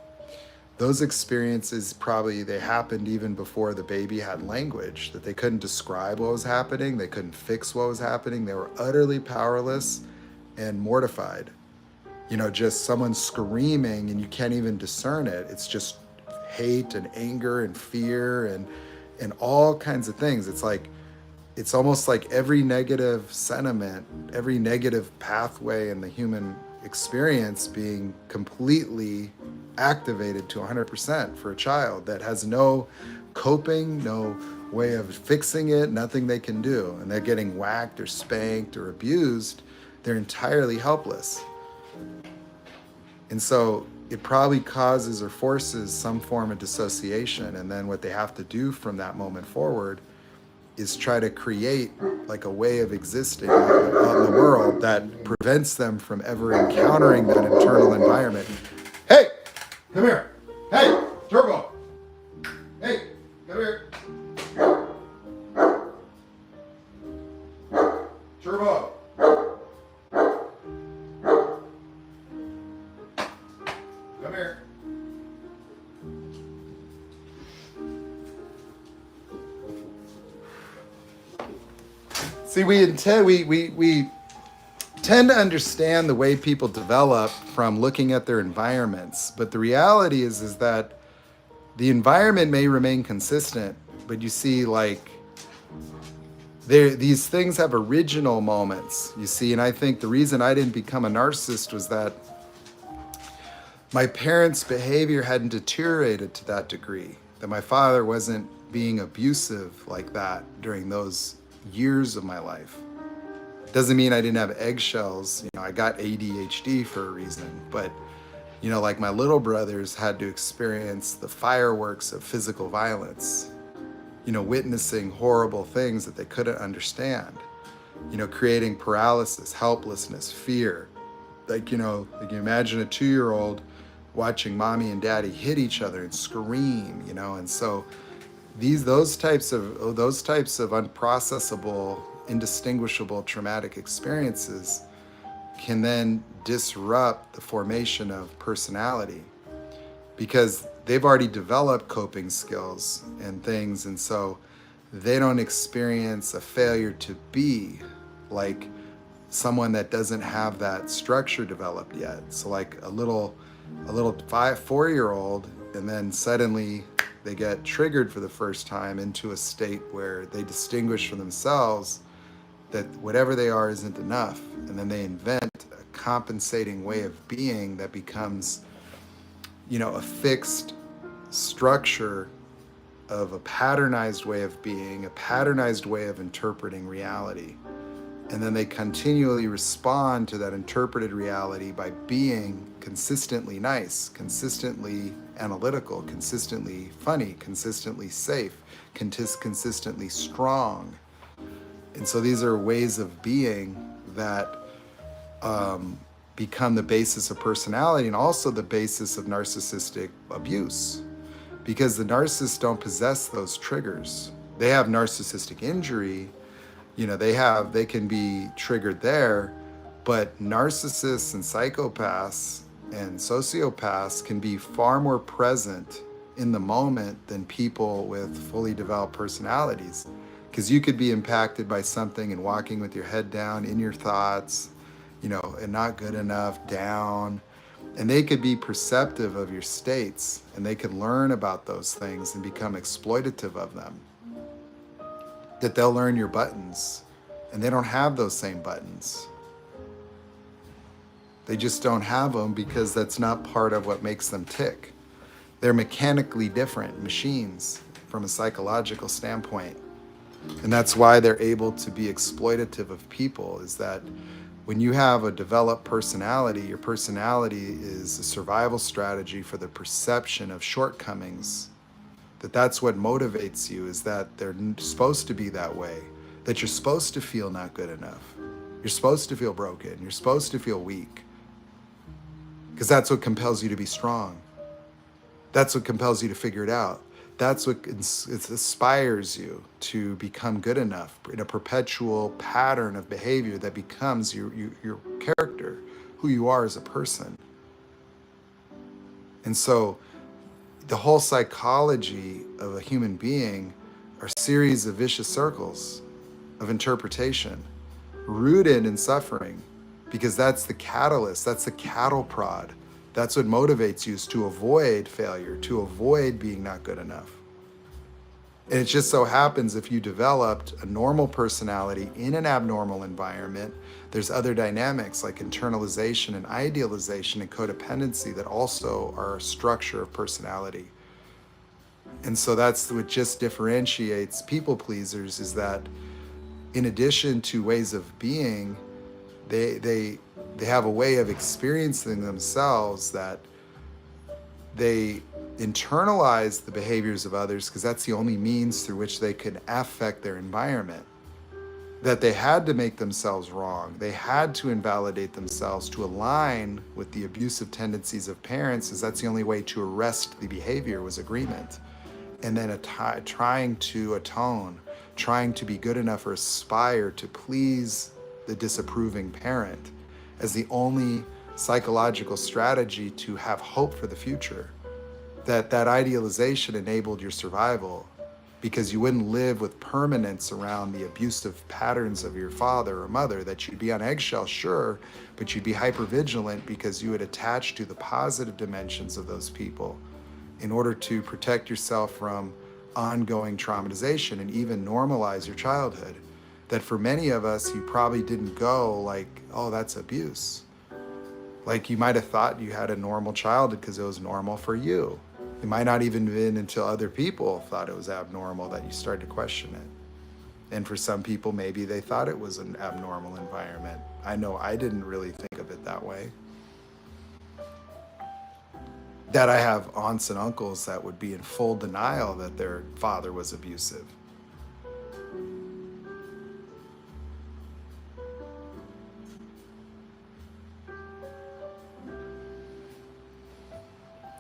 those experiences probably, they happened even before the baby had language, that they couldn't describe what was happening. They couldn't fix what was happening. They were utterly powerless and mortified. You know, just someone screaming and you can't even discern it. It's just hate and anger and fear and all kinds of things. It's like, it's almost like every negative sentiment, every negative pathway in the human experience being completely activated to 100% for a child that has no coping, no way of fixing it, nothing they can do. And they're getting whacked or spanked or abused. They're entirely helpless. And so it probably causes or forces some form of dissociation. And then what they have to do from that moment forward is try to create like a way of existing out in the world that prevents them from ever encountering that internal environment. Hey, come here. Hey, Turbo. Hey, come here. Turbo. Come here. See, we tend to understand the way people develop from looking at their environments. But the reality is that the environment may remain consistent, but you see, like, these things have original moments, you see. And I think the reason I didn't become a narcissist was that my parents' behavior hadn't deteriorated to that degree, that my father wasn't being abusive like that during those years of my life. Doesn't mean I didn't have eggshells. I got ADHD for a reason, but like my little brothers had to experience the fireworks of physical violence, witnessing horrible things that they couldn't understand, creating paralysis, helplessness, fear. Like you imagine a 2-year-old watching mommy and daddy hit each other and scream, and so those types of unprocessable, indistinguishable traumatic experiences can then disrupt the formation of personality because they've already developed coping skills and things, and so they don't experience a failure to be like someone that doesn't have that structure developed yet. So like a little 4-year-old, and then suddenly they get triggered for the first time into a state where they distinguish for themselves that whatever they are isn't enough. And then they invent a compensating way of being that becomes, a fixed structure of a patternized way of being, a patternized way of interpreting reality. And then they continually respond to that interpreted reality by being consistently nice, consistently analytical, consistently funny, consistently safe, consistently strong. And so these are ways of being that become the basis of personality and also the basis of narcissistic abuse, because the narcissists don't possess those triggers. They have narcissistic injury, they can be triggered there, but narcissists and psychopaths and sociopaths can be far more present in the moment than people with fully developed personalities. Because you could be impacted by something and walking with your head down in your thoughts, and not good enough, down. And they could be perceptive of your states, and they could learn about those things and become exploitative of them. That they'll learn your buttons, and they don't have those same buttons. They just don't have them because that's not part of what makes them tick. They're mechanically different machines from a psychological standpoint. And that's why they're able to be exploitative of people, is that when you have a developed personality, your personality is a survival strategy for the perception of shortcomings. That's what motivates you, is that they're supposed to be that way, that you're supposed to feel not good enough. You're supposed to feel broken. You're supposed to feel weak. Because that's what compels you to be strong. That's what compels you to figure it out. That's what inspires you to become good enough in a perpetual pattern of behavior that becomes your character, who you are as a person. And so the whole psychology of a human being are a series of vicious circles of interpretation rooted in suffering, because that's the catalyst, that's the cattle prod. That's what motivates you, is to avoid failure, to avoid being not good enough. And it just so happens if you developed a normal personality in an abnormal environment, there's other dynamics like internalization and idealization and codependency that also are a structure of personality. And so that's what just differentiates people pleasers, is that in addition to ways of being, they have a way of experiencing themselves that they internalize the behaviors of others, because that's the only means through which they could affect their environment. That they had to make themselves wrong. They had to invalidate themselves to align with the abusive tendencies of parents, as that's the only way to arrest the behavior, was agreement. And then trying to atone, trying to be good enough or aspire to please the disapproving parent as the only psychological strategy to have hope for the future. That idealization enabled your survival. because you wouldn't live with permanence around the abusive patterns of your father or mother, that you'd be on eggshells, sure, but you'd be hypervigilant because you would attach to the positive dimensions of those people in order to protect yourself from ongoing traumatization and even normalize your childhood. That for many of us, you probably didn't go like, oh, that's abuse. Like you might have thought you had a normal childhood because it was normal for you. It might not even been until other people thought it was abnormal that you started to question it. And for some people, maybe they thought it was an abnormal environment. I know I didn't really think of it that way. That I have aunts and uncles that would be in full denial that their father was abusive.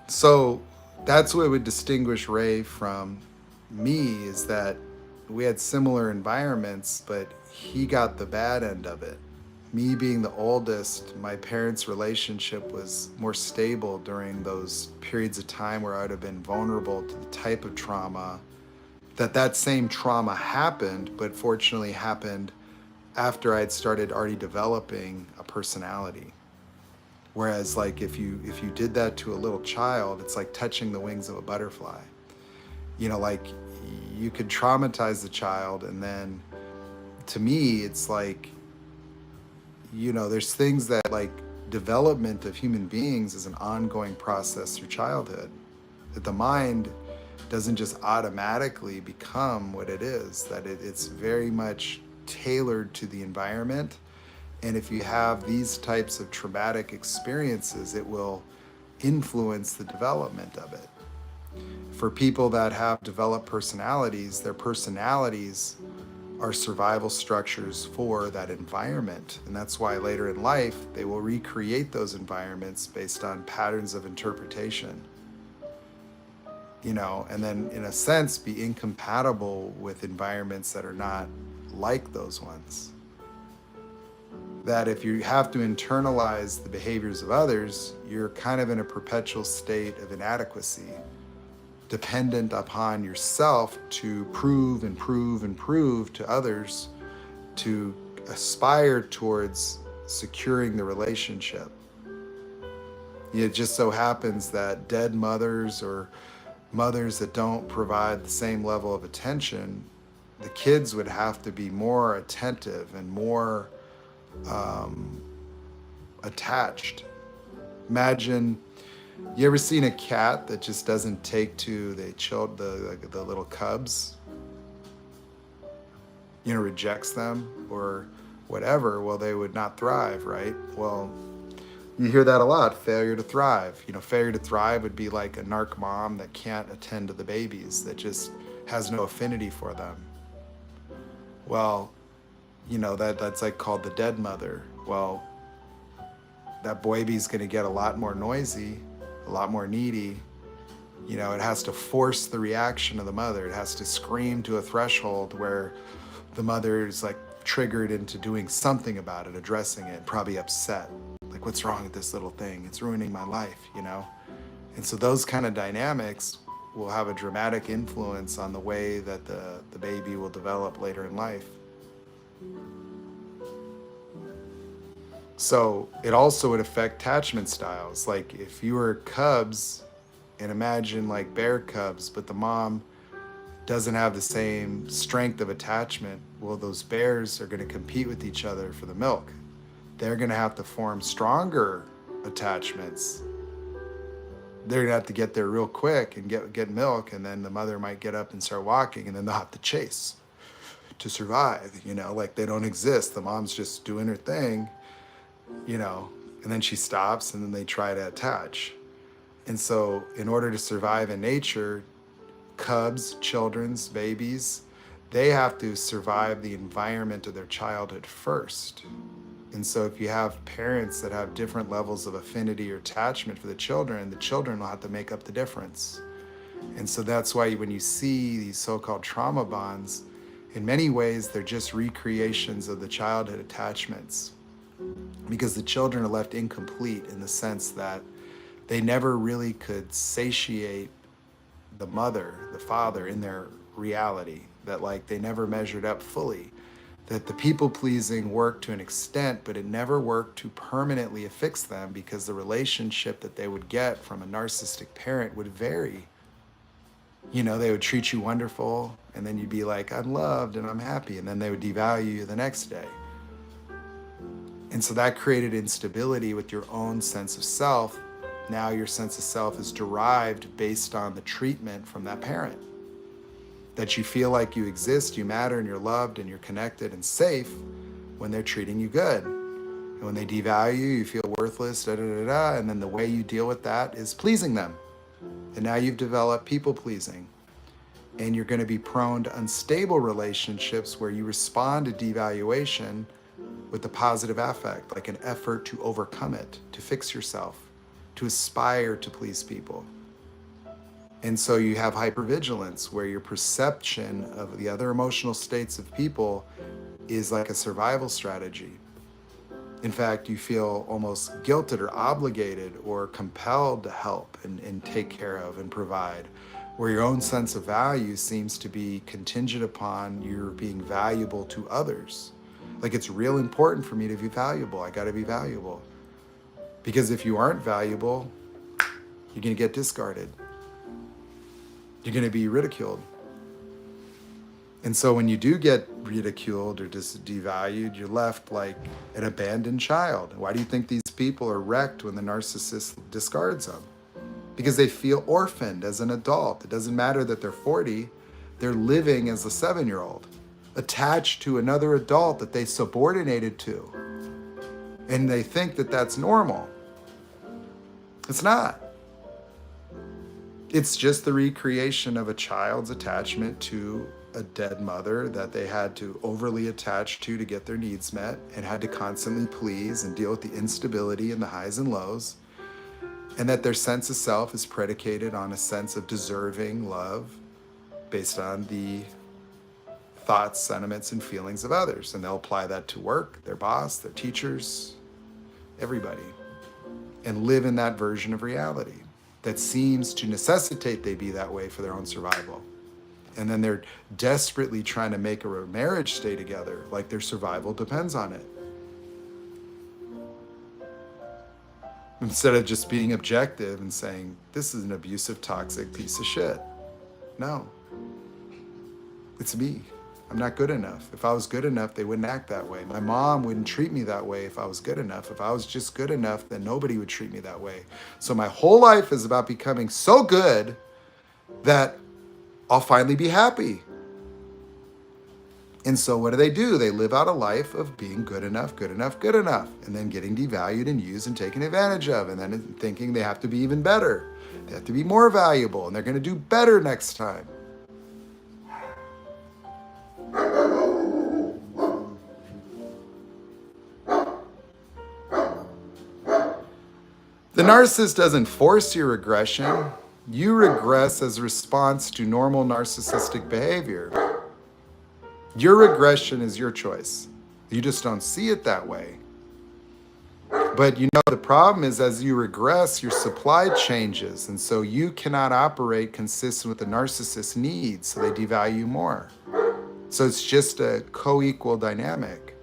So that's what would distinguish Ray from me, is that we had similar environments, but he got the bad end of it. Me being the oldest, my parents' relationship was more stable during those periods of time where I would have been vulnerable to the type of trauma. That same trauma happened, but fortunately happened after I'd started already developing a personality. Whereas like if you did that to a little child, it's like touching the wings of a butterfly. You know, like you could traumatize the child, and then to me it's like, you know, there's things that like development of human beings is an ongoing process through childhood. That the mind doesn't just automatically become what it is, that it's very much tailored to the environment. And if you have these types of traumatic experiences, it will influence the development of it. For people that have developed personalities, their personalities are survival structures for that environment. And that's why later in life, they will recreate those environments based on patterns of interpretation. You know, and then in a sense, be incompatible with environments that are not like those ones. That if you have to internalize the behaviors of others, you're kind of in a perpetual state of inadequacy, dependent upon yourself to prove and prove and prove to others, to aspire towards securing the relationship. It just so happens that dead mothers or mothers that don't provide the same level of attention, the kids would have to be more attentive and more attached. Imagine, you ever seen a cat that just doesn't take to the little cubs? You know, rejects them or whatever. Well, they would not thrive, right? Well, you hear that a lot, failure to thrive. You know, failure to thrive would be like a narc mom that can't attend to the babies, that just has no affinity for them. Well, you know, that's like called the dead mother. Well, that baby's gonna get a lot more noisy, a lot more needy. You know, it has to force the reaction of the mother. It has to scream to a threshold where the mother is like triggered into doing something about it, addressing it, probably upset. Like, what's wrong with this little thing? It's ruining my life, you know? And so those kind of dynamics will have a dramatic influence on the way that the baby will develop later in life. So it also would affect attachment styles. Like if you were cubs, and imagine like bear cubs, but the mom doesn't have the same strength of attachment, well, those bears are going to compete with each other for the milk. They're going to have to form stronger attachments. They're going to have to get there real quick and get milk, and then the mother might get up and start walking, and then they'll have to chase to survive, you know, like they don't exist. The mom's just doing her thing, you know, and then she stops, and then they try to attach. And so in order to survive in nature, cubs, children's, babies, they have to survive the environment of their childhood first. And so if you have parents that have different levels of affinity or attachment for the children will have to make up the difference. And so that's why when you see these so-called trauma bonds, in many ways, they're just recreations of the childhood attachments, because the children are left incomplete in the sense that they never really could satiate the mother, the father in their reality, that like they never measured up fully, that the people pleasing worked to an extent, but it never worked to permanently affix them, because the relationship that they would get from a narcissistic parent would vary. You know, they would treat you wonderful, and then you'd be like, I'm loved and I'm happy, and then they would devalue you the next day. And so that created instability with your own sense of self. Now your sense of self is derived based on the treatment from that parent. That you feel like you exist, you matter, and you're loved, and you're connected and safe when they're treating you good. And when they devalue you, you feel worthless, and then the way you deal with that is pleasing them. And now you've developed people pleasing. And you're going to be prone to unstable relationships where you respond to devaluation with a positive affect, like an effort to overcome it, to fix yourself, to aspire to please people. And so you have hypervigilance, where your perception of the other emotional states of people is like a survival strategy. In fact, you feel almost guilted or obligated or compelled to help and take care of and provide, where your own sense of value seems to be contingent upon your being valuable to others. Like, it's real important for me to be valuable. I got to be valuable. Because if you aren't valuable, you're going to get discarded. You're going to be ridiculed. And so when you do get ridiculed or just devalued, you're left like an abandoned child. Why do you think these people are wrecked when the narcissist discards them? Because they feel orphaned as an adult. It doesn't matter that they're 40. They're living as a 7-year-old, attached to another adult that they subordinated to. And they think that that's normal. It's not. It's just the recreation of a child's attachment to a dead mother that they had to overly attach to get their needs met, and had to constantly please and deal with the instability and the highs and lows. And that their sense of self is predicated on a sense of deserving love based on the thoughts, sentiments, and feelings of others. And they'll apply that to work, their boss, their teachers, everybody, and live in that version of reality that seems to necessitate they be that way for their own survival. And then they're desperately trying to make a marriage stay together, like their survival depends on it. Instead of just being objective and saying, this is an abusive, toxic piece of shit. No, it's me. I'm not good enough. If I was good enough, they wouldn't act that way. My mom wouldn't treat me that way if I was good enough. If I was just good enough, then nobody would treat me that way. So my whole life is about becoming so good that I'll finally be happy. And so what do? They live out a life of being good enough, good enough, good enough, and then getting devalued and used and taken advantage of, and then thinking they have to be even better. They have to be more valuable, and they're going to do better next time. The narcissist doesn't force your regression. You regress as a response to normal narcissistic behavior. Your regression is your choice. You just don't see it that way. But you know, the problem is, as you regress, your supply changes. And so you cannot operate consistent with the narcissist's needs. So they devalue you more. So it's just a co-equal dynamic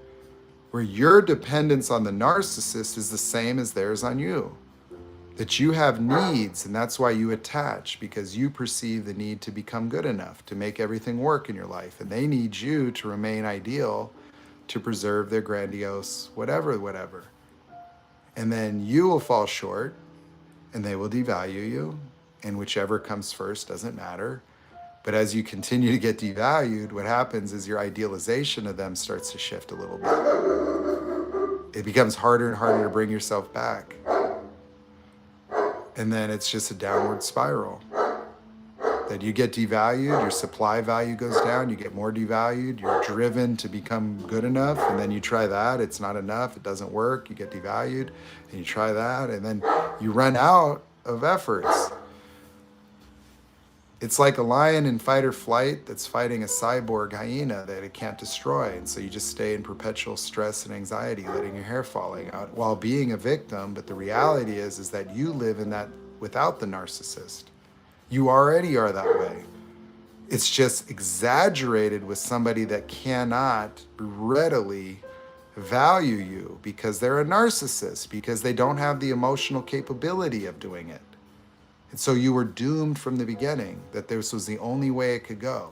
where your dependence on the narcissist is the same as theirs on you. That you have needs, and that's why you attach, because you perceive the need to become good enough, to make everything work in your life. And they need you to remain ideal, to preserve their grandiose whatever. And then you will fall short, and they will devalue you, and whichever comes first doesn't matter. But as you continue to get devalued, what happens is your idealization of them starts to shift a little bit. It becomes harder and harder to bring yourself back. And then it's just a downward spiral. That you get devalued, your supply value goes down, you get more devalued, you're driven to become good enough, and then you try that, it's not enough, it doesn't work, you get devalued, and you try that, and then you run out of efforts. It's like a lion in fight or flight that's fighting a cyborg hyena that it can't destroy. And so you just stay in perpetual stress and anxiety, letting your hair falling out while being a victim. But the reality is that you live in that without the narcissist. You already are that way. It's just exaggerated with somebody that cannot readily value you because they're a narcissist, because they don't have the emotional capability of doing it. And so you were doomed from the beginning that this was the only way it could go,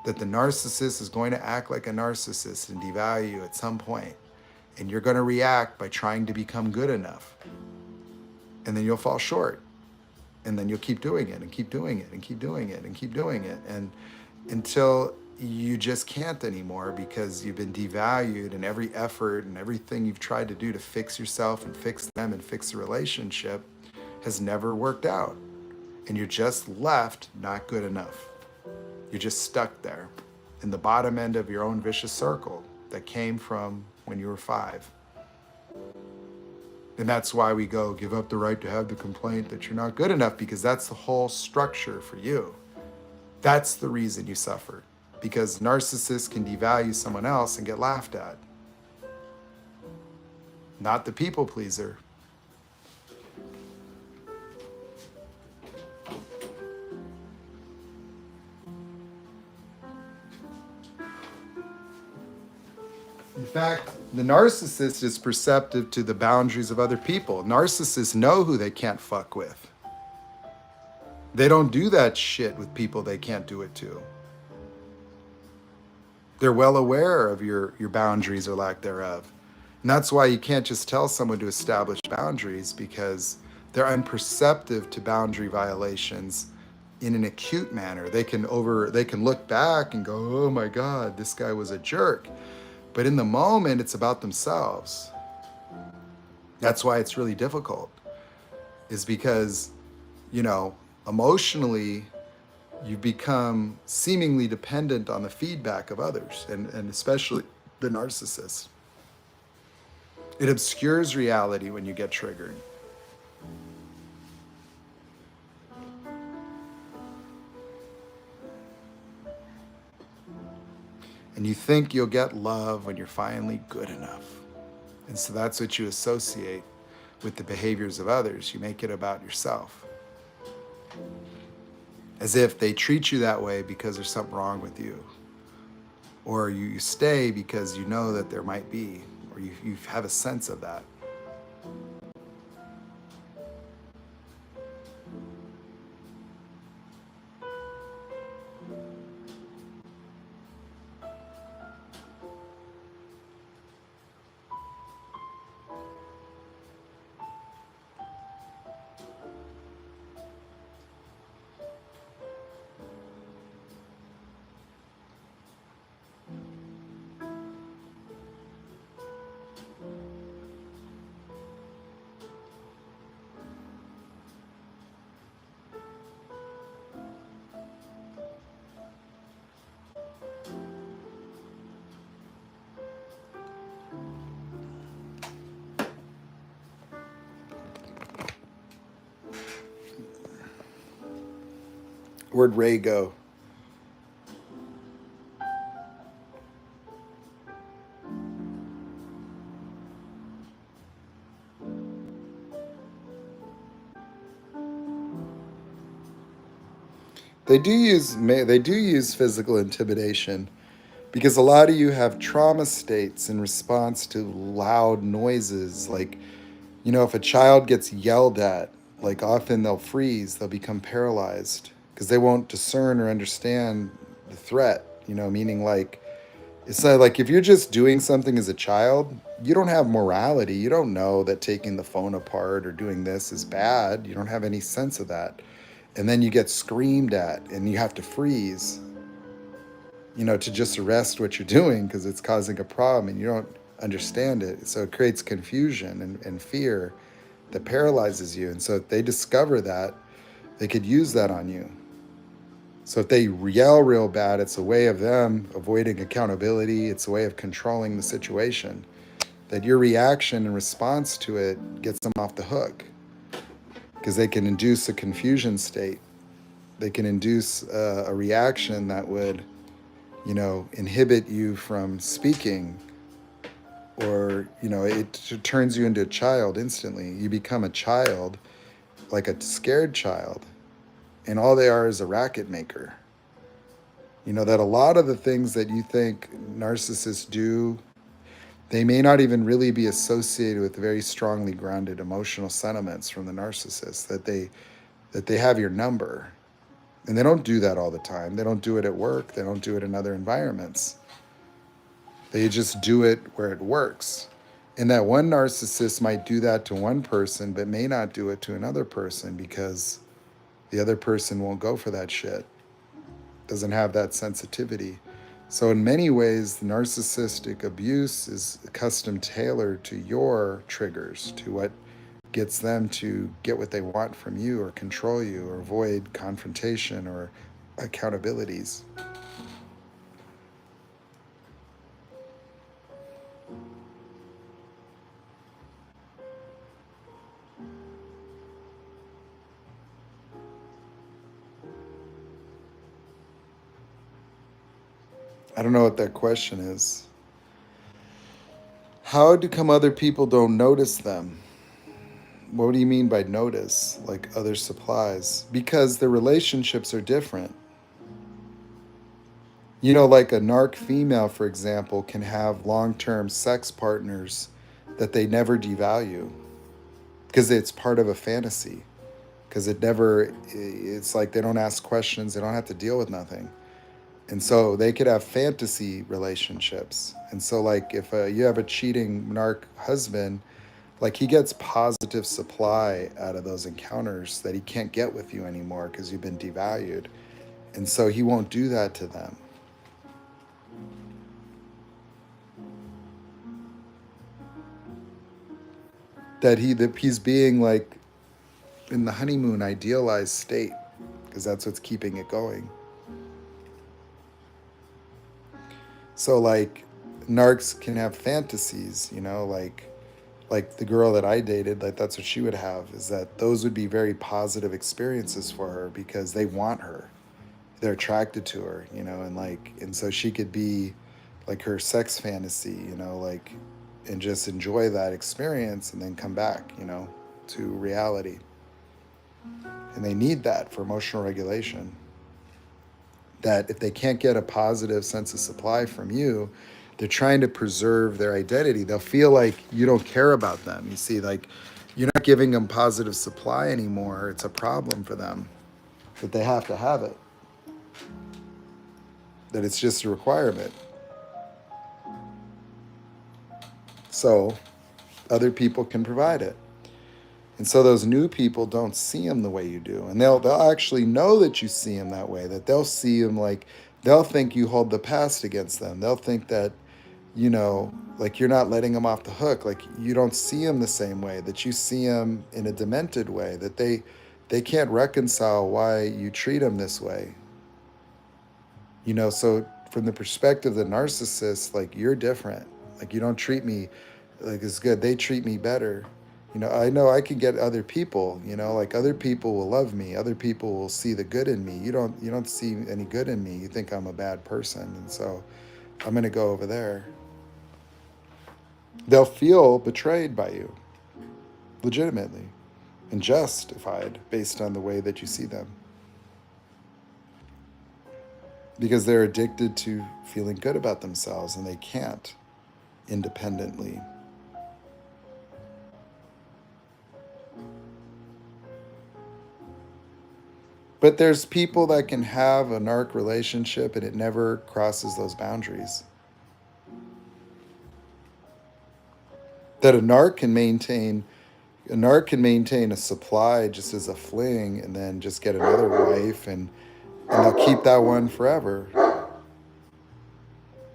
that the narcissist is going to act like a narcissist and devalue you at some point. And you're going to react by trying to become good enough. And then you'll fall short. And then you'll keep doing it and keep doing it and keep doing it and keep doing it. And until you just can't anymore because you've been devalued, and every effort and everything you've tried to do to fix yourself and fix them and fix the relationship has never worked out. And you're just left not good enough. You're just stuck there in the bottom end of your own vicious circle that came from when you were 5. And that's why we go, give up the right to have the complaint that you're not good enough, because that's the whole structure for you. That's the reason you suffer, because narcissists can devalue someone else and get laughed at. Not the people pleaser. In fact, the narcissist is perceptive to the boundaries of other people. Narcissists know who they can't fuck with. They don't do that shit with people they can't do it to. They're well aware of your boundaries or lack thereof. And that's why you can't just tell someone to establish boundaries, because they're unperceptive to boundary violations in an acute manner. They can look back and go, oh my God, this guy was a jerk. But in the moment, it's about themselves. That's why it's really difficult, is because, emotionally, you become seemingly dependent on the feedback of others, and especially the narcissist. It obscures reality when you get triggered. And you think you'll get love when you're finally good enough. And so that's what you associate with the behaviors of others. You make it about yourself. As if they treat you that way because there's something wrong with you. Or you stay because you know that there might be, or you have a sense of that. Where'd Ray go? They do use physical intimidation, because a lot of you have trauma states in response to loud noises. Like, if a child gets yelled at, like, often they'll freeze, they'll become paralyzed because they won't discern or understand the threat, meaning like, it's not like if you're just doing something as a child, you don't have morality. You don't know that taking the phone apart or doing this is bad. You don't have any sense of that. And then you get screamed at and you have to freeze, to just arrest what you're doing because it's causing a problem and you don't understand it. So it creates confusion and fear that paralyzes you. And so if they discover that, they could use that on you. So if they yell real bad, it's a way of them avoiding accountability. It's a way of controlling the situation. That your reaction and response to it gets them off the hook, because they can induce a confusion state. They can induce a reaction that would, inhibit you from speaking, or, it turns you into a child instantly. You become a child, like a scared child, and all they are is a racket maker. You know, that a lot of the things that you think narcissists do, they may not even really be associated with very strongly grounded emotional sentiments from the narcissist, that they have your number. And they don't do that all the time. They don't do it at work. They don't do it in other environments. They just do it where it works. And that one narcissist might do that to one person, but may not do it to another person because the other person won't go for that shit, doesn't have that sensitivity. So, in many ways, narcissistic abuse is custom tailored to your triggers, to what gets them to get what they want from you or control you or avoid confrontation or accountabilities. I don't know what that question is. How do come other people don't notice them? What do you mean by notice? Like other supplies? Because the relationships are different. You know, like a narc female, for example, can have long term sex partners that they never devalue because it's part of a fantasy. Because it's like they don't ask questions, they don't have to deal with nothing. And so they could have fantasy relationships. And so, like, if you have a cheating narc husband, like he gets positive supply out of those encounters that he can't get with you anymore because you've been devalued. And so he won't do that to them. That he's being like in the honeymoon idealized state because that's what's keeping it going. So like narcs can have fantasies, you know, like the girl that I dated, like that's what she would have, is that those would be very positive experiences for her because they want her. They're attracted to her, you know, and so she could be like her sex fantasy, you know, like and just enjoy that experience and then come back, you know, to reality. And they need that for emotional regulation. That if they can't get a positive sense of supply from you, they're trying to preserve their identity. They'll feel like you don't care about them. You see, like you're not giving them positive supply anymore. It's a problem for them, but they have to have it. That it's just a requirement. So other people can provide it. And so those new people don't see them the way you do. And they'll actually know that you see them that way, that they'll see them like, they'll think you hold the past against them. They'll think that, you know, like you're not letting them off the hook. Like you don't see them the same way, that you see them in a demented way, that they can't reconcile why you treat them this way. You know, so from the perspective of the narcissist, like you're different. Like you don't treat me like as good. They treat me better. You know I can get other people, you know, like other people will love me. Other people will see the good in me. You don't see any good in me. You think I'm a bad person. And so I'm going to go over there. They'll feel betrayed by you legitimately and justified based on the way that you see them. Because they're addicted to feeling good about themselves and they can't independently. But there's people that can have a narc relationship and it never crosses those boundaries. That a narc can maintain a supply just as a fling and then just get another wife and they'll keep that one forever.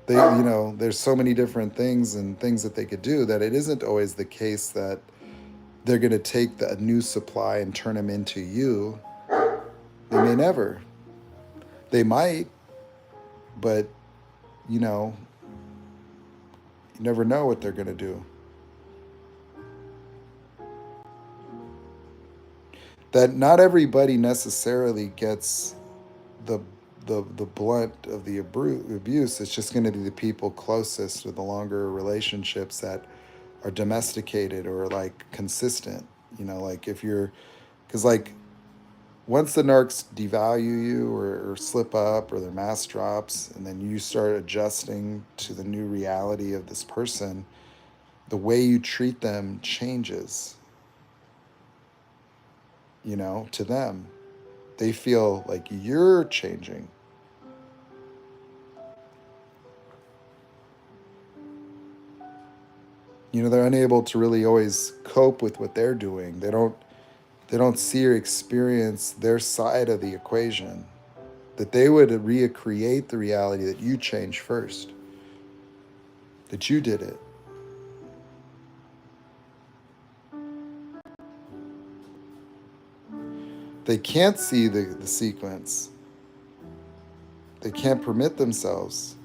There's so many different things and things that they could do that it isn't always the case that they're going to take the new supply and turn them into you. They may never. They might, but you never know what they're going to do. That not everybody necessarily gets the the blunt of the abuse. It's just going to be the people closest to the longer relationships that are domesticated or like consistent. Like if you're, because like once the narcs devalue you or slip up or their mask drops, and then you start adjusting to the new reality of this person, the way you treat them changes, to them. They feel like you're changing. They're unable to really always cope with what they're doing. They don't see or experience their side of the equation. That they would recreate the reality that you changed first, that you did it. They can't see the sequence. They can't permit themselves.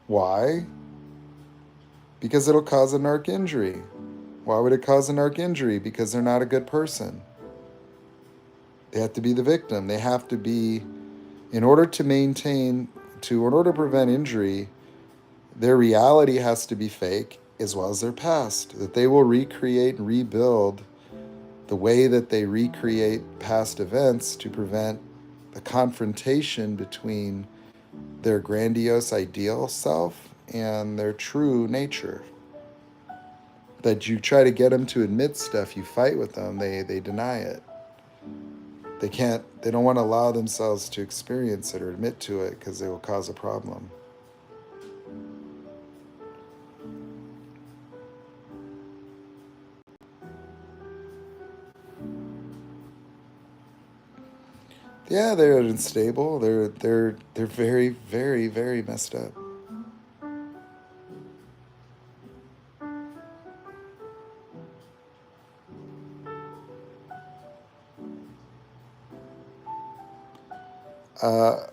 Why? Because it'll cause a narc injury. Why would it cause a narc injury? Because they're not a good person. They have to be the victim. They have to be, in order to prevent injury, their reality has to be fake as well as their past. That they will recreate and rebuild the way that they recreate past events to prevent the confrontation between their grandiose ideal self and their true nature. That you try to get them to admit stuff, you fight with them, they deny it. They don't want to allow themselves to experience it or admit to it because they will cause a problem. Yeah, they're unstable. They're very, very, very messed up.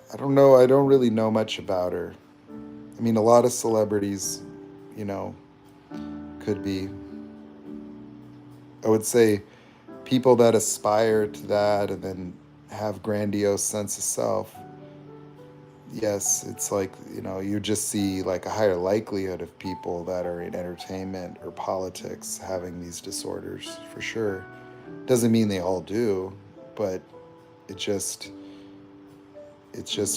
I don't know. I don't really know much about her. I mean, a lot of celebrities, could be. I would say people that aspire to that and then have grandiose sense of self. Yes, it's like, you just see like a higher likelihood of people that are in entertainment or politics having these disorders for sure. Doesn't mean they all do, but it just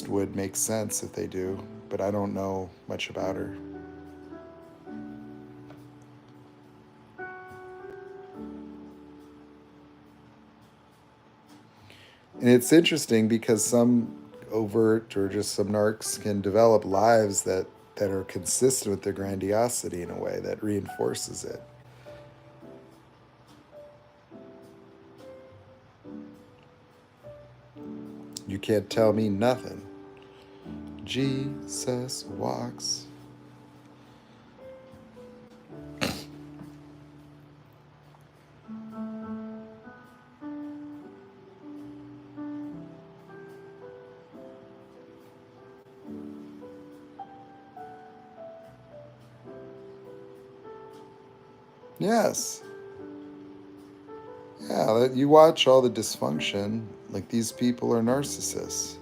would make sense if they do. But I don't know much about her. And it's interesting because some overt or just some narcs can develop lives that are consistent with their grandiosity in a way that reinforces it. You can't tell me nothing. Jesus walks. Yes. Yeah, you watch all the dysfunction, like these people are narcissists.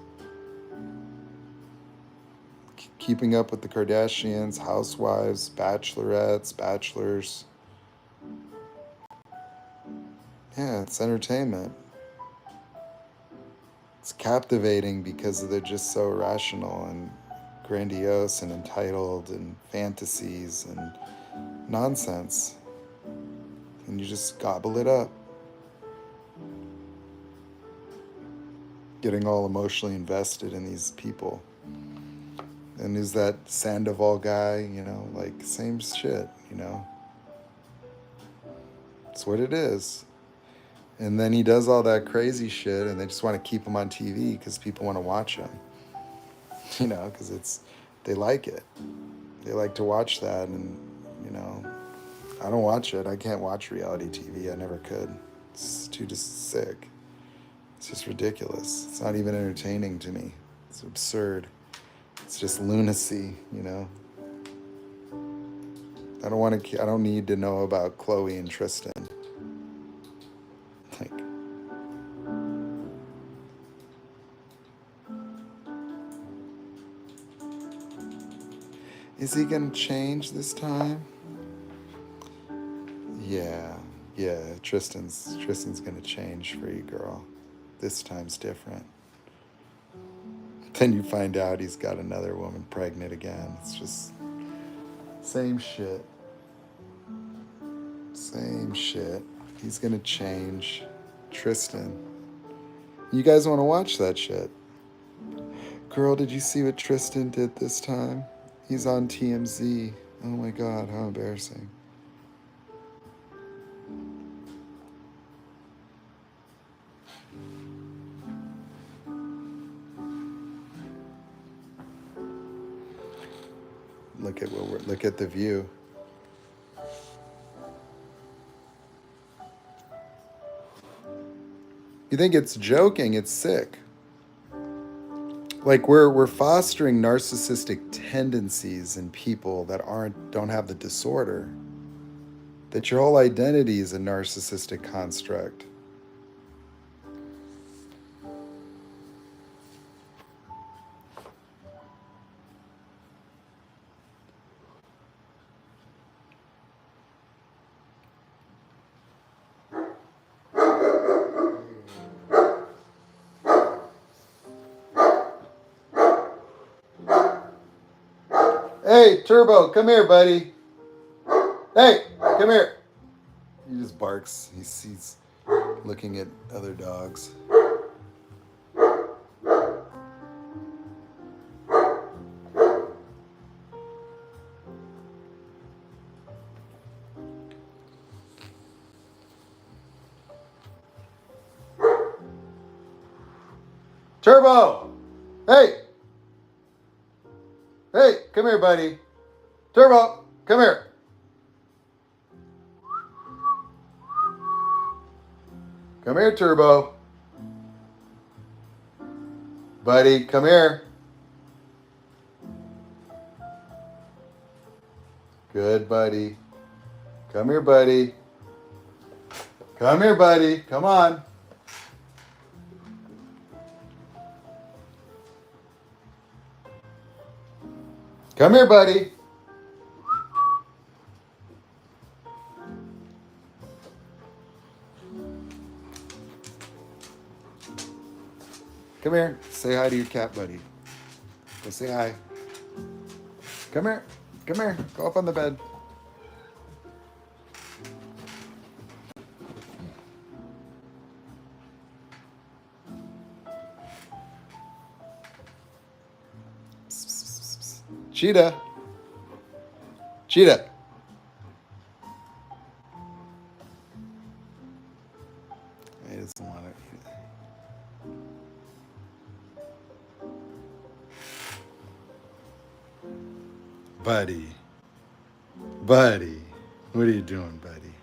Keeping up with the Kardashians, housewives, bachelorettes, bachelors. Yeah, it's entertainment. It's captivating because they're just so irrational and grandiose and entitled and fantasies and nonsense. And you just gobble it up. Getting all emotionally invested in these people. And who's that Sandoval guy, like same shit, It's what it is. And then he does all that crazy shit and they just want to keep him on TV because people want to watch him, because they like it. They like to watch that and, I don't watch it. I can't watch reality TV. I never could. It's too just sick. It's just ridiculous. It's not even entertaining to me. It's absurd. It's just lunacy, I don't need to know about Chloe and Tristan. Like, is he gonna change this time? Yeah, Yeah, Tristan's gonna change for you, girl. This time's different. Then you find out he's got another woman pregnant again. It's just same shit. Same shit. He's gonna change. Tristan. You guys wanna watch that shit? Girl, did you see what Tristan did this time? He's on TMZ. Oh my god, how embarrassing. Look at the view. You think it's joking, it's sick. Like we're fostering narcissistic tendencies in people that don't have the disorder. That your whole identity is a narcissistic construct. Hey, Turbo, come here, buddy. Hey, come here. He just barks. He's looking at other dogs. Turbo! Hey! Hey, come here, buddy. Turbo, come here. Come here, Turbo. Buddy, come here. Good, buddy. Come here, buddy. Come here, buddy. Come on. Come here, buddy. Come here. Say hi to your cat buddy. Go say hi. Come here. Come here. Go up on the bed. Cheetah. Cheetah. He doesn't want to eat it. Buddy. Buddy. What are you doing, buddy?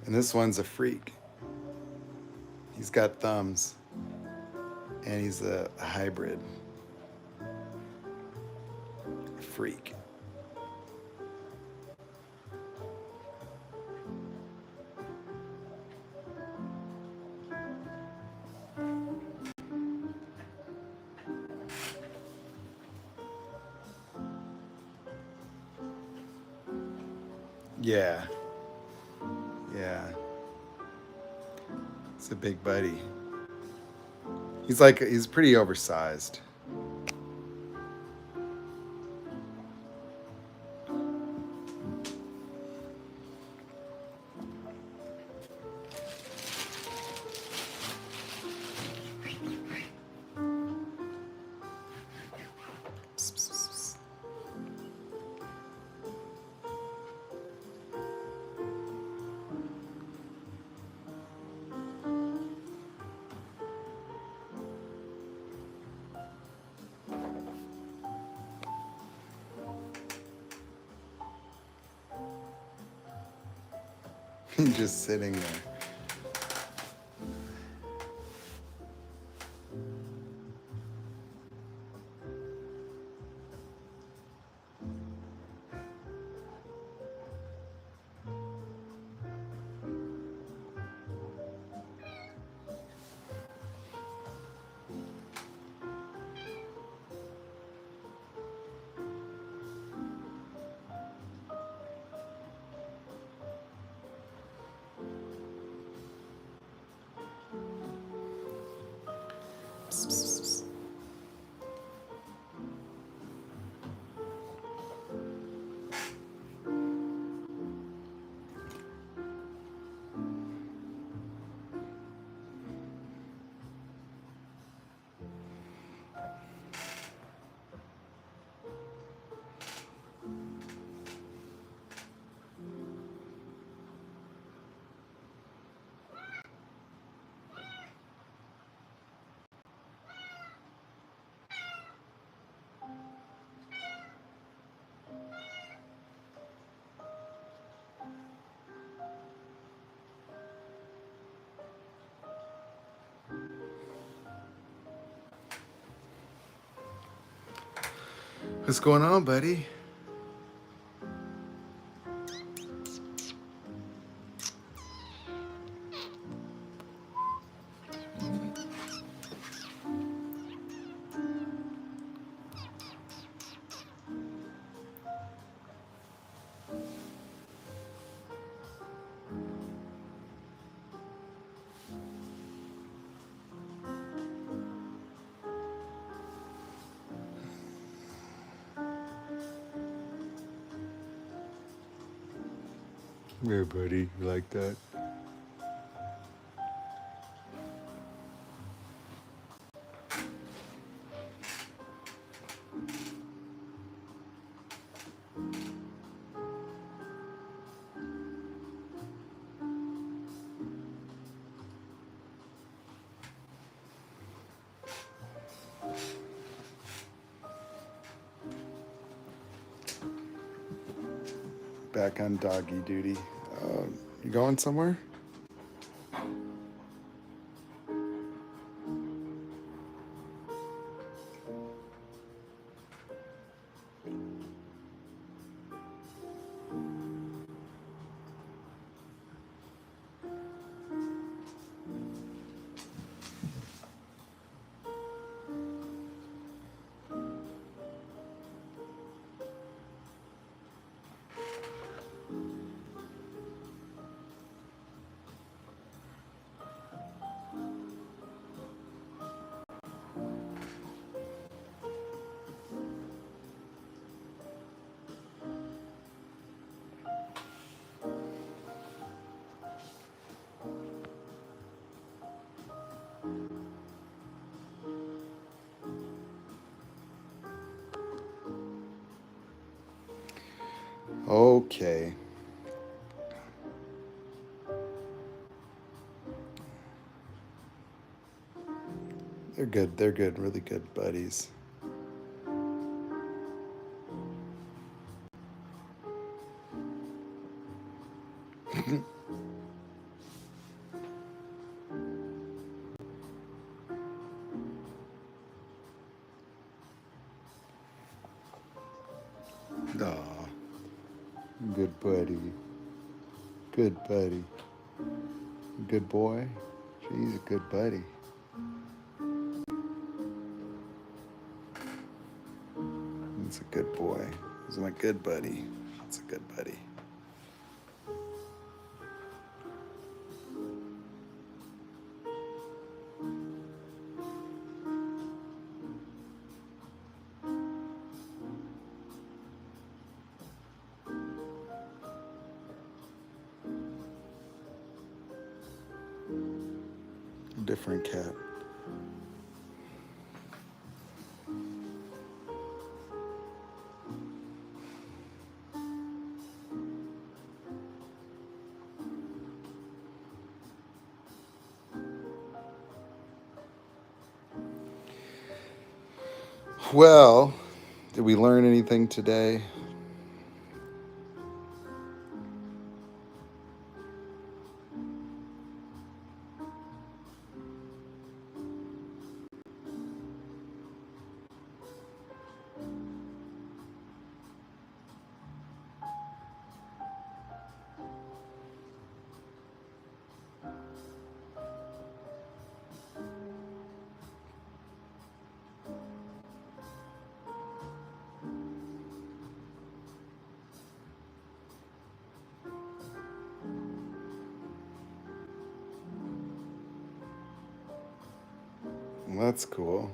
And this one's a freak. He's got thumbs. And he's a hybrid. Freak. Yeah. Yeah. It's a big buddy. He's pretty oversized. Just sitting there. What's going on, buddy? Here, buddy, you like that? Back on doggy duty. You going somewhere? Okay. They're good. They're good. Really good buddies. Aw, good buddy. Good buddy. Good boy. He's a good buddy. He's a good boy. He's my good buddy. That's a good buddy. Different cat. Well, did we learn anything today? Well, that's cool.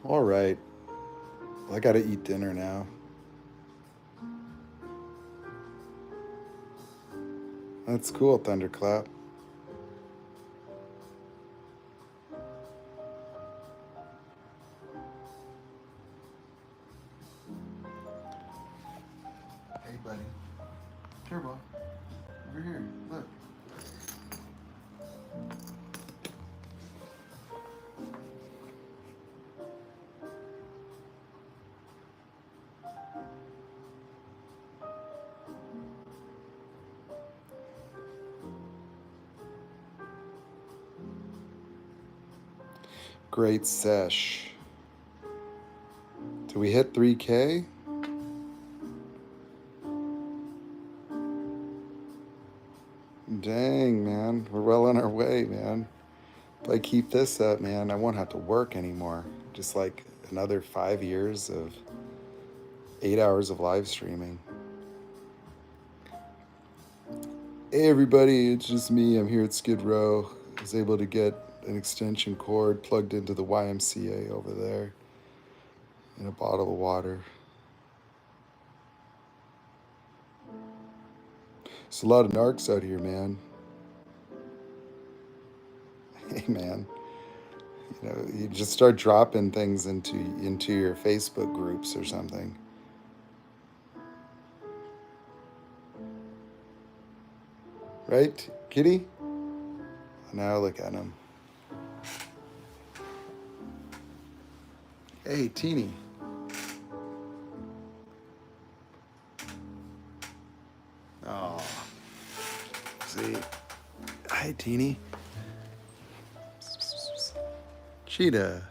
All right. Well, I gotta eat dinner now. That's cool, Thunderclap. Hey, buddy. Turbo. Over here. Look. Great sesh. Did we hit 3K? Dang, man. We're well on our way, man. If I keep this up, man, I won't have to work anymore. Just like another 5 years of 8 hours of live streaming. Hey, everybody. It's just me. I'm here at Skid Row. I was able to get an extension cord plugged into the YMCA over there and a bottle of water. There's a lot of narcs out here, man. Hey, man. You know, you just start dropping things into your Facebook groups or something. Right, kitty? Now look at him. Hey, Teeny. Oh, see. Hi, Teeny. Cheetah.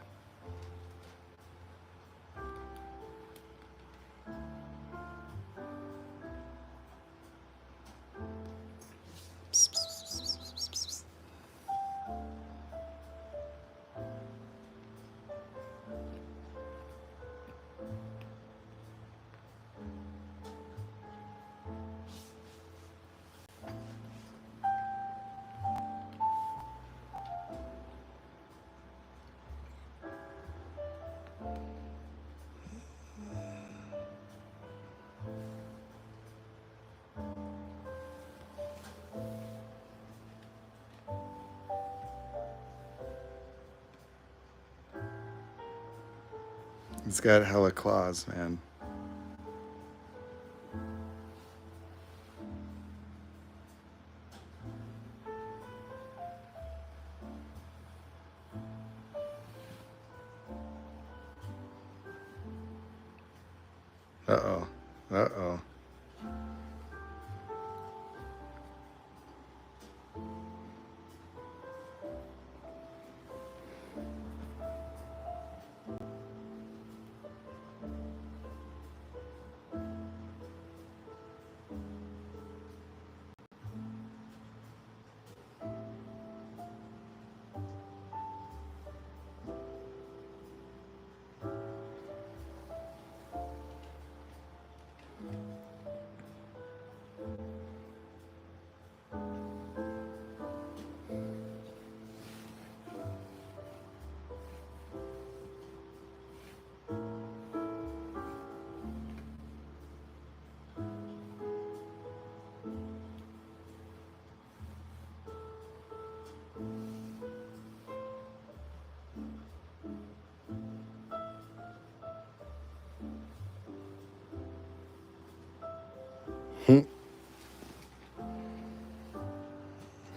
He's got hella claws, man. Uh-oh. Uh-oh.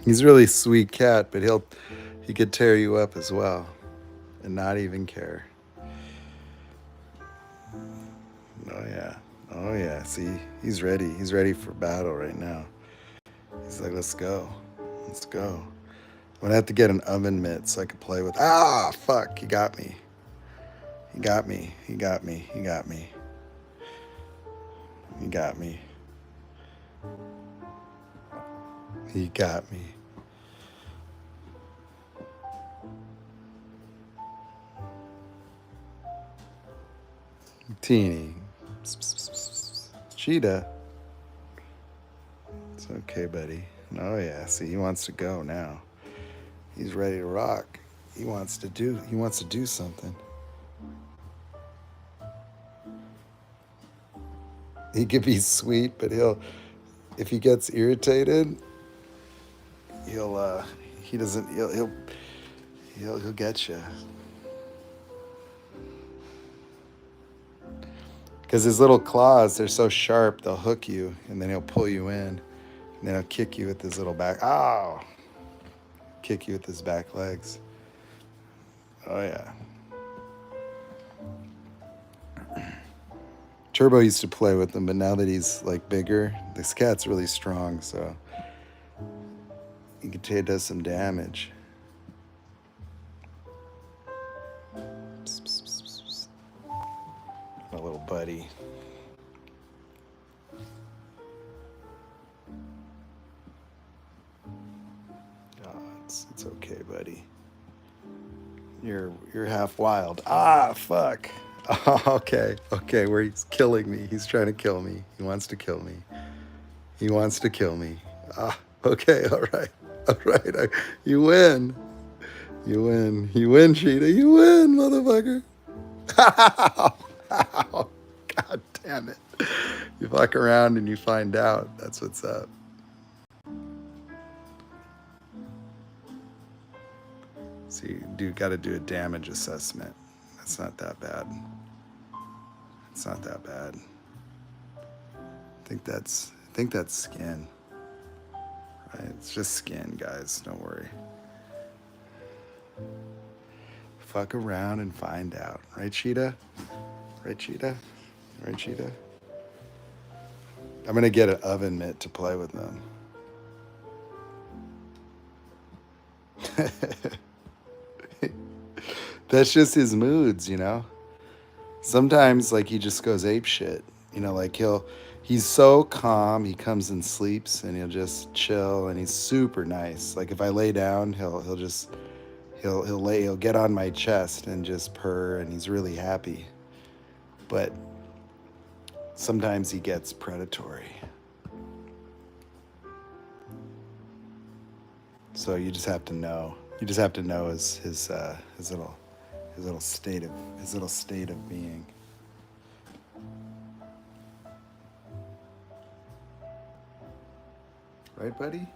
He's a really sweet cat, but he could tear you up as well and not even care. Oh yeah. Oh yeah. See, he's ready. He's ready for battle right now. He's like, let's go. Let's go. I'm gonna have to get an oven mitt so I can play with. Ah, fuck! He got me. He got me. He got me. He got me. He got me. He got me. Teeny. Cheetah. It's okay, buddy. Oh yeah, see, he wants to go now. He's ready to rock. He wants to do something. He could be sweet, but if he gets irritated, he'll he doesn't he'll get you. Because his little claws, they're so sharp, they'll hook you, and then he'll pull you in, and then he'll kick you with his little back. Ow! Kick you with his back legs. Oh yeah. Turbo used to play with him, but now that he's like bigger, this cat's really strong, so he can tell it does some damage. Psst, psst, psst, psst, psst. My little buddy. Oh, it's okay, buddy. You're half wild. Ah, fuck. Oh, okay, where he's killing me. He's trying to kill me. He wants to kill me. He wants to kill me. Ah, okay, all right. You win. You win. You win, Cheetah. You win, motherfucker. Ow. God damn it. You fuck around and you find out. That's what's up. So you got to do a damage assessment. That's not that bad. It's not that bad. I think that's skin. Right? It's just skin, guys. Don't worry. Fuck around and find out. Right, Cheetah? Right, Cheetah? Right, Cheetah? I'm going to get an oven mitt to play with them. That's just his moods, you know? Sometimes, like, he just goes ape shit. You know, like, he's so calm, he comes and sleeps, and he'll just chill, and he's super nice. Like, if I lay down, he'll get on my chest and just purr, and he's really happy. But sometimes he gets predatory. So you just have to know. You just have to know his little state of being. Right, buddy?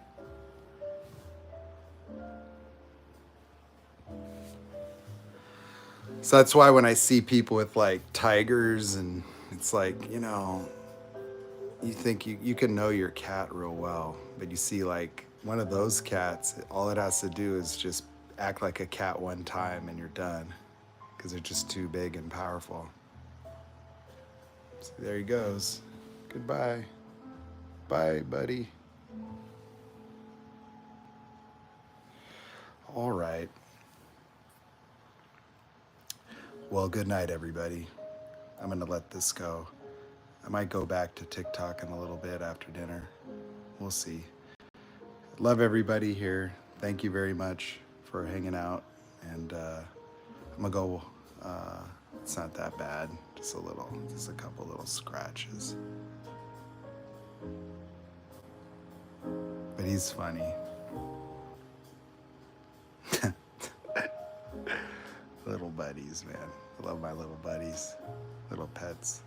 So that's why when I see people with like tigers, and it's like, you know, you think you can know your cat real well, but you see like one of those cats, all it has to do is just act like a cat one time and you're done, because they're just too big and powerful. So there he goes. Goodbye. Bye, buddy. All right. Well, good night, everybody. I'm going to let this go. I might go back to TikTok in a little bit after dinner. We'll see. Love everybody here. Thank you very much for hanging out. And I'm going to go. It's not that bad. Just a couple little scratches. But he's funny. Little buddies, man. I love my little buddies. Little pets.